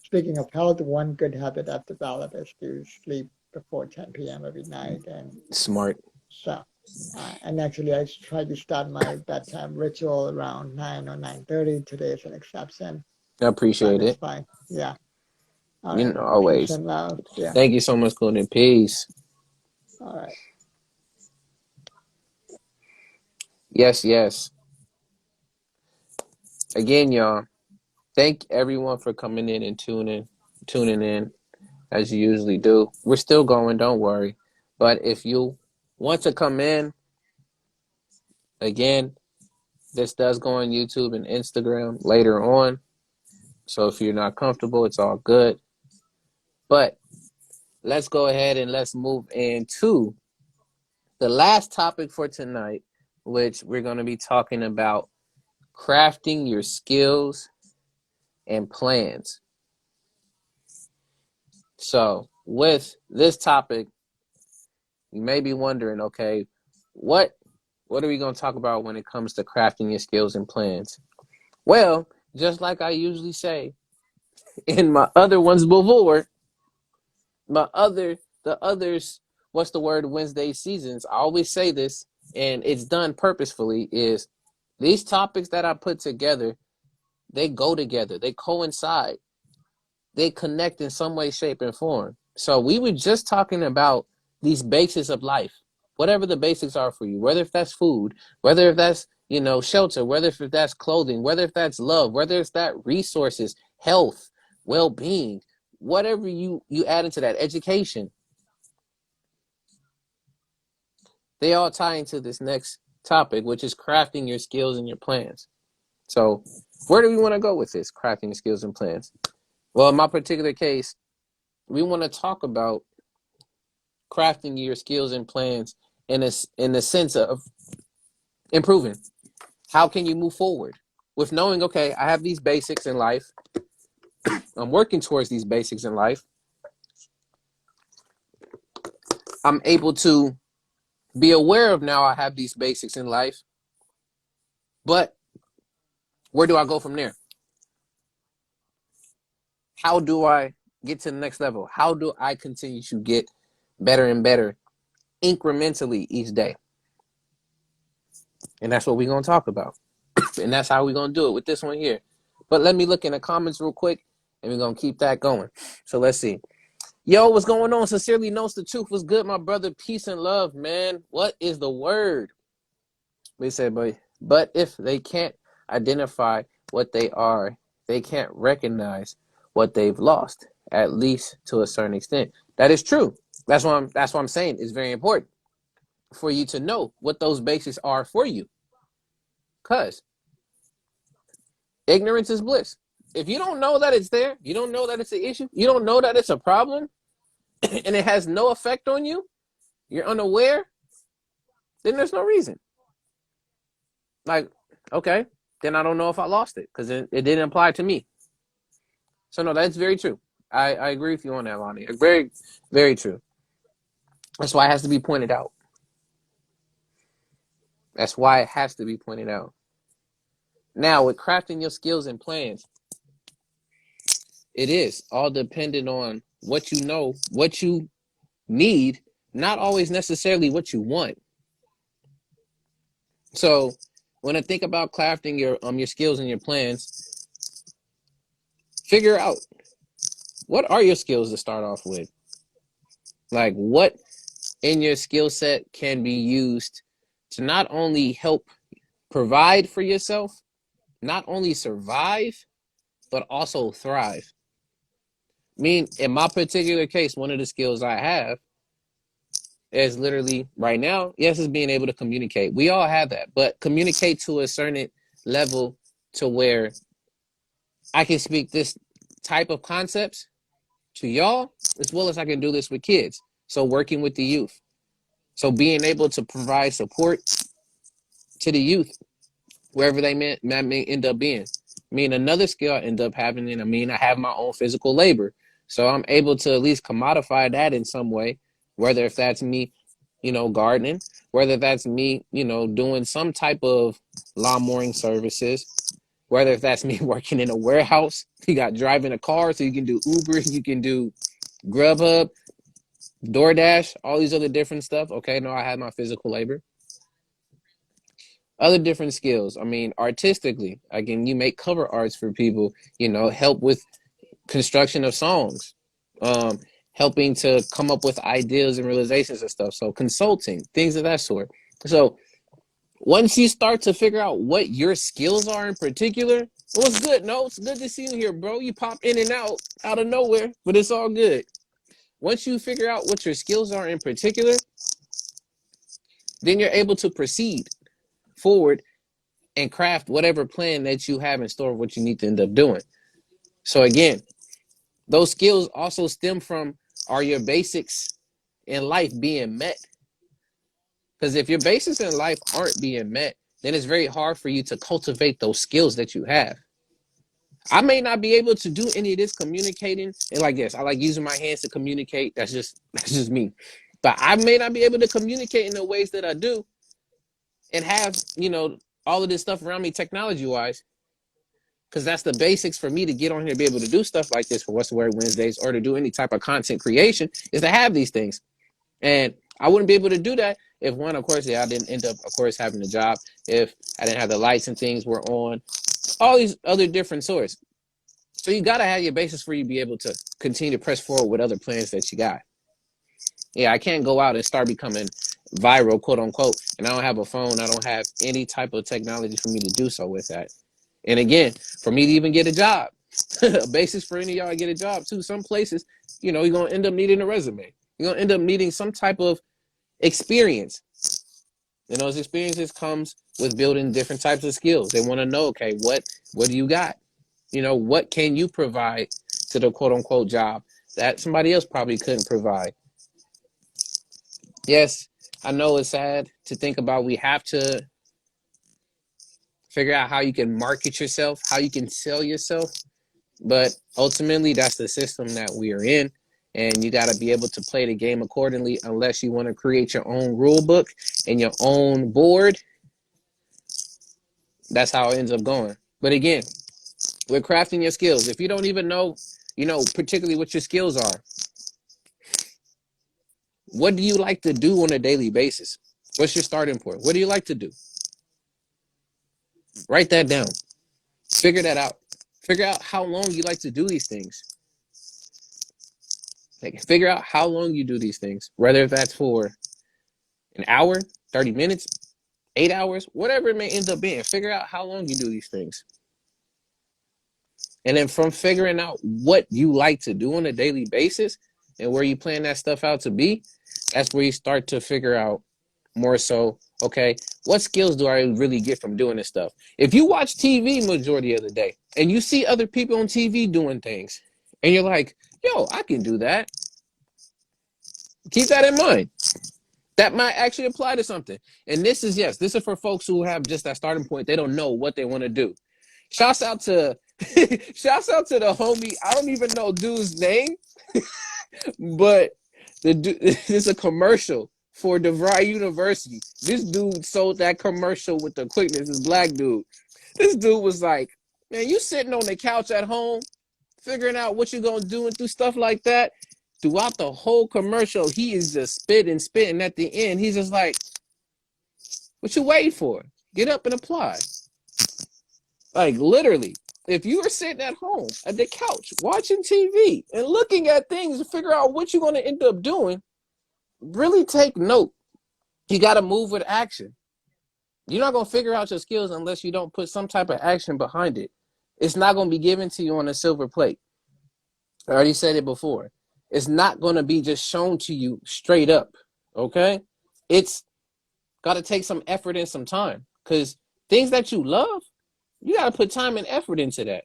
[SPEAKER 2] speaking of health, one good habit I've developed is to sleep before 10 p.m. every night. And
[SPEAKER 1] Smart.
[SPEAKER 2] so, And actually, I try to start my bedtime ritual around 9 or 9:30. Today is an exception,
[SPEAKER 1] I
[SPEAKER 2] but
[SPEAKER 1] appreciate
[SPEAKER 2] it's
[SPEAKER 1] it.
[SPEAKER 2] fine. Yeah. All
[SPEAKER 1] You
[SPEAKER 2] right.
[SPEAKER 1] know,
[SPEAKER 2] Peace
[SPEAKER 1] always.
[SPEAKER 2] and love. Yeah.
[SPEAKER 1] Thank you so much, Kundan. Peace.
[SPEAKER 2] All right.
[SPEAKER 1] Yes, yes. Again, y'all. Thank everyone for coming in and tuning in as you usually do. We're still going, don't worry. But if you want to come in, again, this does go on YouTube and Instagram later on. So if you're not comfortable, it's all good. But let's go ahead and let's move into the last topic for tonight, which we're going to be talking about crafting your skills and plans. So with this topic, you may be wondering, okay, what are we going to talk about when it comes to crafting your skills and plans? Well, just like I usually say in my other ones before, the others, what's the word, Wednesday seasons, I always say this, and it's done purposefully, is these topics that I put together, they go together, they coincide, they connect in some way, shape, and form. So we were just talking about these basics of life, whatever the basics are for you, whether if that's food, whether if that's, shelter, whether if that's clothing, whether if that's love, whether it's that resources, health, well-being, whatever you add into that, education, they all tie into this next topic, which is crafting your skills and your plans. So where do we want to go with this, crafting skills and plans? Well, in my particular case, we want to talk about crafting your skills and plans in the sense of improving. How can you move forward with knowing, okay, I have these basics in life. I'm working towards these basics in life. I'm able to be aware of now I have these basics in life. But where do I go from there? How do I get to the next level? How do I continue to get better and better incrementally each day? And that's what we're going to talk about. And that's how we're going to do it with this one here. But let me look in the comments real quick, and we're going to keep that going. So let's see. Yo, what's going on? Sincerely knows the truth. Was good, my brother? Peace and love, man. What is the word? We said, but if they can't identify what they are, they can't recognize what they've lost, at least to a certain extent. That is true. That's what I'm saying. It's very important for you to know what those basics are for you. Because ignorance is bliss. If you don't know that it's there, you don't know that it's an issue, you don't know that it's a problem, and it has no effect on you, you're unaware, then there's no reason. Like, okay, then I don't know if I lost it because it didn't apply to me. So no, that's very true. I agree with you on that, Lonnie. Very, very true. That's why it has to be pointed out. That's why it has to be pointed out. Now, with crafting your skills and plans, it is all dependent on what you know, what you need, not always necessarily what you want. So when I think about crafting your skills and your plans, figure out what are your skills to start off with. Like what in your skill set can be used to not only help provide for yourself, not only survive, but also thrive. I mean, in my particular case, one of the skills I have is literally right now, yes, is being able to communicate. We all have that, but communicate to a certain level to where I can speak this type of concepts to y'all as well as I can do this with kids. So working with the youth. So being able to provide support to the youth wherever they may end up being. I mean, another skill I end up having, and I have my own physical labor. So I'm able to at least commodify that in some way, whether if that's me, gardening, whether that's me, doing some type of lawn mowing services, whether if that's me working in a warehouse, you got driving a car, so you can do Uber, you can do Grubhub, DoorDash, all these other different stuff. Okay, no, I have my physical labor. Other different skills. I mean, artistically, again, you make cover arts for people, help with construction of songs, um, helping to come up with ideas and realizations and stuff. So consulting, things of that sort. So once you start to figure out what your skills are in particular, what's good? No, it's good to see you here, bro. You pop in and out of nowhere, but it's all good. Once you figure out what your skills are in particular, then you're able to proceed forward and craft whatever plan that you have in store of what you need to end up doing. So again, those skills also stem from, are your basics in life being met? Because if your basics in life aren't being met, then it's very hard for you to cultivate those skills that you have. I may not be able to do any of this communicating and like this. I like using my hands to communicate. That's just me. But I may not be able to communicate in the ways that I do and have, all of this stuff around me technology wise. Because that's the basics for me to get on here to be able to do stuff like this for What's the Word Wednesdays or to do any type of content creation is to have these things. And I wouldn't be able to do that if one, of course, I didn't end up, of course, having a job, if I didn't have the lights and things were on, all these other different sorts. So you got to have your basis for you to be able to continue to press forward with other plans that you got. Yeah, I can't go out and start becoming viral, quote unquote, and I don't have a phone. I don't have any type of technology for me to do so with that. And again, for me to even get a job, a basis for any of y'all to get a job too. Some places, you're going to end up needing a resume. You're going to end up needing some type of experience. And those experiences comes with building different types of skills. They want to know, okay, what do you got? What can you provide to the quote unquote job that somebody else probably couldn't provide? Yes, I know it's sad to think about. We have to figure out how you can market yourself, how you can sell yourself. But ultimately, that's the system that we are in. And you got to be able to play the game accordingly unless you want to create your own rule book and your own board. That's how it ends up going. But again, we're crafting your skills. If you don't even know, particularly what your skills are, what do you like to do on a daily basis? What's your starting point? What do you like to do? Write that down. Figure that out. Figure out how long you like to do these things. Like, figure out how long you do these things, whether that's for an hour, 30 minutes, 8 hours, whatever it may end up being. Figure out how long you do these things. And then from figuring out what you like to do on a daily basis and where you plan that stuff out to be, that's where you start to figure out more so, okay, what skills do I really get from doing this stuff? If you watch TV majority of the day and you see other people on TV doing things and you're like, yo, I can do that. Keep that in mind. That might actually apply to something. And this is for folks who have just that starting point. They don't know what they want to do. Shouts out to shouts out to the homie. I don't even know dude's name, but this is a commercial for DeVry University. This dude sold that commercial with the quickness. This black dude. This dude was like, man, you sitting on the couch at home, figuring out what you're gonna do and do stuff like that. Throughout the whole commercial, he is just spitting. At the end, he's just like, what you waiting for? Get up and apply. Like, literally, if you are sitting at home at the couch watching TV and looking at things to figure out what you're going to end up doing, really take note. You got to move with action. You're not going to figure out your skills unless you don't put some type of action behind it. It's not going to be given to you on a silver plate. I already said it before. It's not going to be just shown to you straight up, okay? It's got to take some effort and some time, because things that you love, you got to put time and effort into that.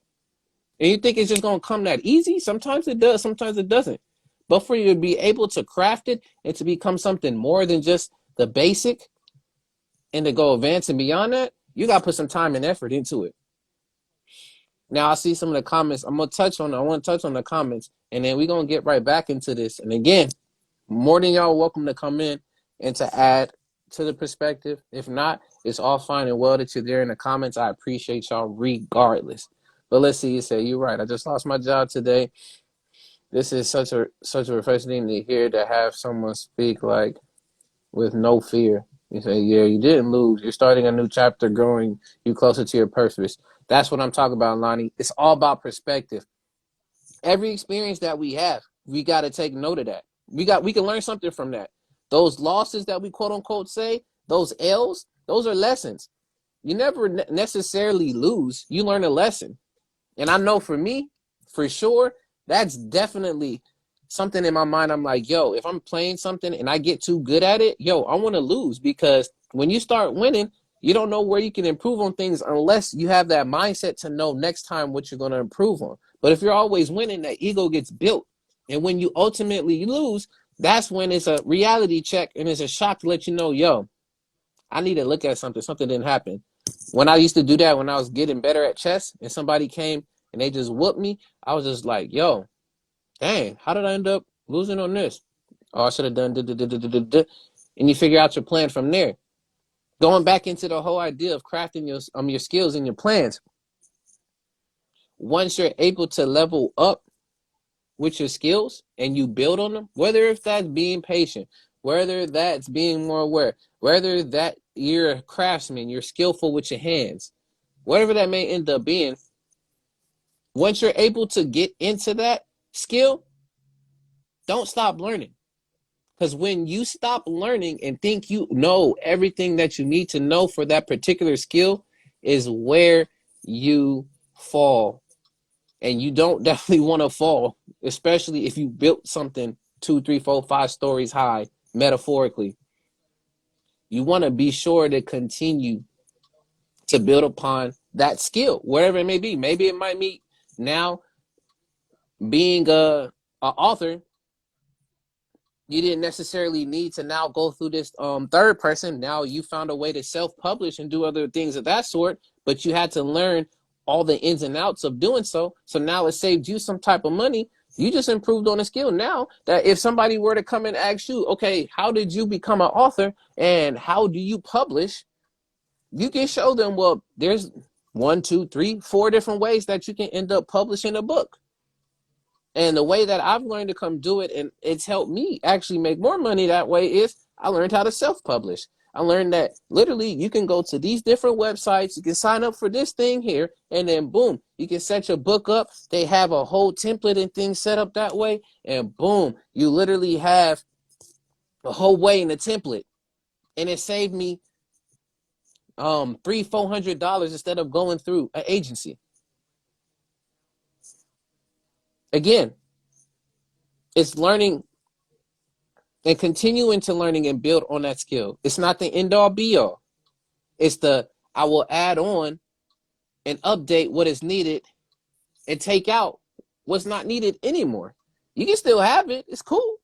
[SPEAKER 1] And you think it's just going to come that easy? Sometimes it does, sometimes it doesn't. But for you to be able to craft it and to become something more than just the basic and to go advance and beyond that, you got to put some time and effort into it. Now, I see some of the comments. I want to touch on the comments, and then we're going to get right back into this. And again, more than y'all welcome to come in and to add to the perspective. If not, it's all fine and well that you're there in the comments. I appreciate y'all regardless. But let's see, you say, you're right. I just lost my job today. This is such a refreshing thing to hear, to have someone speak like with no fear. You say, yeah, you didn't lose. You're starting a new chapter, growing you closer to your purpose. That's what I'm talking about, Lonnie. It's all about perspective. Every experience that we have, we got to take note of that. We can learn something from that. Those losses that we quote unquote say, those L's, those are lessons. You never necessarily lose. You learn a lesson. And I know for me, for sure, that's definitely something in my mind. I'm like, yo, if I'm playing something and I get too good at it, yo, I want to lose, because when you start winning, you don't know where you can improve on things unless you have that mindset to know next time what you're going to improve on. But if you're always winning, that ego gets built. And when you ultimately lose, that's when it's a reality check and it's a shock to let you know, yo, I need to look at something. Something didn't happen. When I used to do that, when I was getting better at chess and somebody came and they just whooped me, I was just like, yo, dang, how did I end up losing on this? Oh, I should have done da. And you figure out your plan from there. Going back into the whole idea of crafting your skills and your plans. Once you're able to level up with your skills and you build on them, whether if that's being patient, whether that's being more aware, whether that you're a craftsman, you're skillful with your hands, whatever that may end up being, once you're able to get into that skill, don't stop learning. Because when you stop learning and think you know everything that you need to know for that particular skill is where you fall. And you don't definitely want to fall, especially if you built something 2, 3, 4, 5 stories high, metaphorically. You want to be sure to continue to build upon that skill, wherever it may be. Maybe it might be now being a author. You didn't necessarily need to now go through this third person. Now you found a way to self-publish and do other things of that sort, but you had to learn all the ins and outs of doing so. So now it saved you some type of money. You just improved on a skill. Now that if somebody were to come and ask you, okay, how did you become an author and how do you publish? You can show them, well, there's 1, 2, 3, 4 different ways that you can end up publishing a book. And the way that I've learned to come do it, and it's helped me actually make more money that way, is I learned how to self-publish. I learned that literally you can go to these different websites, you can sign up for this thing here, and then boom, you can set your book up. They have a whole template and things set up that way, and boom, you literally have a whole way in the template. And it saved me $300-400 instead of going through an agency. Again, it's learning and continuing to learning and build on that skill. It's not the end all be all. It's the I will add on and update what is needed and take out what's not needed anymore. You can still have it. It's cool.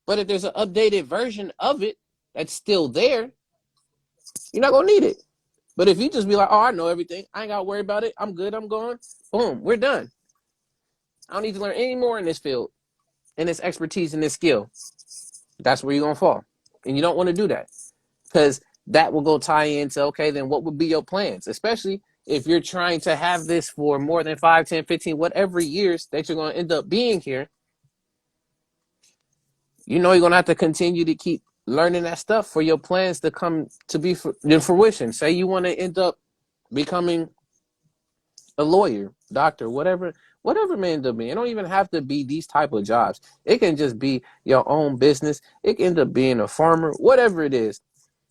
[SPEAKER 1] But if there's an updated version of it that's still there, you're not going to need it. But if you just be like, oh, I know everything, I ain't got to worry about it, I'm good, I'm going, boom, we're done. I don't need to learn any more in this field, in this expertise, in this skill. That's where you're going to fall. And you don't want to do that, because that will go tie into, okay, then what would be your plans? Especially if you're trying to have this for more than 5, 10, 15, whatever years that you're going to end up being here. You know you're going to have to continue to keep learning that stuff for your plans to come to be in fruition. Say you want to end up becoming a lawyer, doctor, whatever it may end up being. It don't even have to be these type of jobs. It can just be your own business. It can end up being a farmer, whatever it is.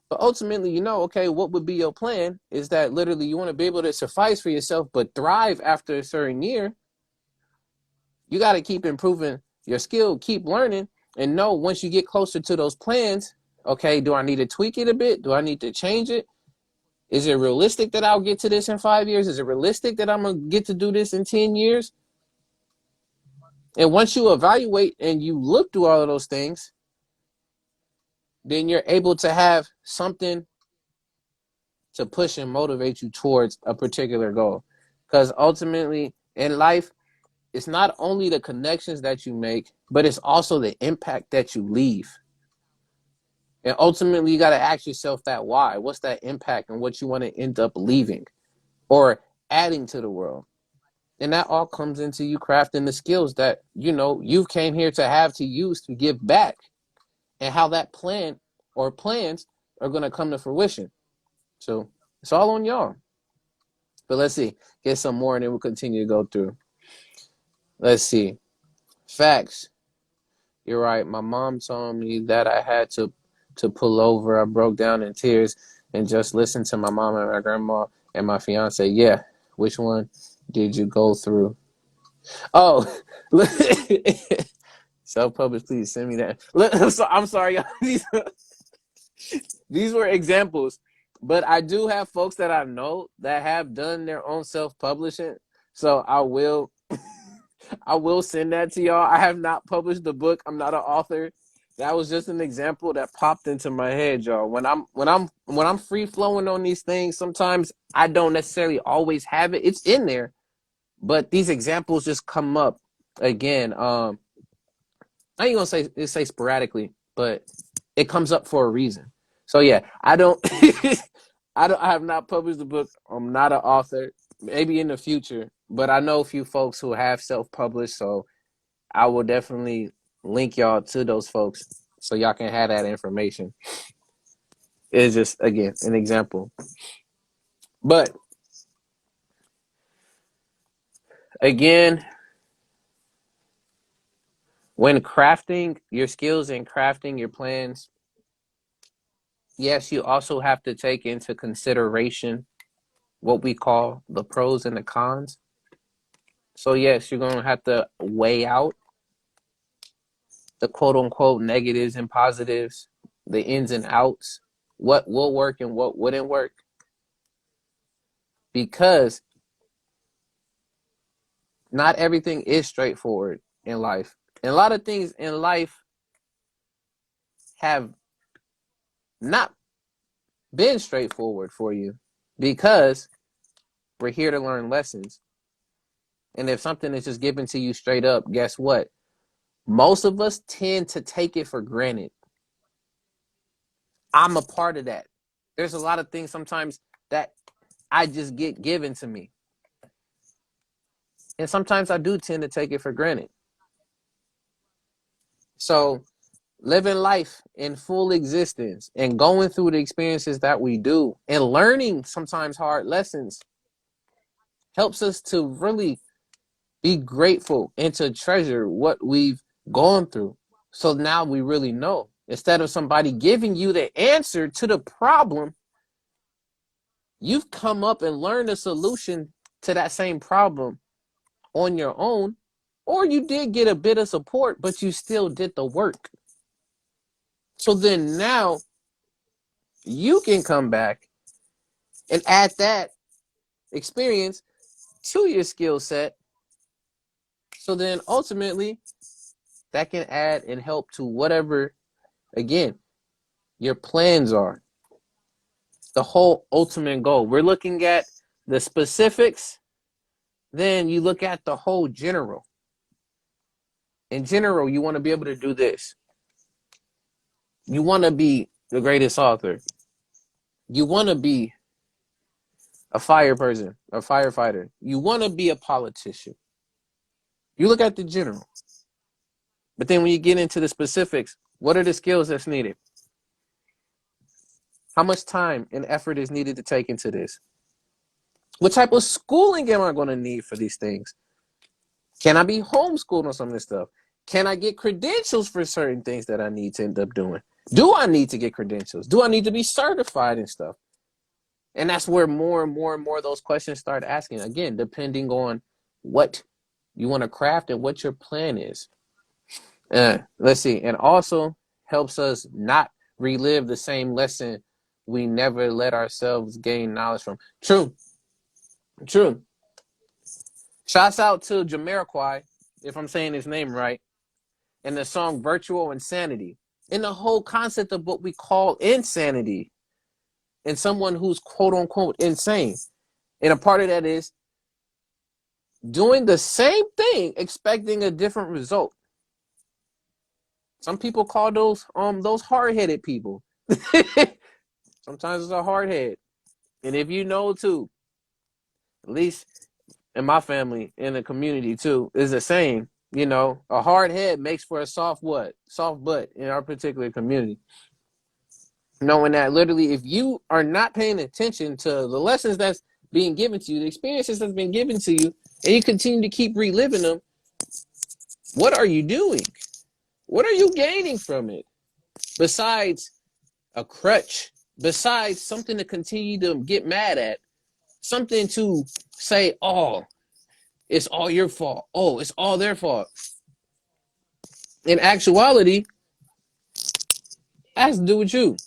[SPEAKER 1] But ultimately, you know, okay, what would be your plan is that literally you want to be able to suffice for yourself, but thrive after a certain year. You got to keep improving your skill, keep learning, and know once you get closer to those plans, okay, do I need to tweak it a bit? Do I need to change it? Is it realistic that I'll get to this in 5 years? Is it realistic that I'm going to get to do this in 10 years? And once you evaluate and you look through all of those things, then you're able to have something to push and motivate you towards a particular goal. Because ultimately in life, it's not only the connections that you make, but it's also the impact that you leave. And ultimately, you got to ask yourself that why. What's that impact and what you want to end up leaving or adding to the world? And that all comes into you crafting the skills that, you know, you came here to have to use to give back, and how that plan or plans are going to come to fruition. So it's all on y'all. But let's see, get some more and then we'll continue to go through. Let's see. Facts. You're right. My mom told me that I had to pull over. I broke down in tears and just listened to my mom and my grandma and my fiance. Yeah. Which one did you go through? Oh, self-published. Please send me that. I'm sorry, y'all. These were examples, but I do have folks that I know that have done their own self-publishing. So I will send that to y'all. I have not published the book. I'm not an author. That was just an example that popped into my head, y'all. When I'm free flowing on these things, sometimes I don't necessarily always have it. It's in there, but these examples just come up again. I ain't gonna say sporadically, but it comes up for a reason. So yeah, I don't I have not published the book. I'm not an author. Maybe in the future, but I know a few folks who have self-published, so I will definitely link y'all to those folks so y'all can have that information. It's just again an example. But again, when crafting your skills and crafting your plans, yes, you also have to take into consideration what we call the pros and the cons. So yes, you're going to have to weigh out the quote unquote negatives and positives, the ins and outs, what will work and what wouldn't work. Because not everything is straightforward in life. And a lot of things in life have not been straightforward for you because we're here to learn lessons. And if something is just given to you straight up, guess what? Most of us tend to take it for granted. I'm a part of that. There's a lot of things sometimes that I just get given to me. And sometimes I do tend to take it for granted. So living life in full existence and going through the experiences that we do and learning sometimes hard lessons helps us to really be grateful and to treasure what we've gone through. So now we really know. Instead of somebody giving you the answer to the problem, you've come up and learned a solution to that same problem on your own, or you did get a bit of support, but you still did the work. So then now you can come back and add that experience to your skill set. So then ultimately that can add and help to whatever, again, your plans are. The whole ultimate goal. We're looking at the specifics, then you look at the whole general. In general, you want to be able to do this. You want to be the greatest author. You want to be a fire person, a firefighter. You want to be a politician. You look at the general. But then when you get into the specifics, what are the skills that's needed? How much time and effort is needed to take into this? What type of schooling am I going to need for these things? Can I be homeschooled on some of this stuff? Can I get credentials for certain things that I need to end up doing? Do I need to get credentials? Do I need to be certified and stuff? And that's where more and more and more of those questions start asking. Again, depending on what you want to craft and what your plan is. Let's see. And also helps us not relive the same lesson we never let ourselves gain knowledge from. True. True. Shouts out to Jamiroquai, if I'm saying his name right, and the song Virtual Insanity. And the whole concept of what we call insanity and someone who's quote unquote insane. And a part of that is doing the same thing, expecting a different result. Some people call those hard-headed people. Sometimes it's a hard head. And if you know too, at least in my family, in the community too, is the same. You know, a hard head makes for a soft what? Soft butt in our particular community. Knowing that literally if you are not paying attention to the lessons that's being given to you, the experiences that's been given to you, and you continue to keep reliving them, what are you doing? What are you gaining from it? Besides a crutch, besides something to continue to get mad at, something to say, oh, it's all your fault. Oh, it's all their fault. In actuality, it has to do with you.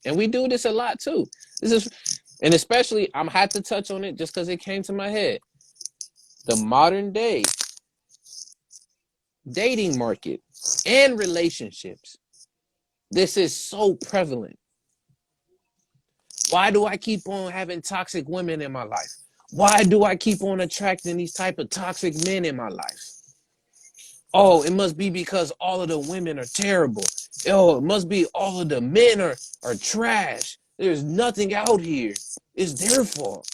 [SPEAKER 1] And we do this a lot too. This is, and especially, I'm had to touch on it just because it came to my head. The modern day dating market and relationships. This is so prevalent. Why do I keep on having toxic women in my life? Why do I keep on attracting these type of toxic men in my life? Oh, it must be because all of the women are terrible. Oh, it must be all of the men are trash. There's nothing out here. It's their fault.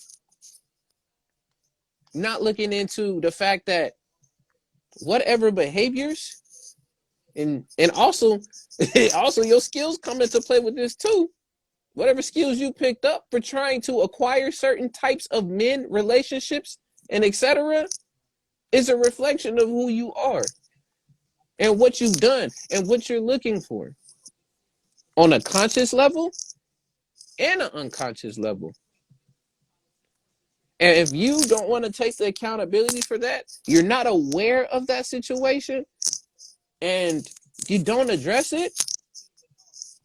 [SPEAKER 1] Not looking into the fact that whatever behaviors and also also your skills come into play with this too. Whatever skills you picked up for trying to acquire certain types of men, relationships, and etc. is a reflection of who you are and what you've done and what you're looking for on a conscious level and an unconscious level. And if you don't want to take the accountability for that, you're not aware of that situation, and you don't address it,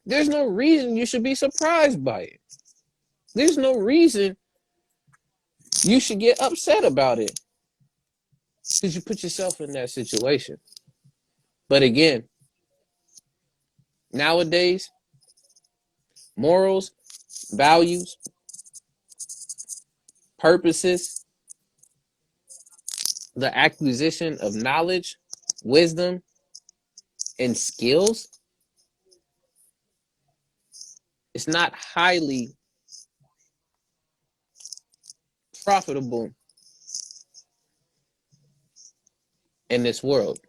[SPEAKER 1] there's no reason you should be surprised by it. There's no reason you should get upset about it because you put yourself in that situation. But again, nowadays, morals, values, purposes, the acquisition of knowledge, wisdom, and skills, it's not highly profitable in this world.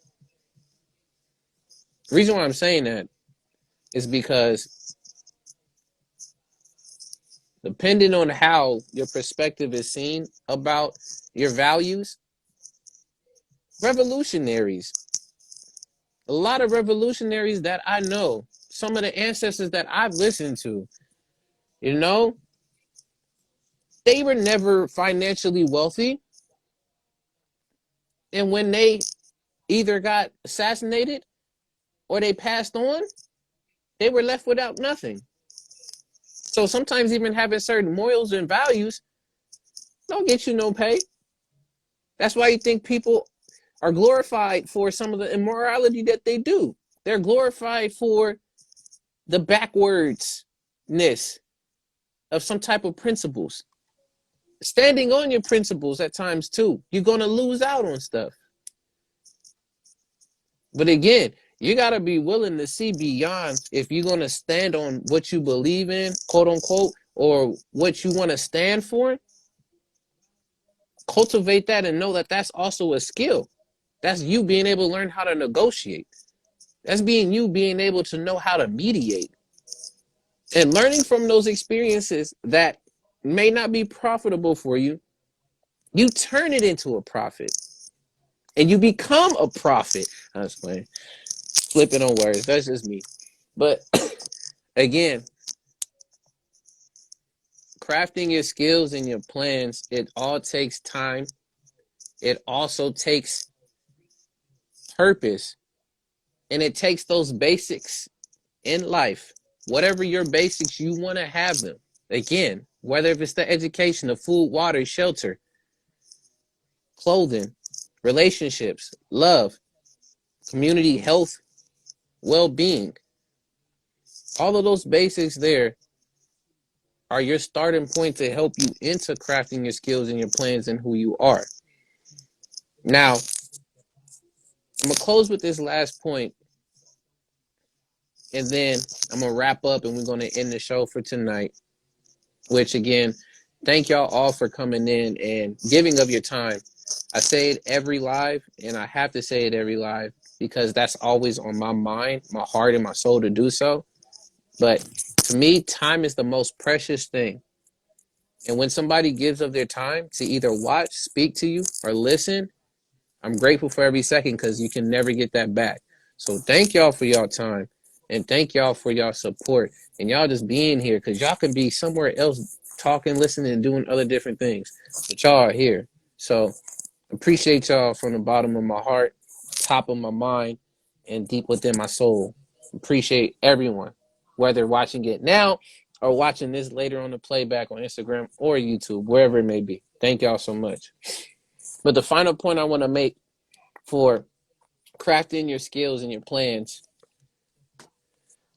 [SPEAKER 1] The reason why I'm saying that is because depending on how your perspective is seen about your values, revolutionaries, a lot of revolutionaries that I know, some of the ancestors that I've listened to, you know, they were never financially wealthy. And when they either got assassinated or they passed on, they were left without nothing. So sometimes even having certain morals and values don't get you no pay. That's why you think people are glorified for some of the immorality that they do. They're glorified for the backwardsness of some type of principles. Standing on your principles at times too. You're going to lose out on stuff. But again, you got to be willing to see beyond if you're going to stand on what you believe in, quote unquote, or what you want to stand for. Cultivate that and know that that's also a skill. That's you being able to learn how to negotiate. That's you being able to know how to mediate. And learning from those experiences that may not be profitable for you, you turn it into a profit. And you become a prophet. I was playing. Flipping on words. That's just me. But again, crafting your skills and your plans, it all takes time. It also takes purpose. And it takes those basics in life. Whatever your basics you want to have them. Again, whether if it's the education of food, water, shelter, clothing, relationships, love, community, health, well-being. All of those basics there are your starting point to help you into crafting your skills and your plans and who you are. Now, I'm going to close with this last point, and then I'm going to wrap up and we're going to end the show for tonight, which again, thank y'all all for coming in and giving of your time. I say it every live, and I have to say it every live because that's always on my mind, my heart, and my soul to do so. But to me, time is the most precious thing. And when somebody gives of their time to either watch, speak to you, or listen, I'm grateful for every second because you can never get that back. So thank y'all for y'all time, and thank y'all for y'all support, and y'all just being here, because y'all could be somewhere else talking, listening, and doing other different things. But y'all are here. So appreciate y'all from the bottom of my heart, top of my mind, and deep within my soul. Appreciate everyone, whether watching it now or watching this later on the playback on Instagram or YouTube, wherever it may be. Thank y'all so much. But the final point I want to make for crafting your skills and your plans,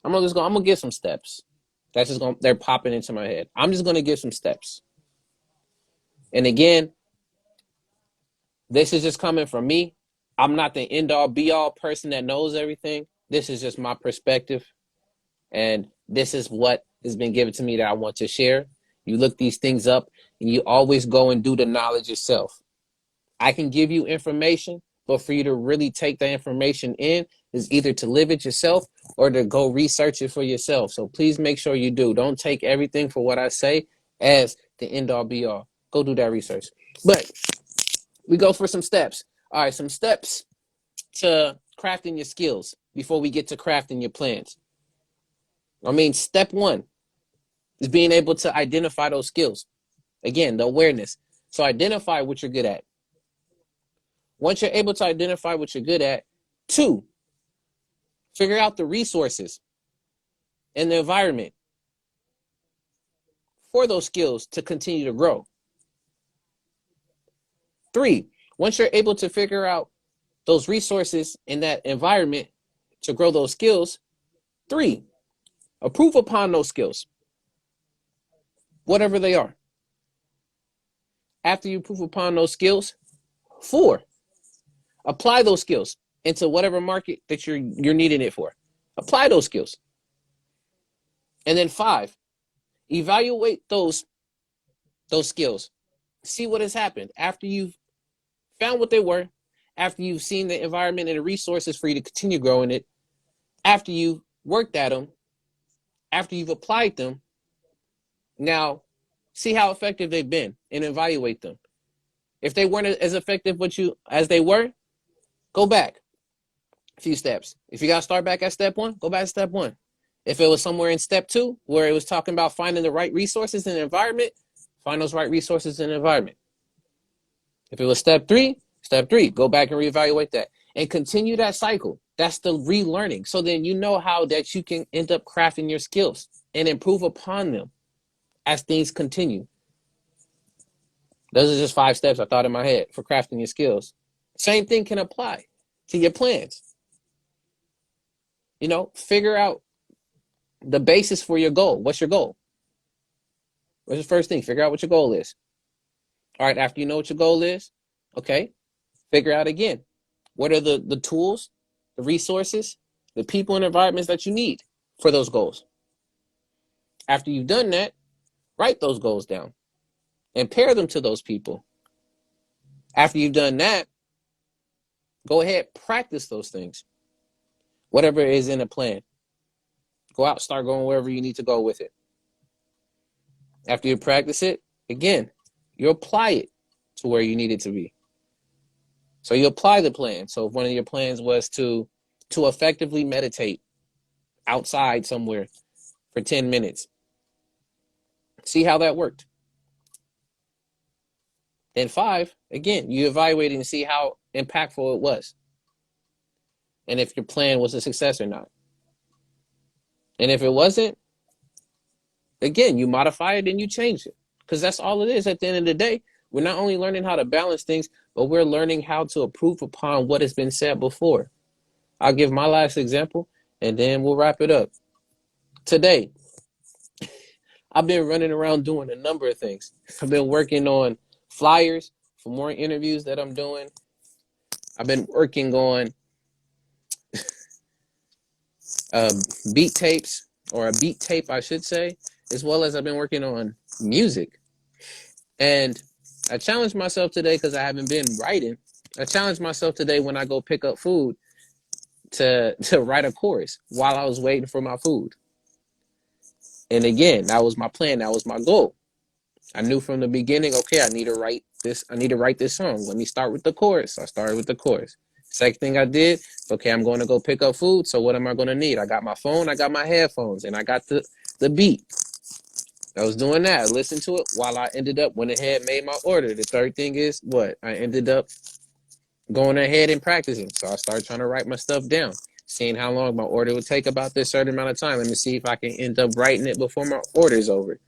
[SPEAKER 1] I'm gonna give some steps. They're popping into my head. I'm just gonna give some steps. And again, this is just coming from me. I'm not the end all be all person that knows everything. This is just my perspective. And this is what has been given to me that I want to share. You look these things up and you always go and do the knowledge yourself. I can give you information, but for you to really take the information in is either to live it yourself or to go research it for yourself. So please make sure you do. Don't take everything for what I say as the end all be all. Go do that research. But we go for some steps. All right, some steps to crafting your skills before we get to crafting your plans. Step one is being able to identify those skills. Again, the awareness. So identify what you're good at. Once you're able to identify what you're good at, 2, figure out the resources and the environment for those skills to continue to grow. 3, once you're able to figure out those resources in that environment to grow those skills, 3, improve upon those skills, whatever they are. After you improve upon those skills, 4, apply those skills into whatever market that you're needing it for. Apply those skills. And then 5, evaluate those skills. See what has happened after you've found what they were, after you've seen the environment and the resources for you to continue growing it, after you've worked at them, after you've applied them. Now, see how effective they've been and evaluate them. If they weren't as effective as they were, go back a few steps. If you got to start back at step 1, go back to step 1. If it was somewhere in step 2 where it was talking about finding the right resources in the environment, find those right resources in the environment. If it was step 3, go back and reevaluate that and continue that cycle. That's the relearning. So then you know how that you can end up crafting your skills and improve upon them as things continue. Those are just 5 steps I thought in my head for crafting your skills. Same thing can apply to your plans. Figure out the basis for your goal. What's your goal? What's the first thing? Figure out what your goal is. All right, after you know what your goal is, okay, figure out again. What are the tools, the resources, the people and environments that you need for those goals? After you've done that, write those goals down and pair them to those people. After you've done that, go ahead, practice those things. Whatever is in a plan. Go out, start going wherever you need to go with it. After you practice it, again, you apply it to where you need it to be. So you apply the plan. So if one of your plans was to effectively meditate outside somewhere for 10 minutes, see how that worked. And 5, again, you evaluate and see how impactful it was. And if your plan was a success or not. And if it wasn't, again, you modify it and you change it. Because that's all it is at the end of the day. We're not only learning how to balance things, but we're learning how to improve upon what has been said before. I'll give my last example, and then we'll wrap it up. Today, I've been running around doing a number of things. I've been working on flyers for more interviews that I'm doing. I've been working on beat tapes, or a beat tape, I should say, as well as I've been working on music. And I challenged myself today, because I haven't been writing. I challenged myself today when I go pick up food to write a chorus while I was waiting for my food. And again, that was my plan. That was my goal. I knew from the beginning, okay, I need to write this song. Let me start with the chorus. I started with the chorus. Second thing I did, okay, I'm going to go pick up food. So what am I going to need? I got my phone, I got my headphones, and I got the beat. I was doing that. I listened to it while I went ahead and made my order. The third thing is what? I ended up going ahead and practicing. So I started trying to write my stuff down, seeing how long my order would take about this certain amount of time. Let me see if I can end up writing it before my order's over.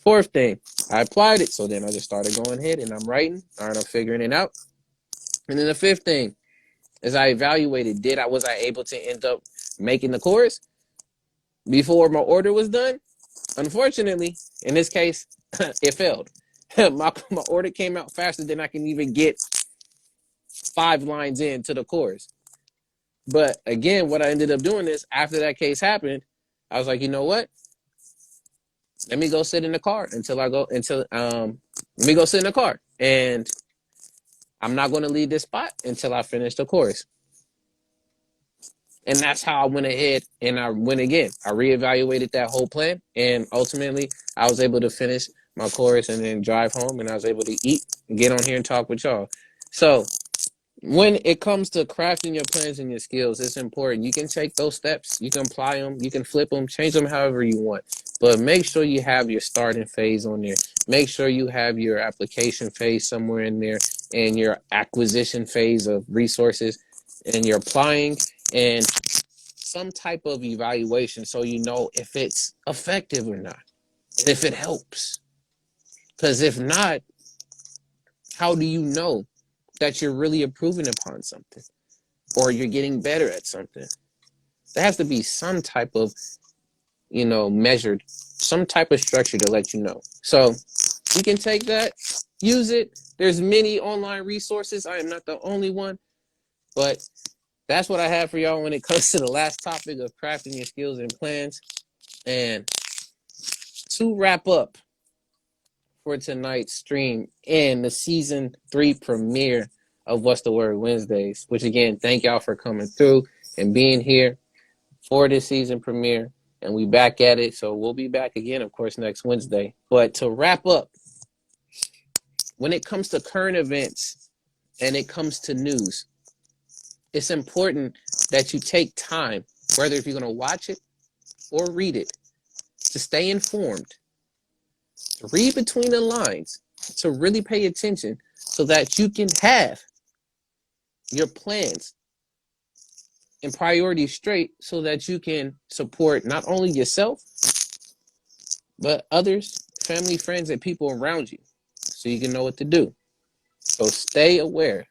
[SPEAKER 1] Fourth thing, I applied it. So then I just started going ahead and I'm writing. All right, I'm figuring it out. And then the fifth thing is I evaluated, was I able to end up making the chorus before my order was done? Unfortunately, in this case, it failed. my order came out faster than I can even get 5 lines into the chorus. But again, what I ended up doing is after that case happened, I was like, you know what? Let me go sit in the car let me go sit in the car. And I'm not going to leave this spot until I finish the chorus. And that's how I went ahead and I went again. I reevaluated that whole plan. And ultimately, I was able to finish my chorus and then drive home. And I was able to eat and get on here and talk with y'all. So when it comes to crafting your plans and your skills, it's important. You can take those steps. You can apply them. You can flip them, change them however you want. But make sure you have your starting phase on there. Make sure you have your application phase somewhere in there and your acquisition phase of resources and your applying and some type of evaluation so you know if it's effective or not and if it helps. Because if not, how do you know that you're really improving upon something or you're getting better at something? There has to be some type of, measured, some type of structure to let you know. So you can take that, use it. There's many online resources. I am not the only one, but that's what I have for y'all when it comes to the last topic of crafting your skills and plans. And to wrap up for tonight's stream and the season 3 premiere of What's the Word Wednesdays, which again, thank y'all for coming through and being here for this season premiere. And we back at it. So we'll be back again, of course, next Wednesday. But to wrap up, when it comes to current events and it comes to news, it's important that you take time, whether if you're going to watch it or read it, to stay informed, to read between the lines, to really pay attention so that you can have your plans and priorities straight so that you can support not only yourself, but others, family, friends, and people around you so you can know what to do. So stay aware.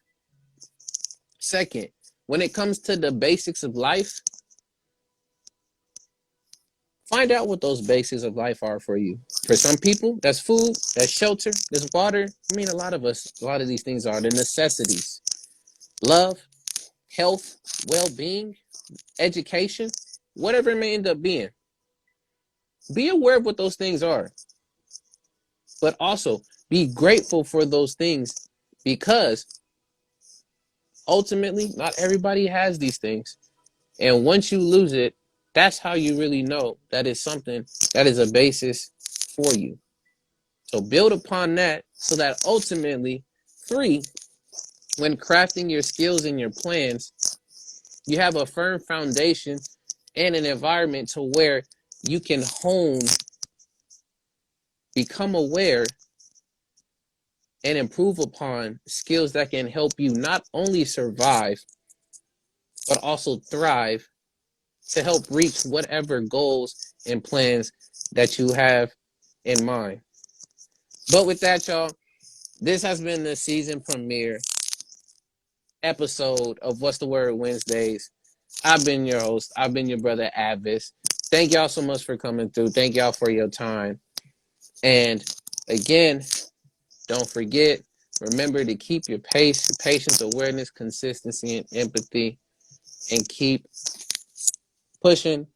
[SPEAKER 1] Second, when it comes to the basics of life, find out what those basics of life are for you. For some people, that's food, that's shelter, that's water. I mean, a lot of these things are the necessities. Love, health, well-being, education, whatever it may end up being. Be aware of what those things are. But also be grateful for those things because ultimately, not everybody has these things. And once you lose it, that's how you really know that is something that is a basis for you. So build upon that so that ultimately, 3, when crafting your skills and your plans, you have a firm foundation and an environment to where you can hone, become aware, and improve upon skills that can help you not only survive, but also thrive to help reach whatever goals and plans that you have in mind. But with that, y'all, this has been the season premiere episode of What's the Word Wednesdays. I've been your host. I've been your brother, A.D.V.I.S. Thank y'all so much for coming through. Thank y'all for your time. And again, don't forget, remember to keep your pace, patience, awareness, consistency, and empathy, and keep pushing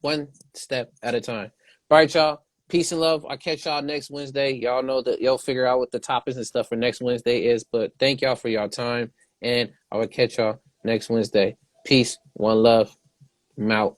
[SPEAKER 1] one step at a time. All right, y'all. Peace and love. I'll catch y'all next Wednesday. Y'all know that y'all figure out what the topics and stuff for next Wednesday is. But thank y'all for y'all time. And I will catch y'all next Wednesday. Peace. One love. I'm out.